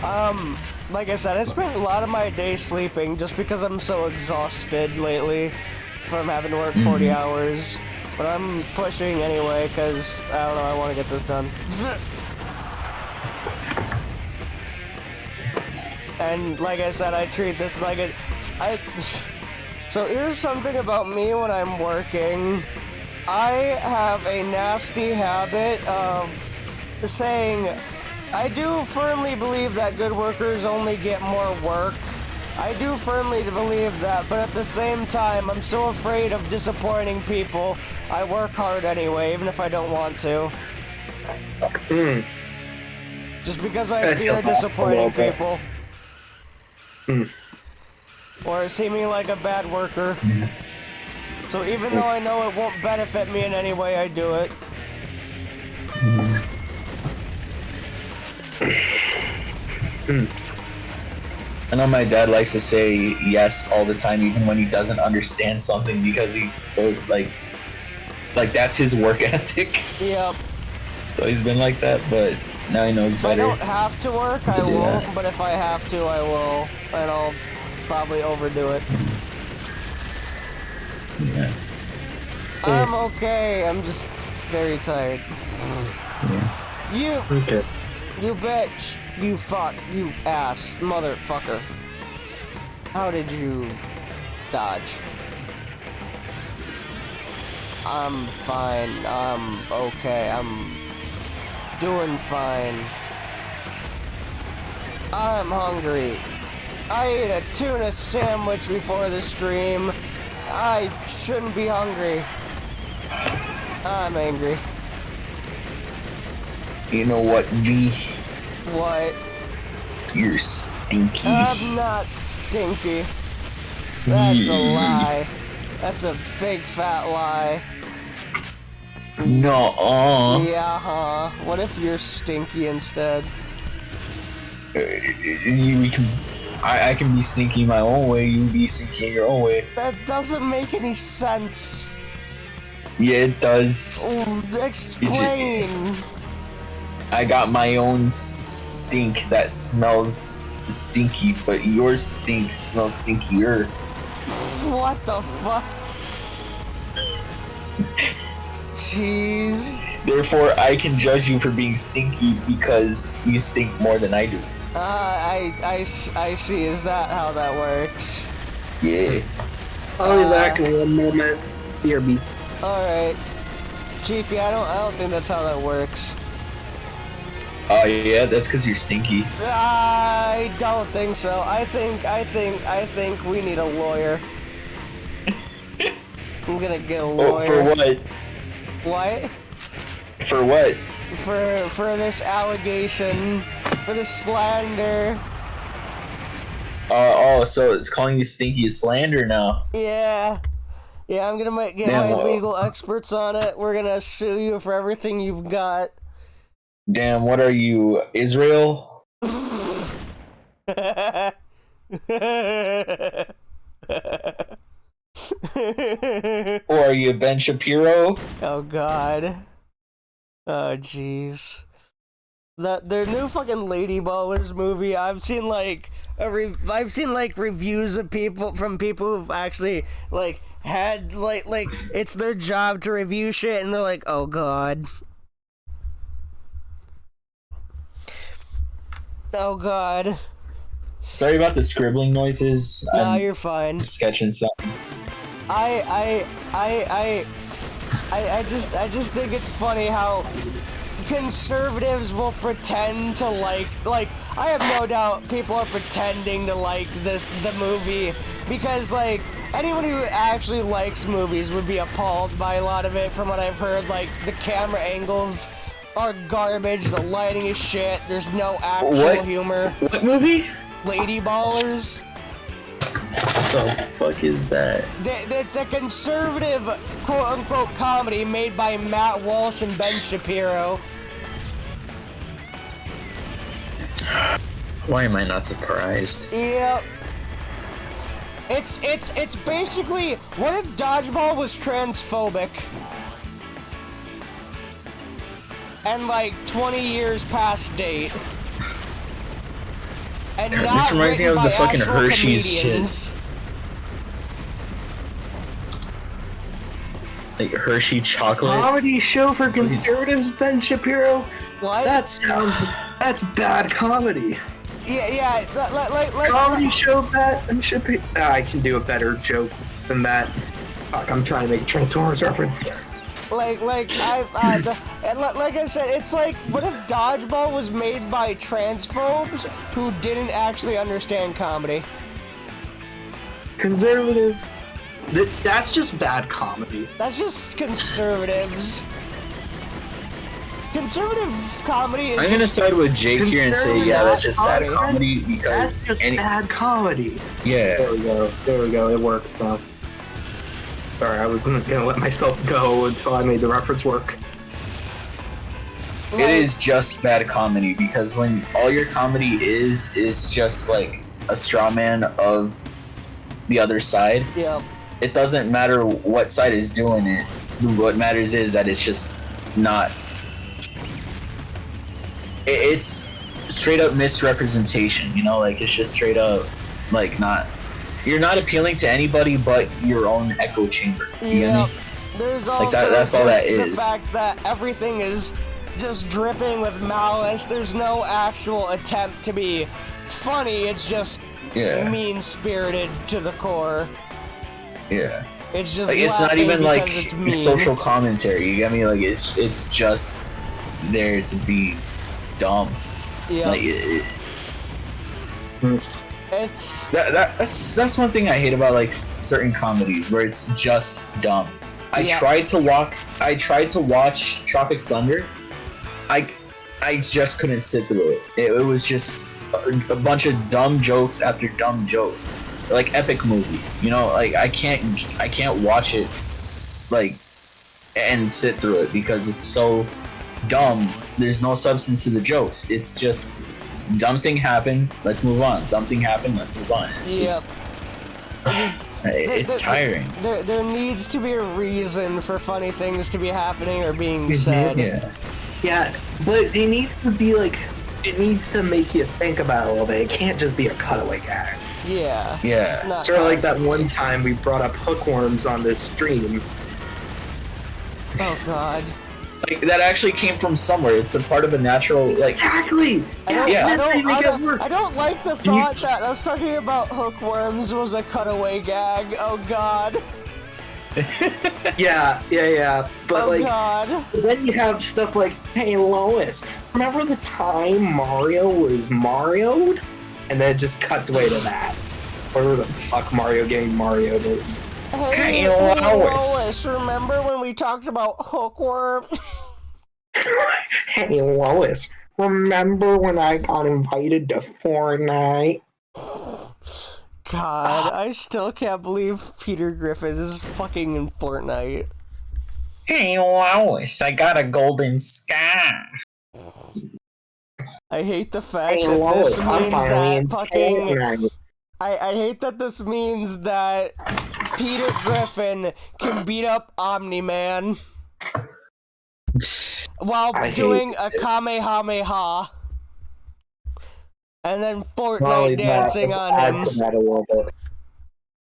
like I said, I spent a lot of my day sleeping just because I'm so exhausted lately from having to work 40 hours. But I'm pushing anyway because, I don't know, I want to get this done. And like I said, I treat this like a... So here's something about me when I'm working. I have a nasty habit of saying, I do firmly believe that good workers only get more work. I do firmly believe that, but at the same time, I'm so afraid of disappointing people, I work hard anyway, even if I don't want to. Just because I fear disappointing people. Or seeming like a bad worker. So even though I know it won't benefit me in any way, I do it. I know my dad likes to say yes all the time, even when he doesn't understand something, because he's so like that's his work ethic. Yep. So he's been like that, but Now he knows If I better. don't have to work, I to do won't, that. but if I have to, I will. And I'll probably overdo it. Yeah. I'm okay, I'm just very tired. Yeah. Okay. You bitch, you fuck, you ass, motherfucker. How did you dodge? I'm fine, I'm okay, I'm doing fine. I'm hungry. I ate a tuna sandwich before the stream. I shouldn't be hungry. I'm angry. You know what, V? What? You're stinky. I'm not stinky. That's a lie. That's a big fat lie. Nuh-uh. Yeah, huh? What if you're stinky instead? I can be stinky my own way, you be stinky in your own way. That doesn't make any sense. Yeah, it does. Explain. I got my own stink that smells stinky, but your stink smells stinkier. What the fuck? Jeez. Therefore, I can judge you for being stinky because you stink more than I do. I see. Is that how that works? Yeah. I'll be back in 1 moment. BRB. Alright. GP, I don't think that's how that works. Oh yeah, that's because you're stinky. I don't think so. I think we need a lawyer. I'm gonna get a lawyer. Oh, for what? What? For what? For this allegation, for this slander. So it's calling you stinky is slander now. Yeah. Yeah, I'm gonna get Damn, my well. legal experts on it. We're gonna sue you for everything you've got. Damn, what are you, Israel? Or are you Ben Shapiro? Oh god. Oh jeez. Their new fucking Lady Ballers movie. I've seen like reviews of people who've actually like had like it's their job to review shit, and they're like, oh god. Oh god. Sorry about the scribbling noises. Nah, I'm you're fine. sketching something. I just think it's funny how conservatives will pretend to like I have no doubt people are pretending to like the movie, because like anyone who actually likes movies would be appalled by a lot of it. From what I've heard, like the camera angles are garbage, the lighting is shit, there's no actual humor. What movie? Lady Ballers. What the fuck is that? It's a conservative quote-unquote comedy made by Matt Walsh and Ben Shapiro. Why am I not surprised? Yep. It's basically, what if Dodgeball was transphobic? And like 20 years past date. And This not reminds me written of the by fucking actual Hershey's comedians. Like Hershey chocolate? Comedy show for conservatives, Ben Shapiro? What? That's bad comedy. Yeah, like Comedy show, Ben Shapiro. I can do a better joke than that. Fuck, I'm trying to make a Transformers reference. like I said, it's like, what if Dodgeball was made by transphobes who didn't actually understand comedy? Conservative. That's just bad comedy. That's just conservatives. Conservative comedy is I'm gonna just, side with Jake here and say, yeah, that's just bad Sorry. comedy because That's just bad comedy. yeah. There we go. There we go. It works now. Sorry, I wasn't gonna let myself go until I made the reference work. It is just bad comedy because when all your comedy is just like a straw man of the other side, yeah. it doesn't matter what side is doing it. What matters is that it's just not. it's straight up misrepresentation. You know, like it's just straight up like not. You're not appealing to anybody but your own echo chamber. You get me? There's also Like that's all that the is. fact that everything is just dripping with malice. There's no actual attempt to be funny. It's just mean-spirited to the core. Yeah. It's just like it's not even like it's mean. social commentary. You get me? Like it's just there to be dumb. Yeah. Like it's that's one thing I hate about like certain comedies where it's just dumb. I tried to watch Tropic Thunder. I just couldn't sit through it. It was just a bunch of dumb jokes after dumb jokes. Like epic movie, you know, like I can't watch it like and sit through it because it's so dumb. There's no substance to the jokes. It's just dumb thing happened, let's move on. Dumb thing happened, let's move on. It's just it's tiring. There needs to be a reason for funny things to be happening or being said. Yeah, but it needs to be like, it needs to make you think about it a little bit. It can't just be a cutaway gag. Yeah. Sort of like that one time we brought up hookworms on this stream. Oh god. Like that actually came from somewhere. It's a part of a natural like. Exactly. I don't like the thought that us talking about hookworms was a cutaway gag. Oh god. Yeah. But god. Then you have stuff like, hey Lois, remember the time Mario was Mario'd? And then it just cuts away to that. Whatever the fuck Mario getting Mario'd is. Hey Lois, remember when we talked about hookworm? Hey Lois, remember when I got invited to Fortnite? God, I still can't believe Peter Griffin is fucking in Fortnite. Hey Lois, I got a golden sky. I hate the fact that this means that fucking... I hate that this means that Peter Griffin can beat up Omni-Man while doing a Kamehameha and then Fortnite dancing on him. That a little bit.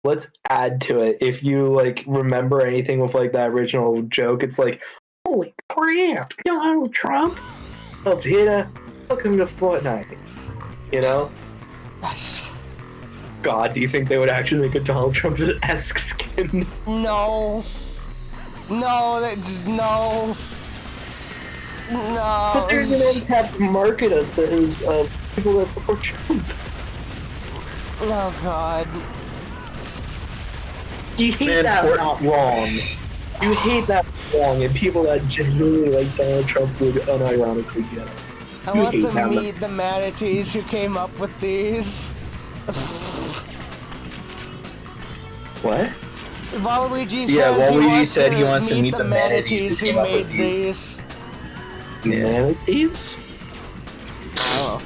Let's add to it. If you like remember anything with like that original joke, it's like, holy crap, Donald Trump up here, welcome to Fortnite. You know? God, do you think they would actually make a Donald Trump-esque skin? No. No. But there's an untapped market of those people that support Trump. Oh god. You hate that not wrong. You hate that wrong, and people that genuinely like Donald Trump would unironically get it. I want to meet the manatees who came up with these. What? Waluigi said he wants to meet the manatees who made these. Manatees? Oh.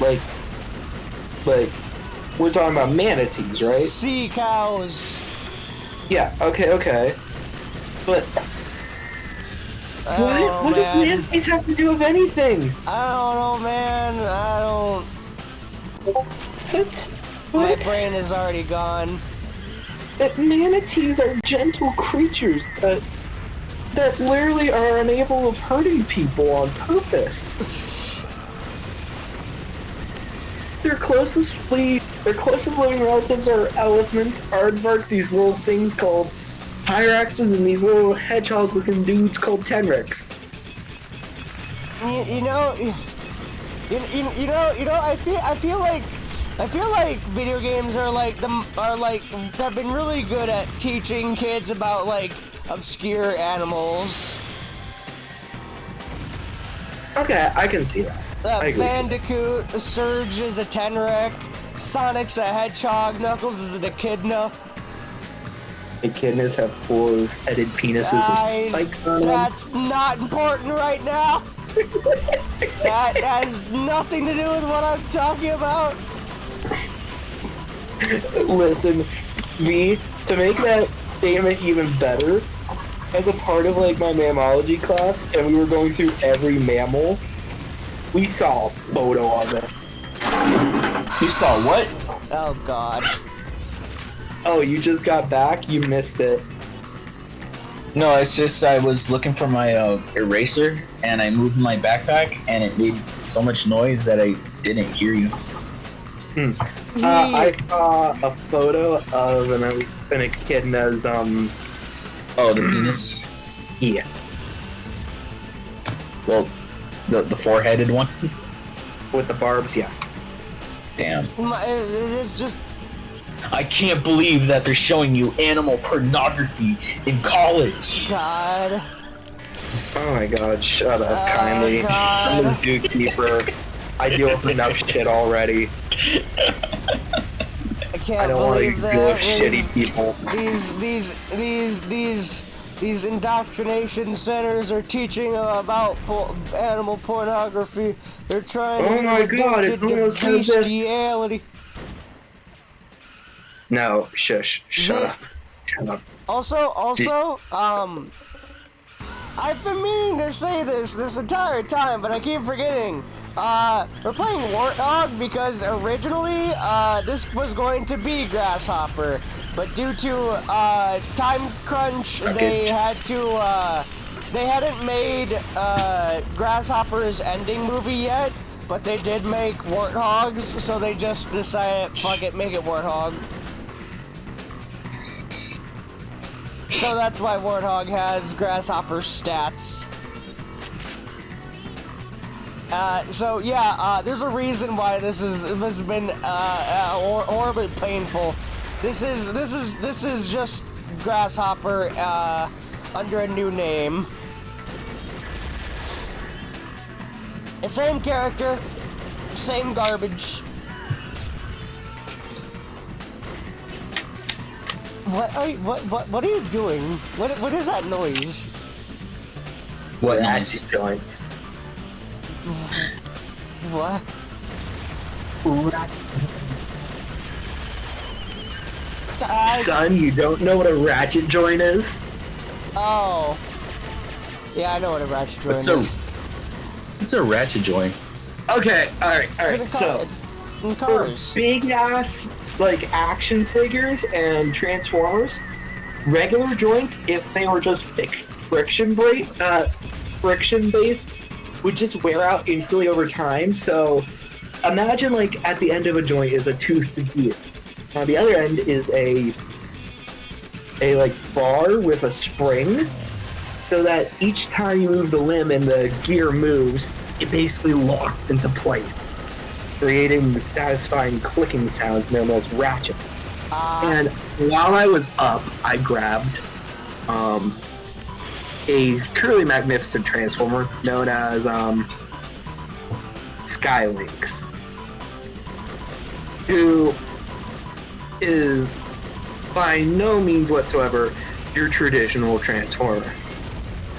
Like, we're talking about manatees, right? Sea cows. Yeah, okay. But what does manatees have to do with anything? I don't know, man. I don't... What? My brain is already gone. Manatees are gentle creatures that literally are unable of hurting people on purpose. Their closest living relatives are elephants, aardvark, these little things called hyraxes, and these little hedgehog-looking dudes called tenrecs. I feel like video games have been really good at teaching kids about like obscure animals. Okay, I can see that. Bandicoot, Surge is a tenrec, Sonic's a hedgehog, Knuckles is an echidna. Echidnas have 4-headed penises with spikes on them. That's not important right now. That has nothing to do with what I'm talking about. Listen, V, to make that statement even better, as a part of like my mammalogy class, and we were going through every mammal. We saw a photo of it. You saw what? Oh God. Oh, you just got back? You missed it. No, it's just I was looking for my eraser, and I moved my backpack, and it made so much noise that I didn't hear you. I saw a photo of an echidna's, Oh, the penis? yeah. Well, the four-headed one? With the barbs, yes. Damn. It's just. I can't believe that they're showing you animal pornography in college. God. Oh my god, shut up, kindly. God. I'm a zookeeper. I deal with enough shit already. I can't I don't want to believe deal with that. shitty people. These indoctrination centers are teaching about animal pornography. They're trying to Oh my god, it's addicted to almost as if... bestiality. No, shush, shut up. Shut up. Also, I've been meaning to say this entire time, but I keep forgetting. We're playing Warthog because originally, this was going to be Grasshopper, but due to, time crunch, they hadn't made, Grasshopper's ending movie yet, but they did make Warthogs, so they just decided, fuck it, make it Warthog. So that's why Warthog has Grasshopper stats. So yeah, there's a reason why this has been horribly painful. This is just Grasshopper under a new name. The same character, same garbage. What are you doing? What is that noise? What That's noise? joints. What? Son, you don't know what a ratchet joint is? Oh. Yeah, I know what a ratchet joint What's is. It's a ratchet joint. Okay, alright, It's in so... it's in For cars. big ass like action figures and Transformers, regular joints, if they were just friction based, would just wear out instantly over time. So imagine like at the end of a joint is a toothed gear. On the other end is a like bar with a spring, so that each time you move the limb and the gear moves, it basically locks into place, creating the satisfying clicking sounds known as ratchets. And while I was up, I grabbed a truly magnificent transformer known as Skylynx, who is by no means whatsoever your traditional transformer,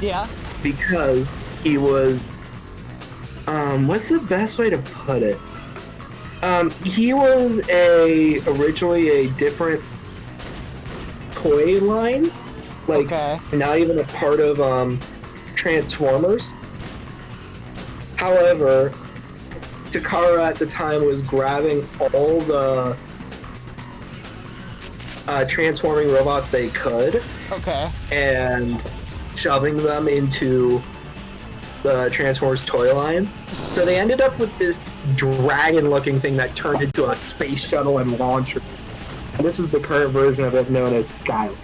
Yeah. because he was what's the best way to put it? He was originally a different toy line, like Okay. not even a part of Transformers. However, Takara at the time was grabbing all the transforming robots they could Okay. and shoving them into the Transformers toy line. So they ended up with this dragon-looking thing that turned into a space shuttle and launcher. And this is the current version of it, known as Skylynx.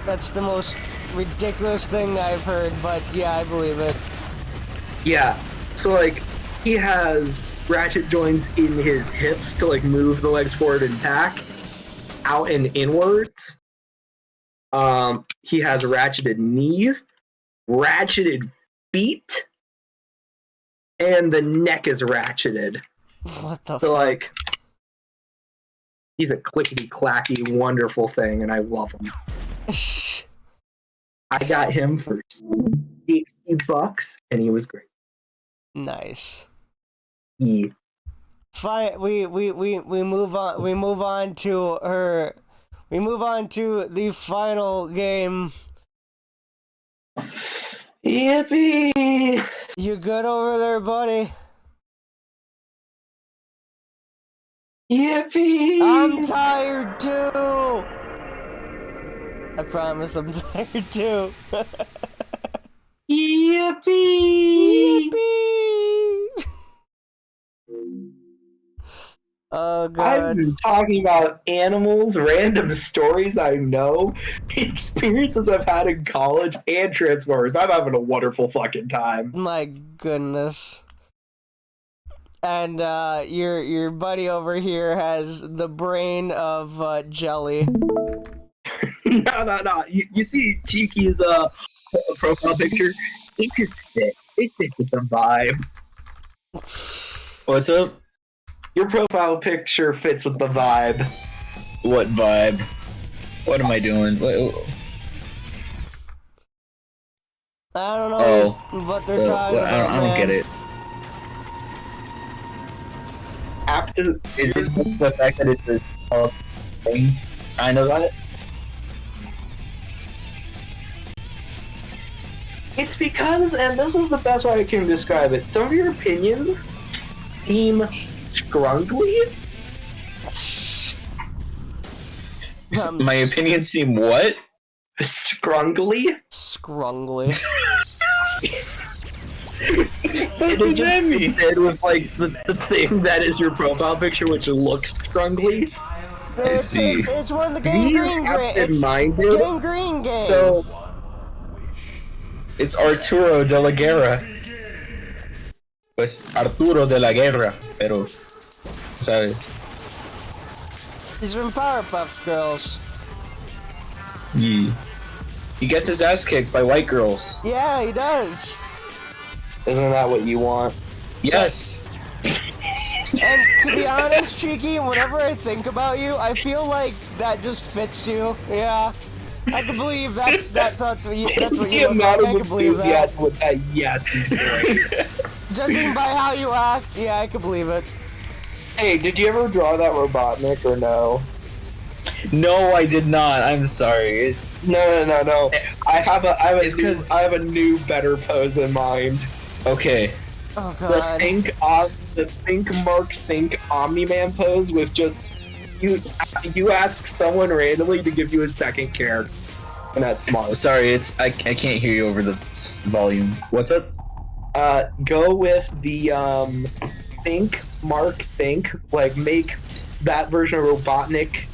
That's the most ridiculous thing I've heard, but yeah, I believe it. Yeah, so like he has ratchet joints in his hips to like move the legs forward and back, out and inwards. He has ratcheted knees, ratcheted feet, and the neck is ratcheted. What the So fuck? like, he's a clickety-clacky, wonderful thing, and I love him. I got him for $60, and he was great. Nice. He Fine. We move on. We move on to her. we move on to the final game. Yippee! You good over there, buddy? Yippee! I'm tired too! I promise I'm tired too. Yippee! Yippee! Oh I've god. been talking about animals, random stories I know, experiences I've had in college, and Transformers. I'm having a wonderful fucking time. My goodness. And your buddy over here has the brain of jelly. No. You see Cheeky's profile picture? It just fits. It fits with the vibe. What's up? Your profile picture fits with the vibe. What vibe? What am I doing? I don't know what they're talking about. I don't get it. Is it just the fact that it's this thing? I know that. It's because, and this is the best way I can describe it, some of your opinions seem scrungly. My opinions seem what? Scrungly? Scrungly. What does that mean? With like the thing that is your profile picture, which looks scrungly. It's one of the Gang Green absent-minded. Gang Green game. So it's Arturo de la Guerra. Pues Arturo de la Guerra, pero sabes. He's from Powerpuff Girls. Yeah. He gets his ass kicked by white girls. Yeah, he does. isn't that what you want? Yes. And to be honest, Cheeky, whenever I think about you, I feel like that just fits you. Yeah. I can believe that's what you look like. I can believe that. With that yes. Judging by how you act, yeah, I can believe it. Hey, did you ever draw that Robotnik or no? No, I did not. I'm sorry. It's no. I have a new better pose in mind. Okay. Oh god. The think Mark think Omni-Man pose with just you ask someone randomly to give you a second character, and that's smart. Sorry, I can't hear you over the volume. What's up? Go with the think Mark think, like make that version of Robotnik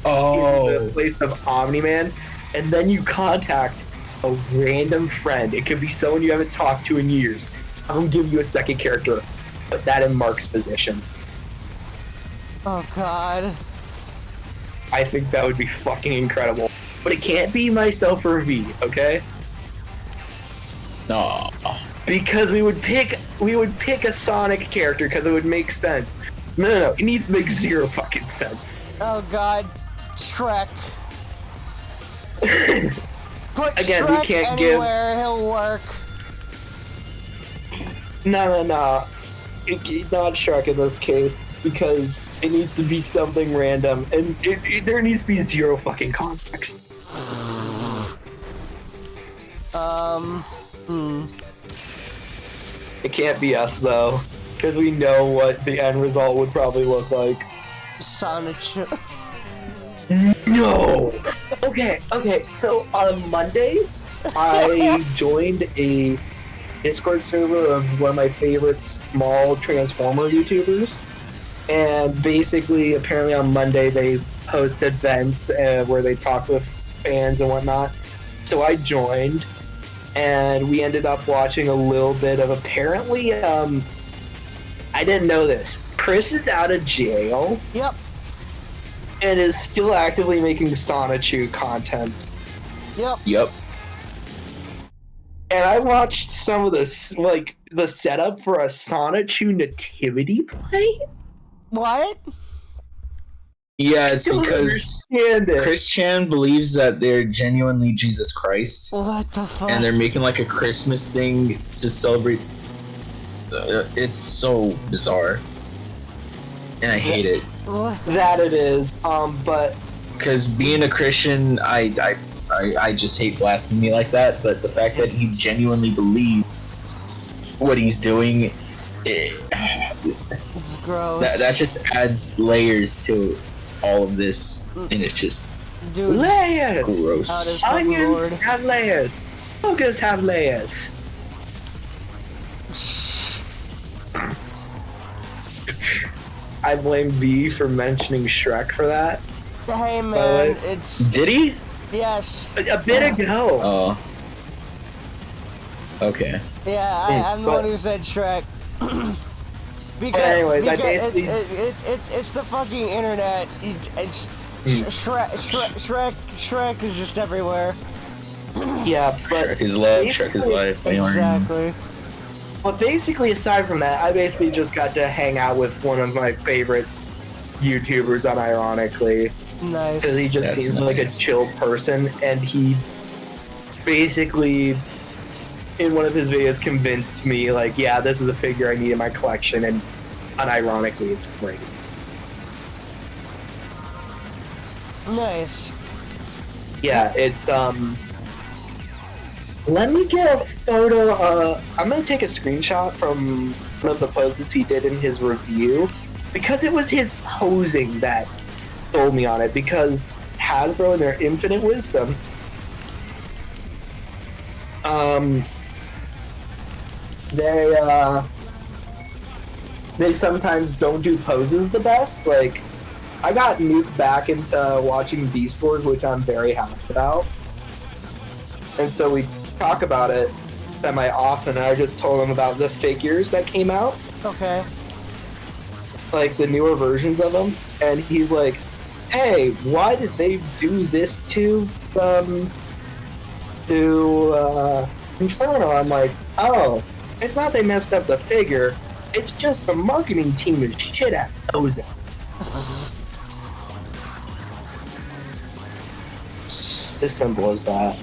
in the place of Omni-Man, and then you contact a random friend. It could be someone you haven't talked to in years. I'll give you a second character. Put that in Mark's position. Oh god. I think that would be fucking incredible. But it can't be myself or V, okay? No. Because we would pick a Sonic character because it would make sense. No. It needs to make zero fucking sense. Oh god. Shrek. Put Again, Shrek we can't anywhere, he'll work. No. Not Shrek in this case, because it needs to be something random, and there needs to be zero fucking context. It can't be us, though, because we know what the end result would probably look like. Sonic. No! Okay, so on Monday, I joined a Discord server of one of my favorite small Transformer YouTubers, and basically, apparently on Monday, they host events where they talk with fans and whatnot. So I joined, and we ended up watching a little bit of, apparently, I didn't know this. Chris is out of jail. Yep. And is still actively making Sonichu content. Yep. And I watched some of this, like, the setup for a Sonichu nativity play? What? Yeah, it's because Chris Chan believes that they're genuinely Jesus Christ. What the fuck? And they're making like a Christmas thing to celebrate. It's so bizarre. And I hate it. What? That it is. But because being a Christian, I just hate blasphemy like that. But the fact that he genuinely believes what he's doing, It's gross. that just adds layers to all of this, and it's just Dude, Layers! gross. out his fucking Onions lord. have layers. Boogers have layers. I blame V for mentioning Shrek for that. Hey By the man, way- it's Did he? yes. A bit ago. Oh. Okay. Yeah, I'm the But- one who said Shrek. because, anyways, I because basically- it's the fucking internet. It's Shrek is just everywhere. Yeah, but Shrek is love, Shrek is life. Exactly. But basically, aside from that, I basically just got to hang out with one of my favorite YouTubers, unironically, Nice. because he just That's seems like a nice. chill person, and he basically, in one of his videos, convinced me, like, yeah, this is a figure I need in my collection, and unironically, it's great. Nice. Yeah, it's, let me get a photo, I'm gonna take a screenshot from one of the poses he did in his review, because it was his posing that sold me on it, because Hasbro in their infinite wisdom, they sometimes don't do poses the best. Like, I got nuked back into watching Beast Wars, which I'm very happy about. And so we talk about it semi-often, and I just told him about the figures that came out, Okay. like the newer versions of them, and he's like, hey, why did they do this to Inferno? I'm like, oh, it's not they messed up the figure, it's just the marketing team is shit at posing. As simple as that.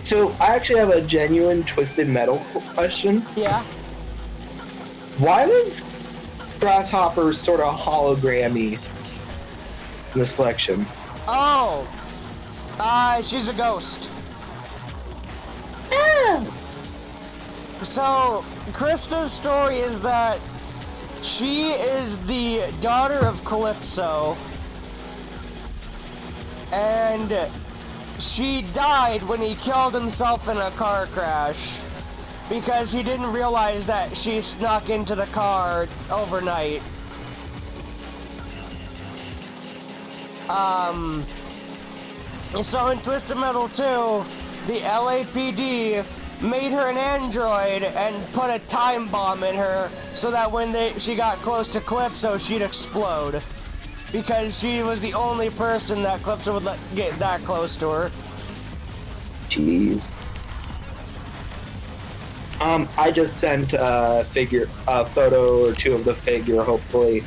So, I actually have a genuine Twisted Metal question. Yeah. Why was Grasshopper sort of hologrammy in the selection? Oh. She's a ghost. So, Krista's story is that she is the daughter of Calypso, and she died when he killed himself in a car crash because he didn't realize that she snuck into the car overnight. So in Twisted Metal 2, the LAPD made her an android and put a time bomb in her so that when she got close to Calypso, she'd explode. Because she was the only person that Calypso would let get that close to her. Jeez. I just sent a photo or two of the figure, hopefully.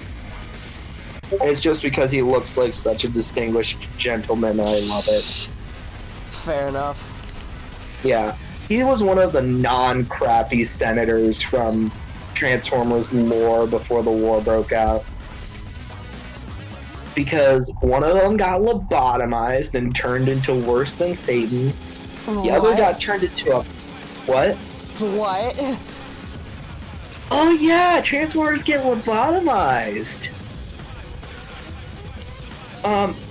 It's just because he looks like such a distinguished gentleman, I love it. Fair enough. Yeah. He was one of the non-crappy senators from Transformers lore before the war broke out. Because one of them got lobotomized and turned into worse than Satan. The other got turned into a... What? What? Oh yeah, Transformers get lobotomized.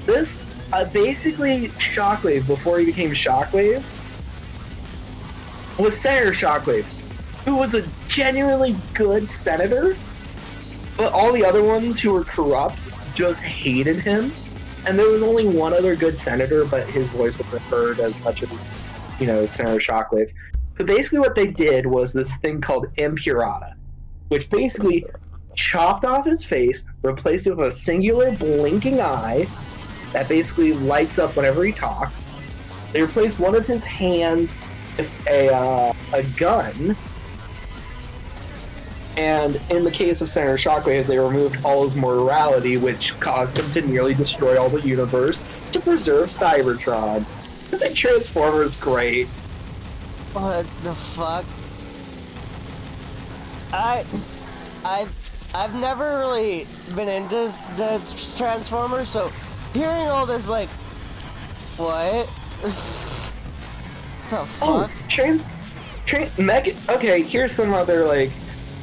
This, basically Shockwave, before he became Shockwave, was Senator Shockwave, who was a genuinely good senator, but all the other ones who were corrupt just hated him, and there was only one other good senator, but his voice was heard as much as, Senator Shockwave. But basically what they did was this thing called Impurata, which basically chopped off his face, replaced it with a singular blinking eye that basically lights up whenever he talks. They replaced one of his hands with a gun. And in the case of Senator Shockwave, they removed all his morality, which caused him to nearly destroy all the universe to preserve Cybertron. I think Transformers great. What the fuck? I've never really been into the Transformers, so hearing all this, like, what? The fuck? Okay, here's some other, like,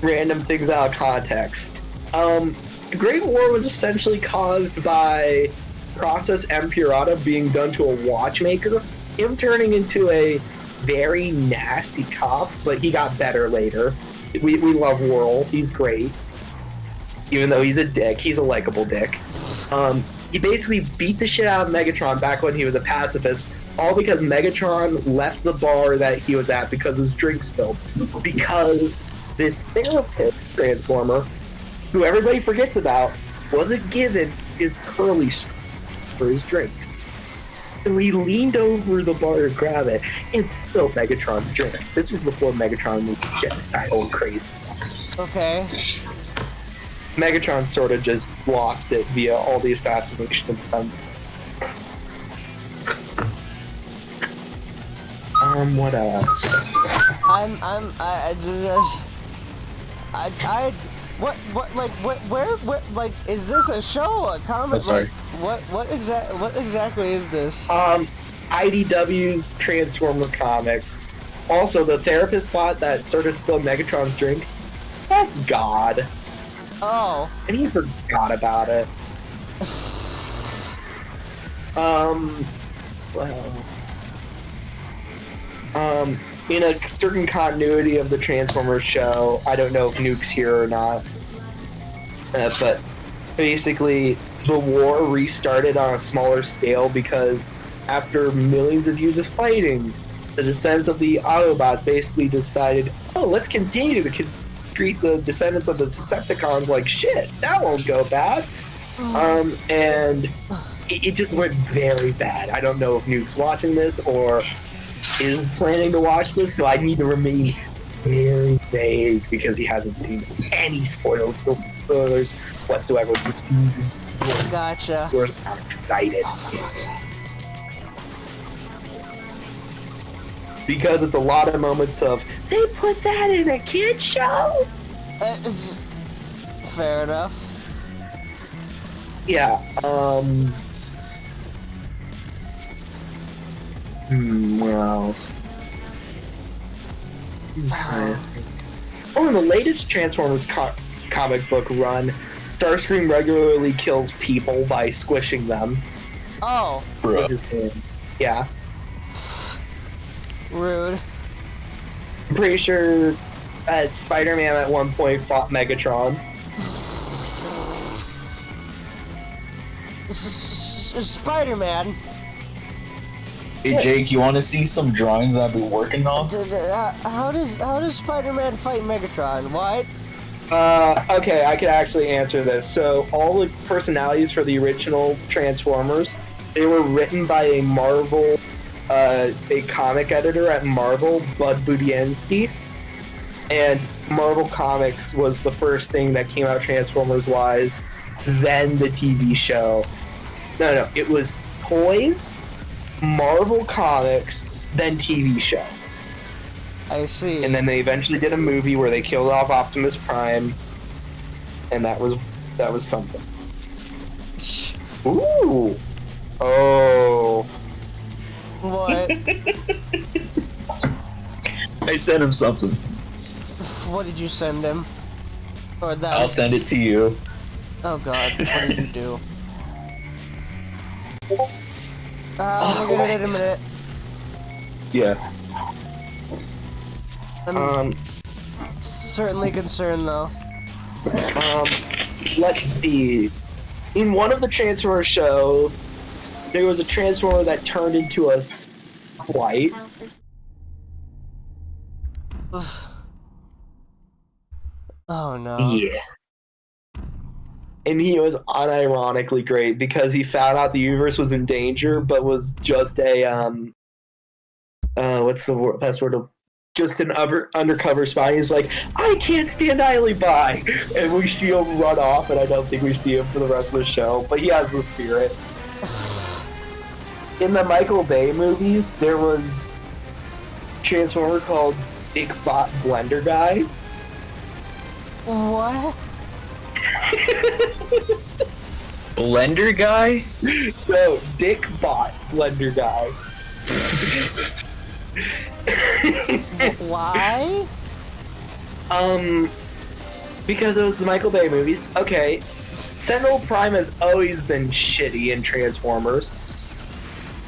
random things out of context. The Great War was essentially caused by process Impurata being done to a watchmaker, him turning into a very nasty cop, but he got better later. We love Whirl, he's great. Even though he's a dick, he's a likable dick. He basically beat the shit out of Megatron back when he was a pacifist, all because Megatron left the bar that he was at because his drink spilled. Because this therapist Transformer, who everybody forgets about, wasn't given his curly for his drink. So he leaned over the bar to grab it and spilled Megatron's drink. This was before Megatron was genocidal and crazy. Okay. Megatron sort of just lost it via all the assassination attempts. What else? Where, like, is this a show, a comic? Oh, sorry. Like, what exactly is this? IDW's Transformer Comics. Also, the therapist bot that sort of spilled Megatron's drink, that's God. Oh. And he forgot about it. In a certain continuity of the Transformers show, I don't know if Nuke's here or not, but basically the war restarted on a smaller scale because after millions of years of fighting, the descendants of the Autobots basically decided, oh, let's continue to treat the descendants of the Decepticons like shit. That won't go bad. And it just went very bad. I don't know if Nuke's watching this or is planning to watch this, so I need to remain very vague because he hasn't seen any spoilers whatsoever for season 4. Gotcha. We're not excited. Oh, for fuck's sake. Because it's a lot of moments of, they put that in a kid's show? Fair enough. Yeah, what else? Oh, in the latest Transformers comic book run, Starscream regularly kills people by squishing them Oh. with his hands. Yeah. Rude. I'm pretty sure Spider-Man at one point fought Megatron. Spider-Man. Hey Jake, you want to see some drawings I've been working on? How does Spider-Man fight Megatron? What? Okay, I can actually answer this. So all the personalities for the original Transformers, they were written by a Marvel, a comic editor at Marvel, Bud Budiansky. And Marvel Comics was the first thing that came out Transformers-wise, then the TV show. No, it was toys, Marvel Comics, then TV show. I see. And then they eventually did a movie where they killed off Optimus Prime, and that was something. Ooh. Oh. What? I sent him something. What did you send him? Or that? I'll send it to you. Oh god, what did you do? I'll get it in a minute. Yeah. I'm certainly concerned though. Let's see. In one of the Transformers shows, there was a Transformer that turned into a white. Oh no. Yeah. And he was unironically great because he found out the universe was in danger, but was just a what's the word? Best word of just an undercover spy. He's like, I can't stand idly by, and we see him run off, and I don't think we see him for the rest of the show. But he has the spirit. In the Michael Bay movies, there was a Transformer called Big Bot Blender Guy. What? Blender guy? No, Dick Bot Blender guy. Why? Because it was the Michael Bay movies. Okay, Sentinel Prime has always been shitty in Transformers.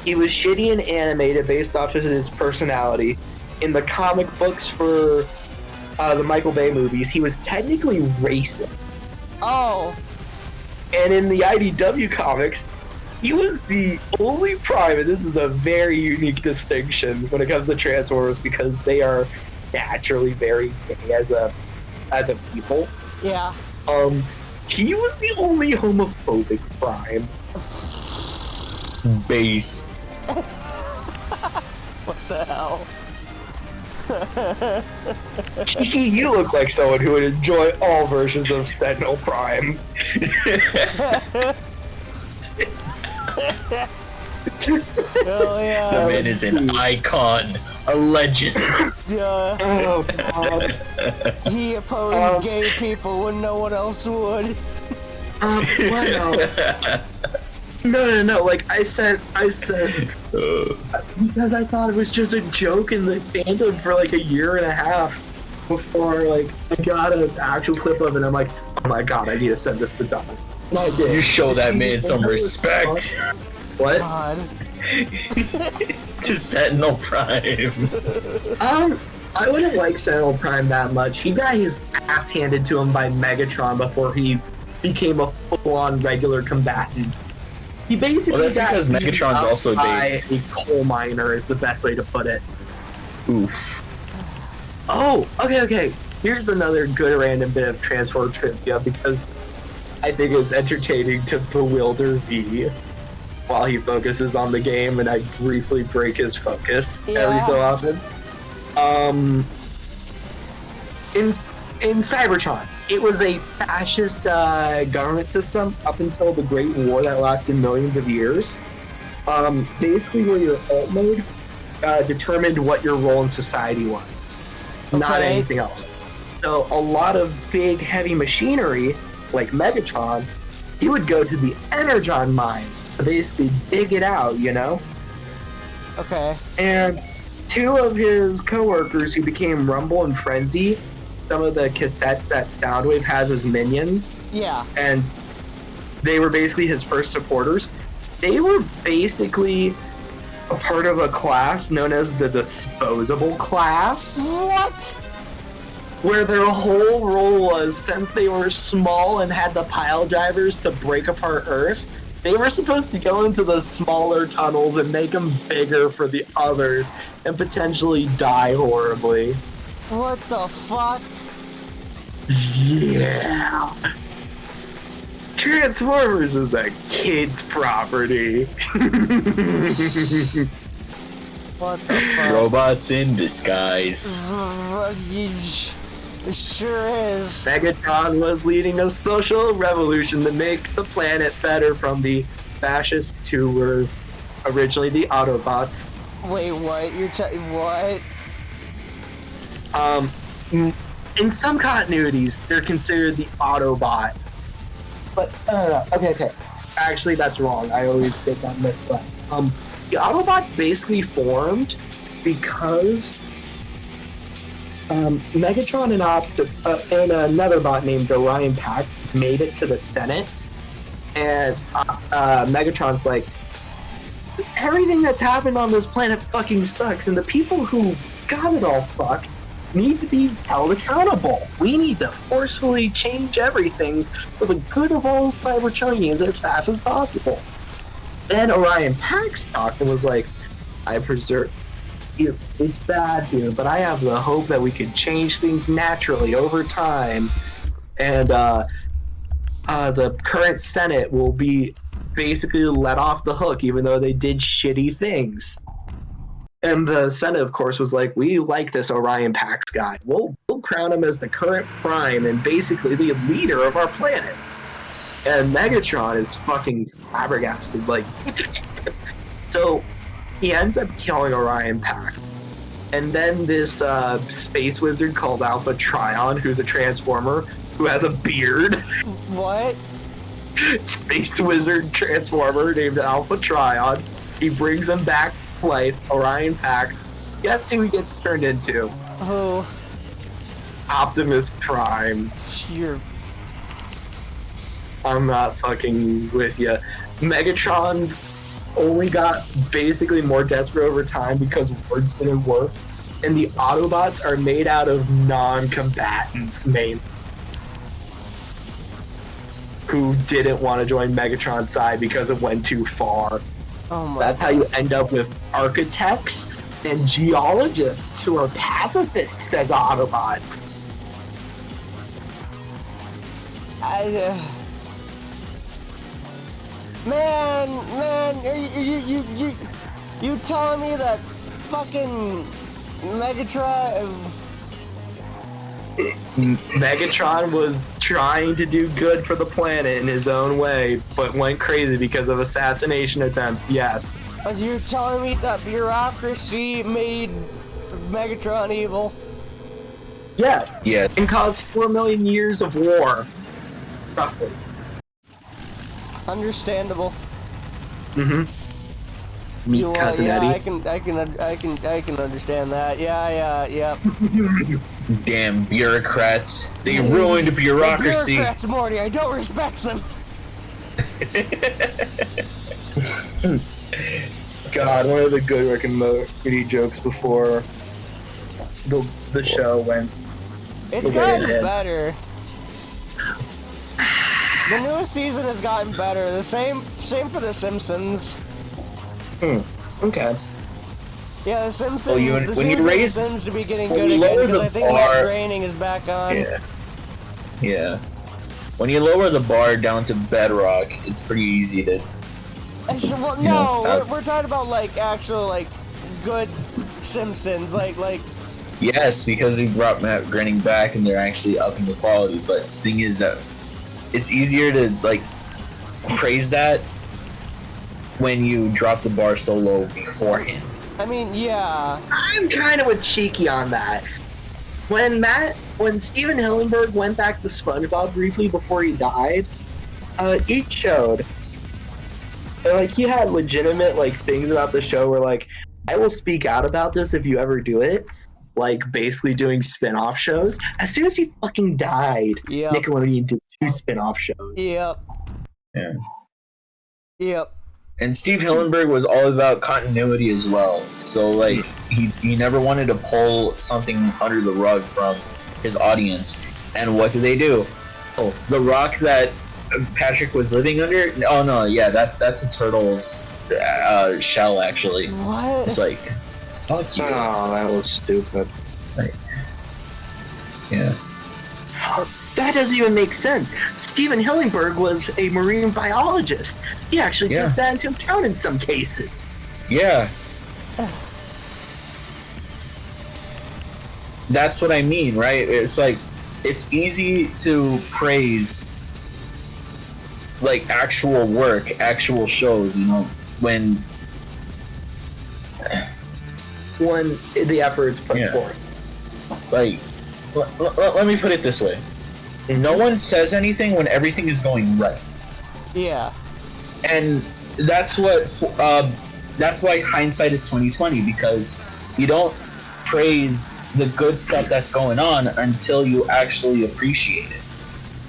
He was shitty and animated based off of his personality. In the comic books for the Michael Bay movies, he was technically racist. Oh. And in the IDW comics, he was the only Prime, and this is a very unique distinction when it comes to Transformers because they are naturally very gay as a people. Yeah. He was the only homophobic Prime. Base. What the hell? Kiki, you look like someone who would enjoy all versions of Sentinel Prime. Hell yeah. The man is an icon, a legend. Yeah. Oh god. He opposed gay people when no one else would. Wow. No. Like I said, because I thought it was just a joke in the fandom for like a year and a half before like I got an actual clip of it. I'm like, oh my god, I need to send this to Don. And I did. You show that man some respect. What? God. To Sentinel Prime. I wouldn't like Sentinel Prime that much. He got his ass handed to him by Megatron before he became a full-on regular combatant. He basically Well, that's got because beaten Megatron's up also by based. a coal miner is the best way to put it. Oof. Oh, okay. Here's another good random bit of Transformer trivia because I think it's entertaining to bewilder V while he focuses on the game and I briefly break his focus every so often. In Cybertron, it was a fascist government system up until the Great War that lasted millions of years. Basically, where your alt mode determined what your role in society was, not anything else. So a lot of big, heavy machinery, like Megatron, he would go to the Energon mines to basically dig it out, you know? Okay. And two of his co-workers who became Rumble and Frenzy, some of the cassettes that Soundwave has as minions, Yeah. and they were basically his first supporters. They were basically a part of a class known as the Disposable Class, What? where their whole role was, since they were small and had the pile drivers to break apart Earth, they were supposed to go into the smaller tunnels and make them bigger for the others and potentially die horribly. What the fuck? Yeah. Transformers is a kid's property. What the fuck? Robots in disguise. It sure is. Megatron was leading a social revolution to make the planet better from the fascists who were originally the Autobots. Wait, what? What? In some continuities, they're considered the Autobot. But, okay. Actually, that's wrong. I always get that mixed up. The Autobots basically formed because Megatron and another bot named Orion Pact made it to the Senate. And Megatron's like, everything that's happened on this planet fucking sucks, and the people who got it all fucked need to be held accountable. We need to forcefully change everything for the good of all Cybertronians as fast as possible. Then Orion Pax talked and was like, it's bad here, but I have the hope that we can change things naturally over time. And the current Senate will be basically let off the hook, even though they did shitty things. And the Senate, of course, was like, we like this Orion Pax guy. We'll crown him as the current Prime and basically the leader of our planet. And Megatron is fucking flabbergasted, like... So, he ends up killing Orion Pax. And then this space wizard called Alpha Trion, who's a Transformer, who has a beard. What? Space wizard transformer named Alpha Trion. He brings him back to life. Orion Pax. Guess who he gets turned into? Who? Optimus Prime. I'm not fucking with you. Megatron's only got basically more desperate over time because words didn't work. And the Autobots are made out of non-combatants, mainly. Who didn't want to join Megatron's side because it went too far. Oh my That's how you end up with architects and geologists who are pacifists as Autobots. Man, are you telling me that fucking Megatron was trying to do good for the planet in his own way, but went crazy because of assassination attempts, yes. You're telling me that bureaucracy made Megatron evil? Yes. Yes. And caused 4 million years of war. Roughly. Understandable. Mm-hmm. Meet Cousin yeah, Eddie. I can understand that. Yeah. Damn bureaucrats. They ruined bureaucracy. Bureaucrats, Morty, I don't respect them. God, one of the good Rick and Morty jokes before the show went. It's gotten better. The newest season has gotten better. The same for The Simpsons. Okay. Yeah, The Simpsons. Oh, the Simpsons seems to be getting good again because I think that graining is back on. Yeah. When you lower the bar down to bedrock, it's pretty easy to. Well, no, we're talking about like actual like good Simpsons, like. Yes, because they brought Matt Groening back and they're actually upping the quality. But the thing is that it's easier to like praise that when you drop the bar so low beforehand. I mean, yeah. I'm kind of with Cheeky on that. When Steven Hillenburg went back to SpongeBob briefly before he died, he showed. Like, he had legitimate, like, things about the show where, like, I will speak out about this if you ever do it. Like, basically doing spin-off shows. As soon as he fucking died, Nickelodeon did 2 spin-off shows. Yep. And Steve Hillenburg was all about continuity as well. So, like, he never wanted to pull something under the rug from his audience. And what do they do? Oh, the rock that Patrick was living under? Oh, no, yeah, that's a turtle's shell, actually. What? It's like, fuck you. Oh, that was stupid. Like, yeah. That doesn't even make sense. Steven Hillenburg was a marine biologist. He actually took that into account in some cases. Yeah. That's what I mean, right? It's like, it's easy to praise like actual work, actual shows, you know, when the effort's put forth. Like, let me put it this way. No one says anything when everything is going right. Yeah. And that's why hindsight is 20/20, because you don't praise the good stuff that's going on until you actually appreciate it.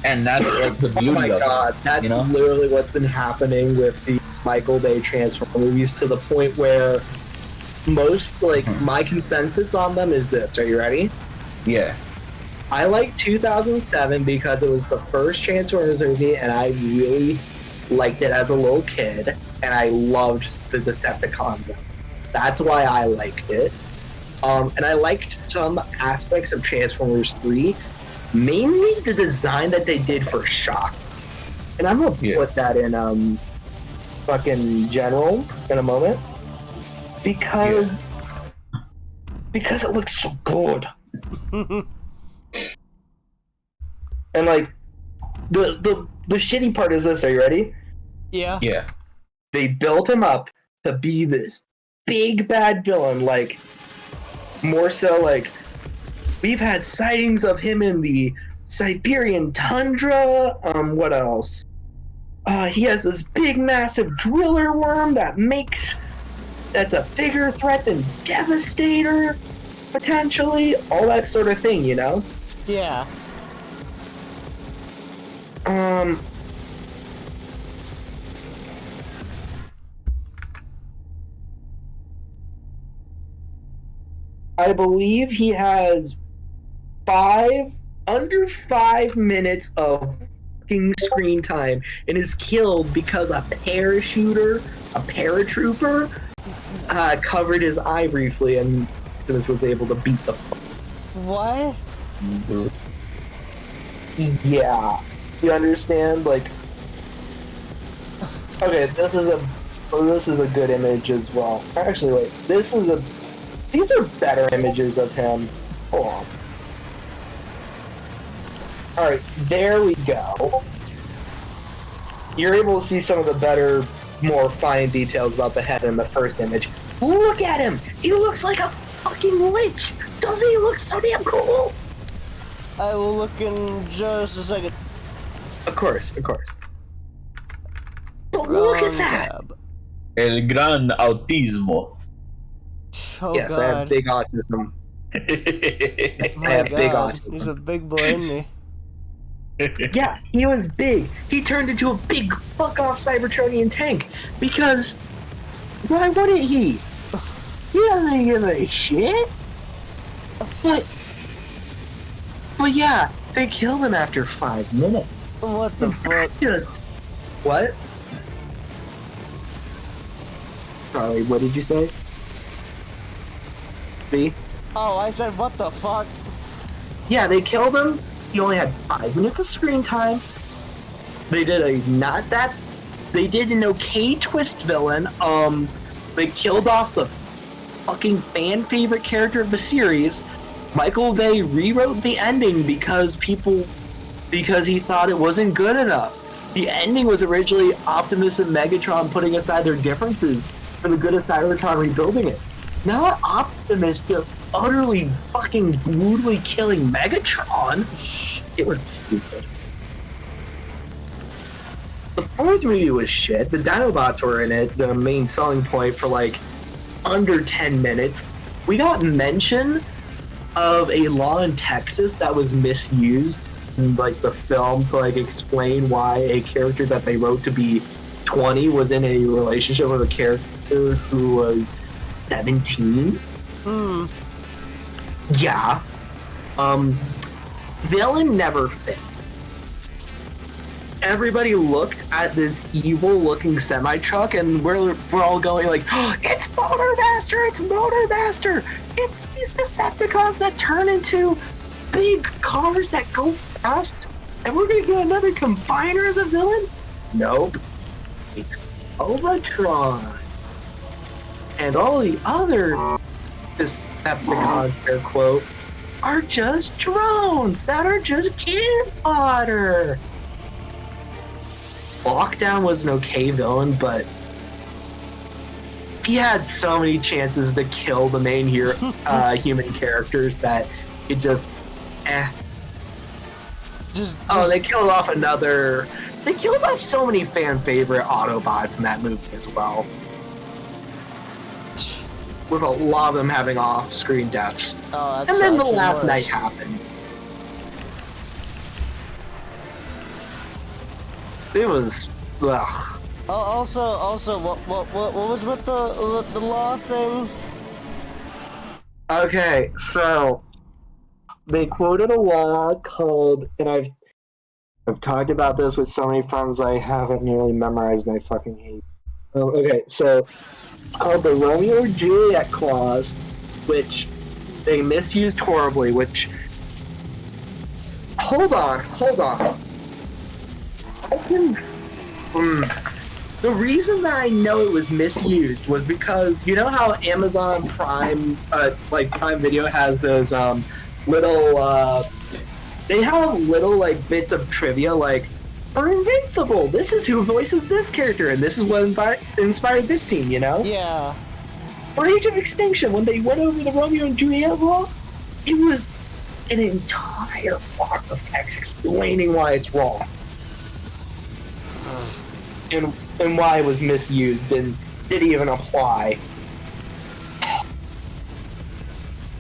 And that's like the beauty of it. Oh my god, that's literally what's been happening with the Michael Bay Transformer movies, to the point where most, like, my consensus on them is this. Are you ready? Yeah. I like 2007 because it was the first Transformers movie, and I really liked it as a little kid, and I loved the Decepticons. That's why I liked it. And I liked some aspects of Transformers 3, mainly the design that they did for Shock. And I'm gonna put that in fucking general in a moment, because it looks so good. And like the shitty part is this. Are you ready? Yeah. Yeah. They built him up to be this big bad villain, like more so like we've had sightings of him in the Siberian tundra. What else? He has this big, massive driller worm that's a bigger threat than Devastator, potentially. All that sort of thing, you know? Yeah. I believe he has under 5 minutes of fucking screen time and is killed because a paratrooper, covered his eye briefly, and Optimus was able to beat the. What? Yeah, you understand? Like, okay, this is a good image as well. Actually, wait, these are better images of him. Hold on. All right, there we go. You're able to see some of the better, more fine details about the head in the first image. Look at him! He looks like a fucking lich! Doesn't he look so damn cool? I will look in just a second. Of course. But look at that! Tab. El gran autismo. Oh Yes, God. I have big autism. I My have big God. autism. He's a big boy, isn't he? Yeah, he was big. He turned into a big fuck-off Cybertronian tank. Because, why wouldn't he? He doesn't give a shit. But yeah, they killed him after 5 minutes. What the fuck? Just, what? Sorry, what did you say? Me? Oh, I said what the fuck? Yeah, they killed him. He only had 5 minutes of screen time. They did an okay twist villain. They killed off the fucking fan favorite character of the series. Michael Bay rewrote the ending because he thought it wasn't good enough. The ending was originally Optimus and Megatron putting aside their differences for the good of Cybertron rebuilding it. Not Optimus just utterly fucking brutally killing Megatron. It was stupid. The fourth movie was shit. The Dinobots were in it, the main selling point, for like under 10 minutes. We got mention of a law in Texas that was misused in like the film to like explain why a character that they wrote to be 20 was in a relationship with a character who was 17. Yeah. Villain never fit. Everybody looked at this evil-looking semi-truck, and we're all going like, oh, "It's Motormaster! It's Motormaster! It's these Decepticons that turn into big cars that go fast, and we're gonna get another Combiner as a villain?" Nope. It's Galvatron. And all the other Decepticons, air quote, are just drones that are just cannon fodder. Lockdown was an okay villain, but he had so many chances to kill the main hero, human characters that it just, they killed off They killed off so many fan favorite Autobots in that movie as well. With a lot of them having off-screen deaths. Oh, and then the actually last worse. night happened. It was, ugh. Also, what was with the law thing? Okay, so they quoted a law called, and I've talked about this with so many friends I haven't nearly memorized and I fucking hate. Okay, so it's called the Romeo and Juliet clause, which they misused horribly, which... Hold on. The reason that I know it was misused was because you know how Amazon Prime, Prime Video has those little, they have little like bits of trivia like, for Invincible, this is who voices this character, and this is what inspired this scene, you know? Yeah. For Age of Extinction, when they went over the Romeo and Juliet law, it an entire block of text explaining why it's wrong. And why it was misused and didn't even apply.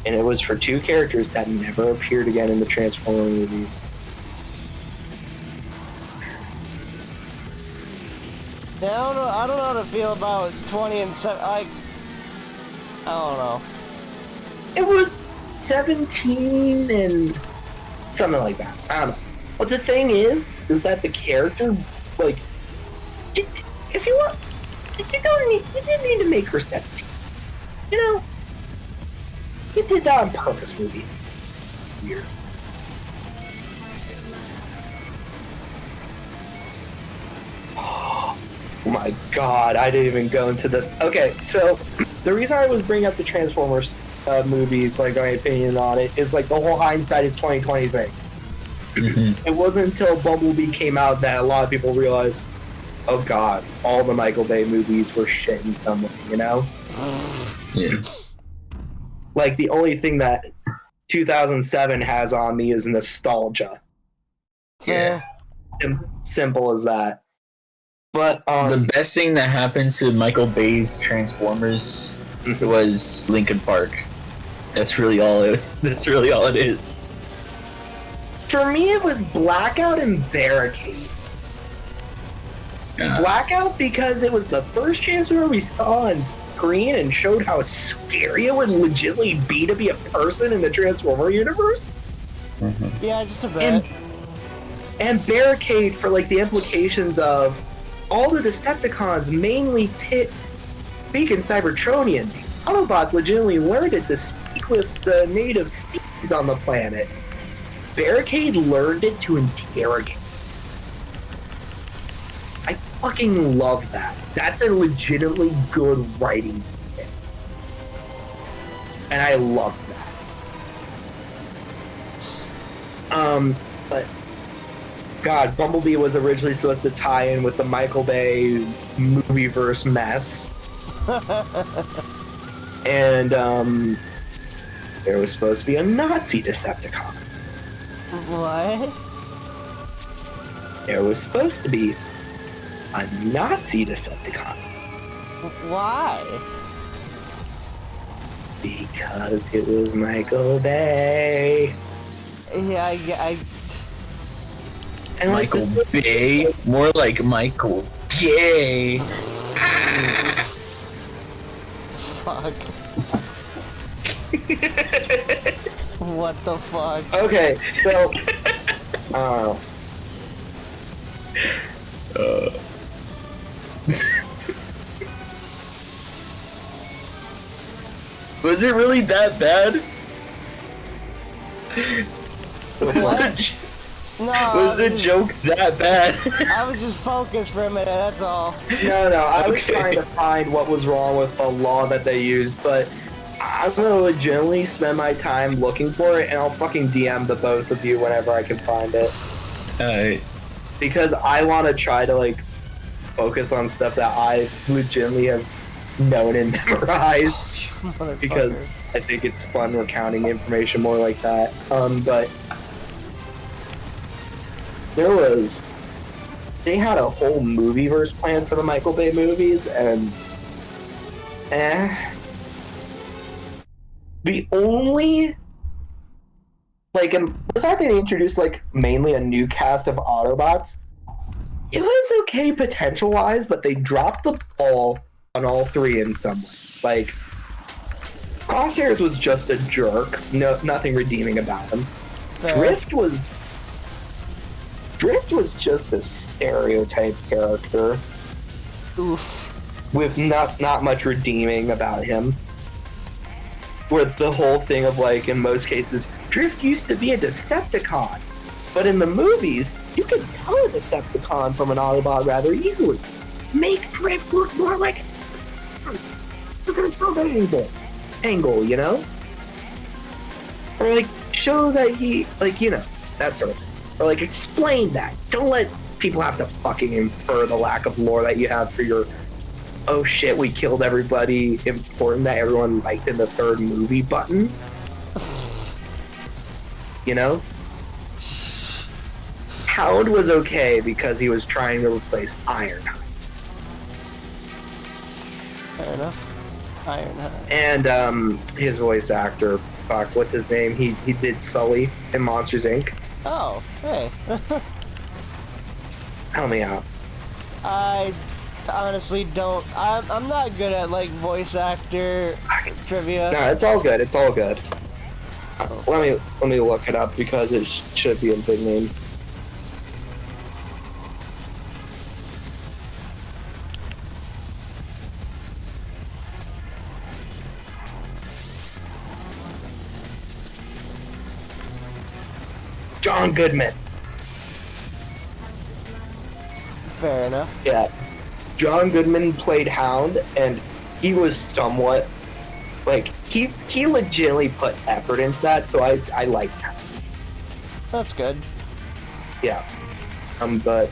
And it was for two characters that never appeared again in the Transformer movies. Yeah, I don't know how to feel about 20 and 7. I don't know. It was 17 and something like that. I don't know. But the thing is that the character, like, if you want, you didn't need to make her 17. You know, you did that on purpose, movie. Weird. Oh my god, I didn't even go into the... Okay, so the reason I was bringing up the Transformers movies, like my opinion on it, is like the whole hindsight is 2020 thing. Mm-hmm. It wasn't until Bumblebee came out that a lot of people realized, oh god, all the Michael Bay movies were shit in some way, you know? Yeah. Like, the only thing that 2007 has on me is nostalgia. Yeah. Simple as that. But the best thing that happened to Michael Bay's Transformers was Linkin Park. That's really all it is. For me, it was Blackout and Barricade. Yeah. Blackout because it was the first Transformer we saw on screen and showed how scary it would legitimately be to be a person in the Transformer universe. Mm-hmm. Yeah, just a bit. And Barricade for like the implications of all the Decepticons mainly speak in Cybertronian. Autobots legitimately learned it to speak with the native species on the planet. Barricade learned it to interrogate. I fucking love that. That's a legitimately good writing thing. And I love that. But God, Bumblebee was originally supposed to tie in with the Michael Bay movieverse mess. And there was supposed to be a Nazi Decepticon. What? There was supposed to be a Nazi Decepticon. Why? Because it was Michael Bay. Yeah, And Michael Bay? More like Michael Gay. Fuck. What the fuck? Okay, so... Was it really that bad? What? No. Was the joke that bad? I was just focused for a minute, that's all. No, I was trying to find what was wrong with the law that they used, but I'm gonna legitimately spend my time looking for it, and I'll fucking DM the both of you whenever I can find it. Alright. Because I want to try to, like, focus on stuff that I legitimately have known and memorized. Because I think it's fun recounting information more like that. But they had a whole movieverse plan for the Michael Bay movies, and the only, like, the fact that they introduced, like, mainly a new cast of Autobots, it was okay potential-wise, but they dropped the ball on all three in some way. Like, Crosshairs was just a jerk. No, nothing redeeming about him. Fair. Drift was just a stereotype character. Oof. With not much redeeming about him. With the whole thing of, like, in most cases, Drift used to be a Decepticon. But in the movies, you can tell a Decepticon from an Autobot rather easily. Make Drift look more like a angle, you know? Or, like, show that he, like, you know, that sort of thing. Or, like, explain that. Don't let people have to fucking infer the lack of lore that you have for your, oh shit, we killed everybody important that everyone liked in the third movie button. You know? Hound was okay because he was trying to replace Ironhide. Fair enough. Ironhide. And his voice actor, fuck, what's his name? He did Sully in Monsters Inc. Oh, hey. Help me out. I honestly don't. I'm not good at like voice actor trivia. No, it's all good. It's all good. Let me look it up because it should be a big name. John Goodman. Fair enough. Yeah. John Goodman played Hound, and he was somewhat, like, he legitimately put effort into that, so I liked him. That's good. Yeah. But...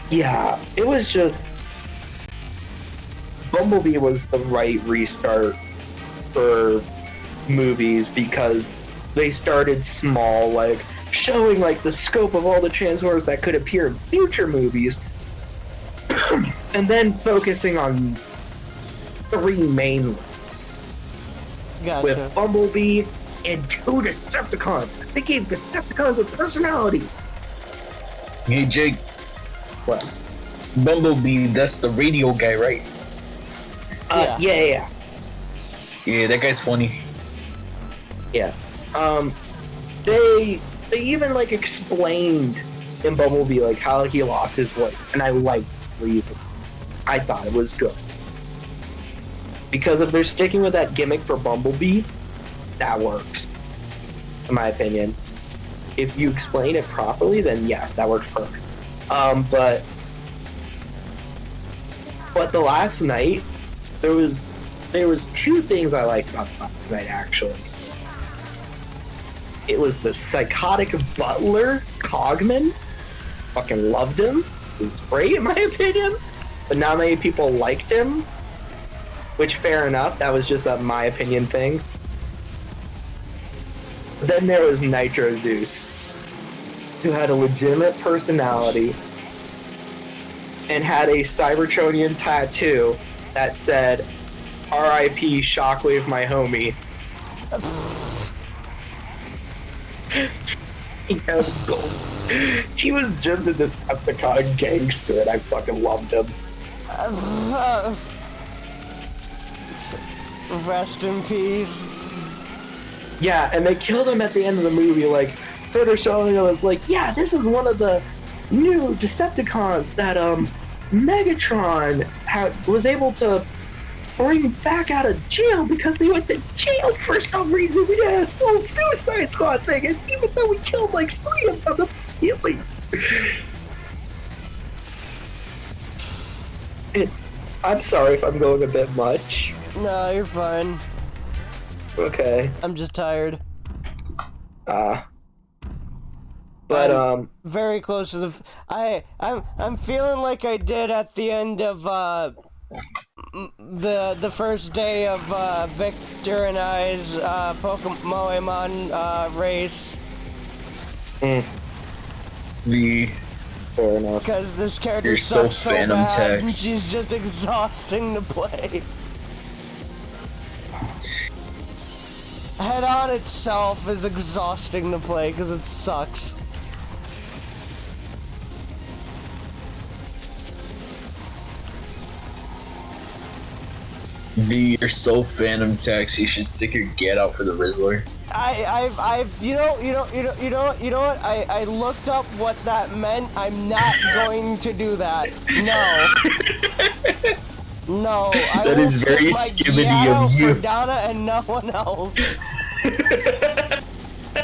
Yeah, it was just... Bumblebee was the right restart for movies because they started small, like showing like the scope of all the Transformers that could appear in future movies, and then focusing on three main Gotcha. with Bumblebee and two Decepticons. They gave Decepticons with personalities. Hey Jake, What? Bumblebee, that's the radio guy, right? Yeah. Yeah, that guy's funny. Yeah. They even like explained in Bumblebee like how he lost his voice, and I liked the reason. I thought it was good. Because if they're sticking with that gimmick for Bumblebee, that works. In my opinion. If you explain it properly, then yes, that works perfect. But the last night, there was two things I liked about the last night actually. It was the psychotic butler, Cogman. Fucking loved him. He was great in my opinion. But not many people liked him. Which, fair enough, that was just a my opinion thing. Then there was Nitro Zeus, who had a legitimate personality and had a Cybertronian tattoo that said, R.I.P. Shockwave, my homie. He was just a Decepticon gangster, and I fucking loved him. Rest in peace. Yeah, and they killed him at the end of the movie, like, further showing us, like, yeah, this is one of the new Decepticons that, Megatron was able to bring back out of jail because they went to jail for some reason. We had a full Suicide Squad thing, and even though we killed like 3 of them immediately. I'm sorry if I'm going a bit much. No, you're fine. Okay. I'm just tired. But very close to I'm feeling like I did at the end of the first day of Victor and I's Pokemon race. Fair enough. Because this character You're so sucks so Phantom bad, and Text. she's just exhausting to play. Head On itself is exhausting to play because it sucks. You're so Phantom Text. You should stick your get out for the Rizzler. you know what? I looked up what that meant. I'm not going to do that. No. That is very skibbity of you. For Donna and no one else.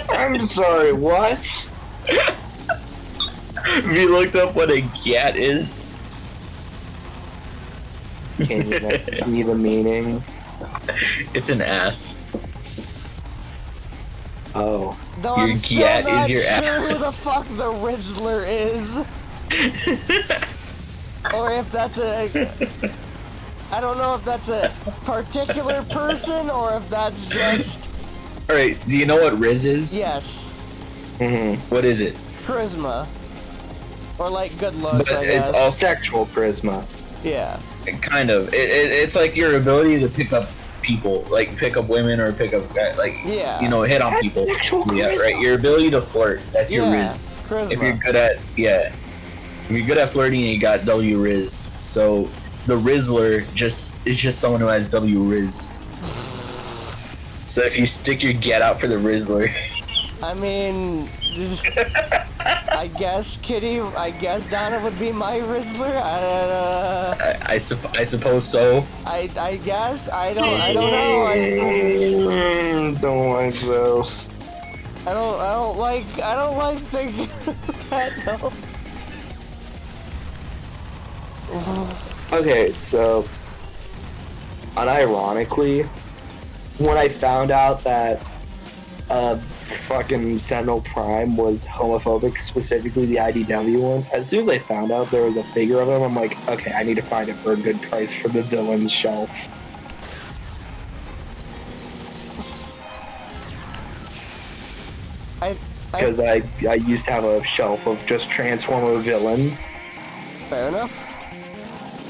I'm sorry, what? We looked up what a gat is. Can you give me the meaning? It's an ass. Oh. Though Your I'm still gat not is your sure who the ass. fuck the Rizzler is. Or if that's a... I don't know if that's a particular person or if that's just... Alright, do you know what Riz is? Yes. What is it? Charisma. Or like good looks, But I guess. it's all Sexual charisma. Yeah. kind of. It's like your ability to pick up people, like pick up women or pick up guys, like you know, hit on people. Yeah, right. Your ability to flirt. That's your Riz. Charisma. If you're good at if you're good at flirting, you got W Riz. So the Rizzler is just someone who has W Riz. So if you stick your get out for the Rizzler. I mean, I guess I guess Donna would be my Rizzler. I suppose so. I guess I don't know. Don't like those. I don't like thinking that though. Okay, so unironically, when I found out that fucking Sentinel Prime was homophobic, specifically the IDW one, as soon as I found out there was a figure of him, I'm like, okay, I need to find it for a good price for the villains shelf. Because I used to have a shelf of just Transformer villains. Fair enough.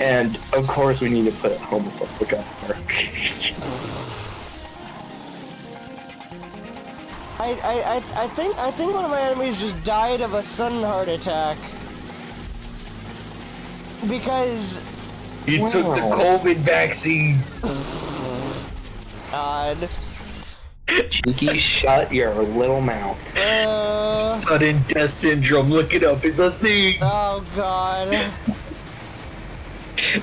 And of course we need to put homophobic up there. I think one of my enemies just died of a sudden heart attack. Because you took the COVID vaccine. God. Cheeky, shut your little mouth. Sudden death syndrome, look it up, it's a thing. Oh God.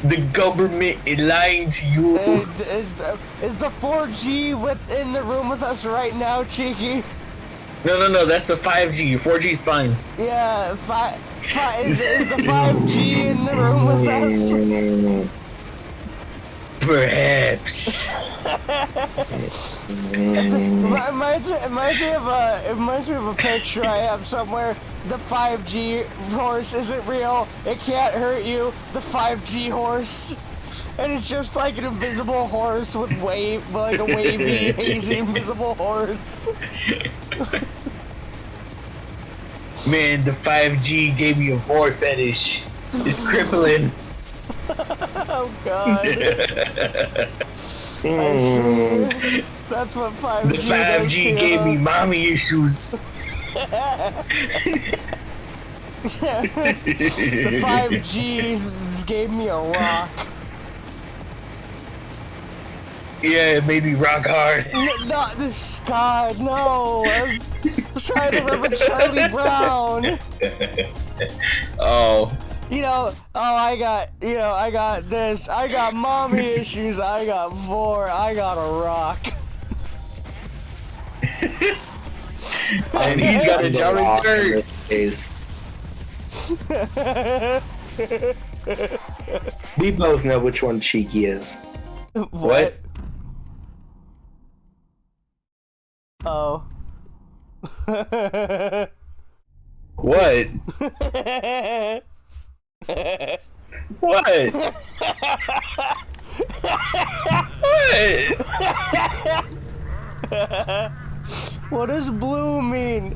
The government is lying to you. Is the 4G within the room with us right now, Cheeky? No, that's the 5G. 4G is fine. Yeah, is the 5G in the room with us? Perhaps. Reminds me of a picture I have somewhere. The 5G horse isn't real. It can't hurt you. The 5G horse. And it's just like an invisible horse with like a wavy, hazy, invisible horse. Man, the 5G gave me a boar fetish. It's crippling. Oh God. I see. That's what 5G The 5G gave me mommy issues. The 5G gave me a rock. Yeah, it made me rock hard. Not this God, no. I was trying to remember Charlie Brown. Oh. I got this. I got mommy issues. I got 4. I got a rock. And he's got a giant dirt. We both know which one Cheeky is. What? Oh. What? What? What? What does blue mean?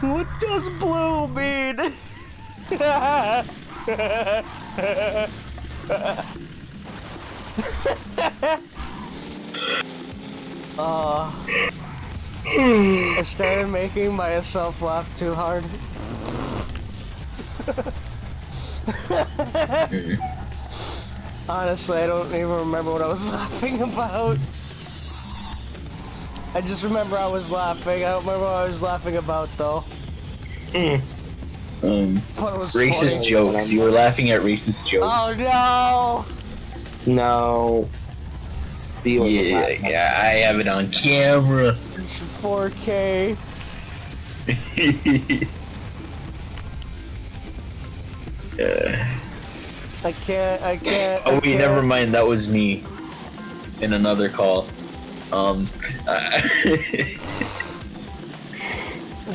What does blue mean? I started making myself laugh too hard. Honestly, I don't even remember what I was laughing about. I just remember I was laughing. I don't remember what I was laughing about, though. Racist funny. jokes. You were laughing at racist jokes. Oh no! No. Yeah, I have it on camera. It's 4K. I can't. Oh wait, never mind. That was me. In another call.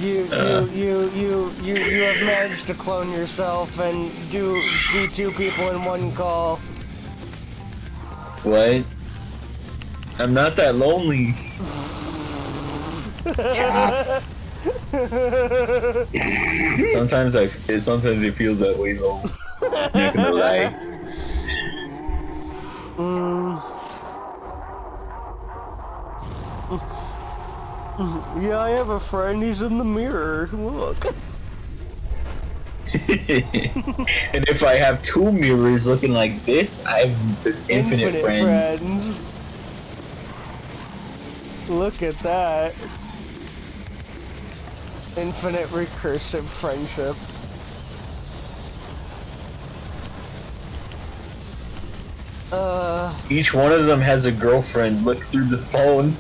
You have managed to clone yourself and be two people in one call. What? I'm not that lonely. Sometimes it feels that way though. Not gonna lie. Yeah, I have a friend. He's in the mirror. Look. And if I have two mirrors looking like this, I have infinite friends. Look at that. Infinite recursive friendship. Each one of them has a girlfriend. Look through the phone.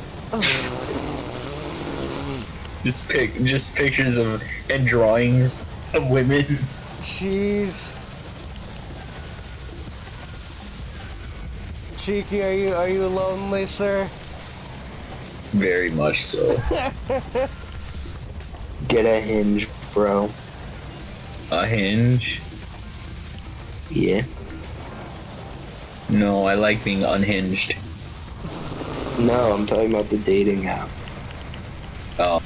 just pictures of and drawings of women. Jeez. Cheeky, are you lonely, sir? Very much so. Get a hinge, bro. A hinge? Yeah. No, I like being unhinged. No, I'm talking about the dating app. Oh.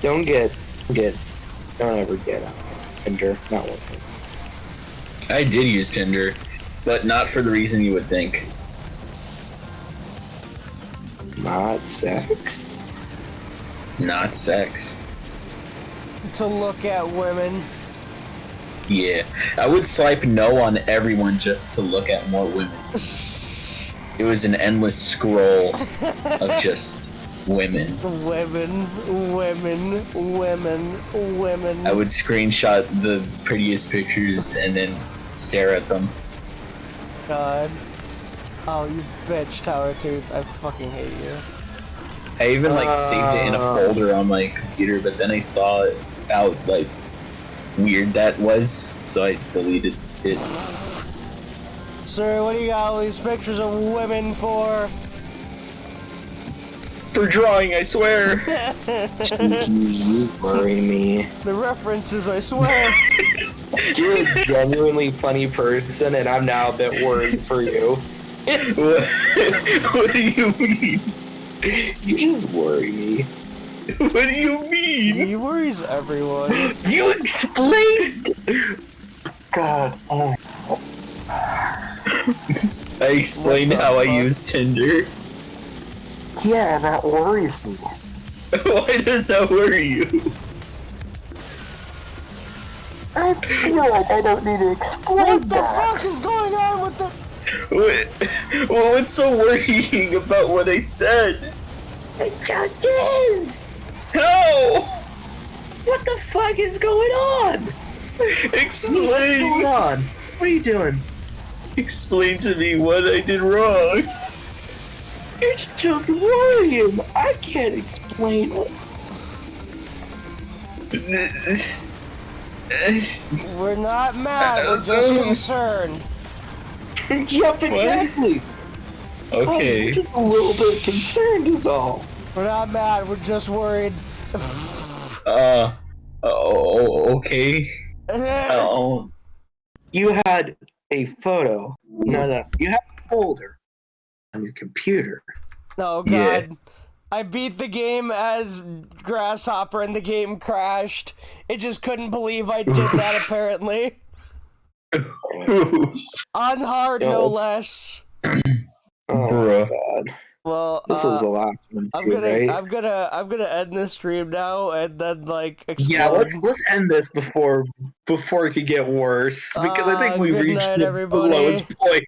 Don't ever get a Tinder. Not worth it. I did use Tinder, but not for the reason you would think. Not sex. Not sex. To look at women. Yeah, I would swipe no on everyone just to look at more women. It was an endless scroll of just women. Women. I would screenshot the prettiest pictures and then stare at them. God. Oh, you bitch, Tower Tooth. I fucking hate you. I even saved it in a folder on my computer, but then I saw how weird that was, so I deleted it. Sir, what do you got all these pictures of women for? For drawing, I swear. You worry me. The references, I swear. You're a genuinely funny person, and I'm now a bit worried for you. What do you mean? You just worry me. What do you mean? He worries everyone. You explained. God. Oh. I explained how I use Tinder. Yeah, that worries me. Why does that worry you? I feel like I don't need to explain What the that. fuck is going on with the... Well, what's so worrying about what I said? It just is. How? What the fuck is going on? What's going Explain. on? What are you doing? Explain to me what I did wrong. It's just worrying. I can't explain it. We're not mad, we're just concerned. Yep, exactly. Okay. I'm just a little bit concerned is all. We're not mad, we're just worried. Okay. You had a photo. No. You had a folder on your computer. Oh god. Yeah. I beat the game as Grasshopper and the game crashed. It just couldn't believe I did that apparently. On hard, no less. Oh Bruh. god. Well, This was the last one too, right? I'm gonna end this stream now and then explode. Yeah, let's end this before it could get worse because I think we good reached night, the everybody. lowest point.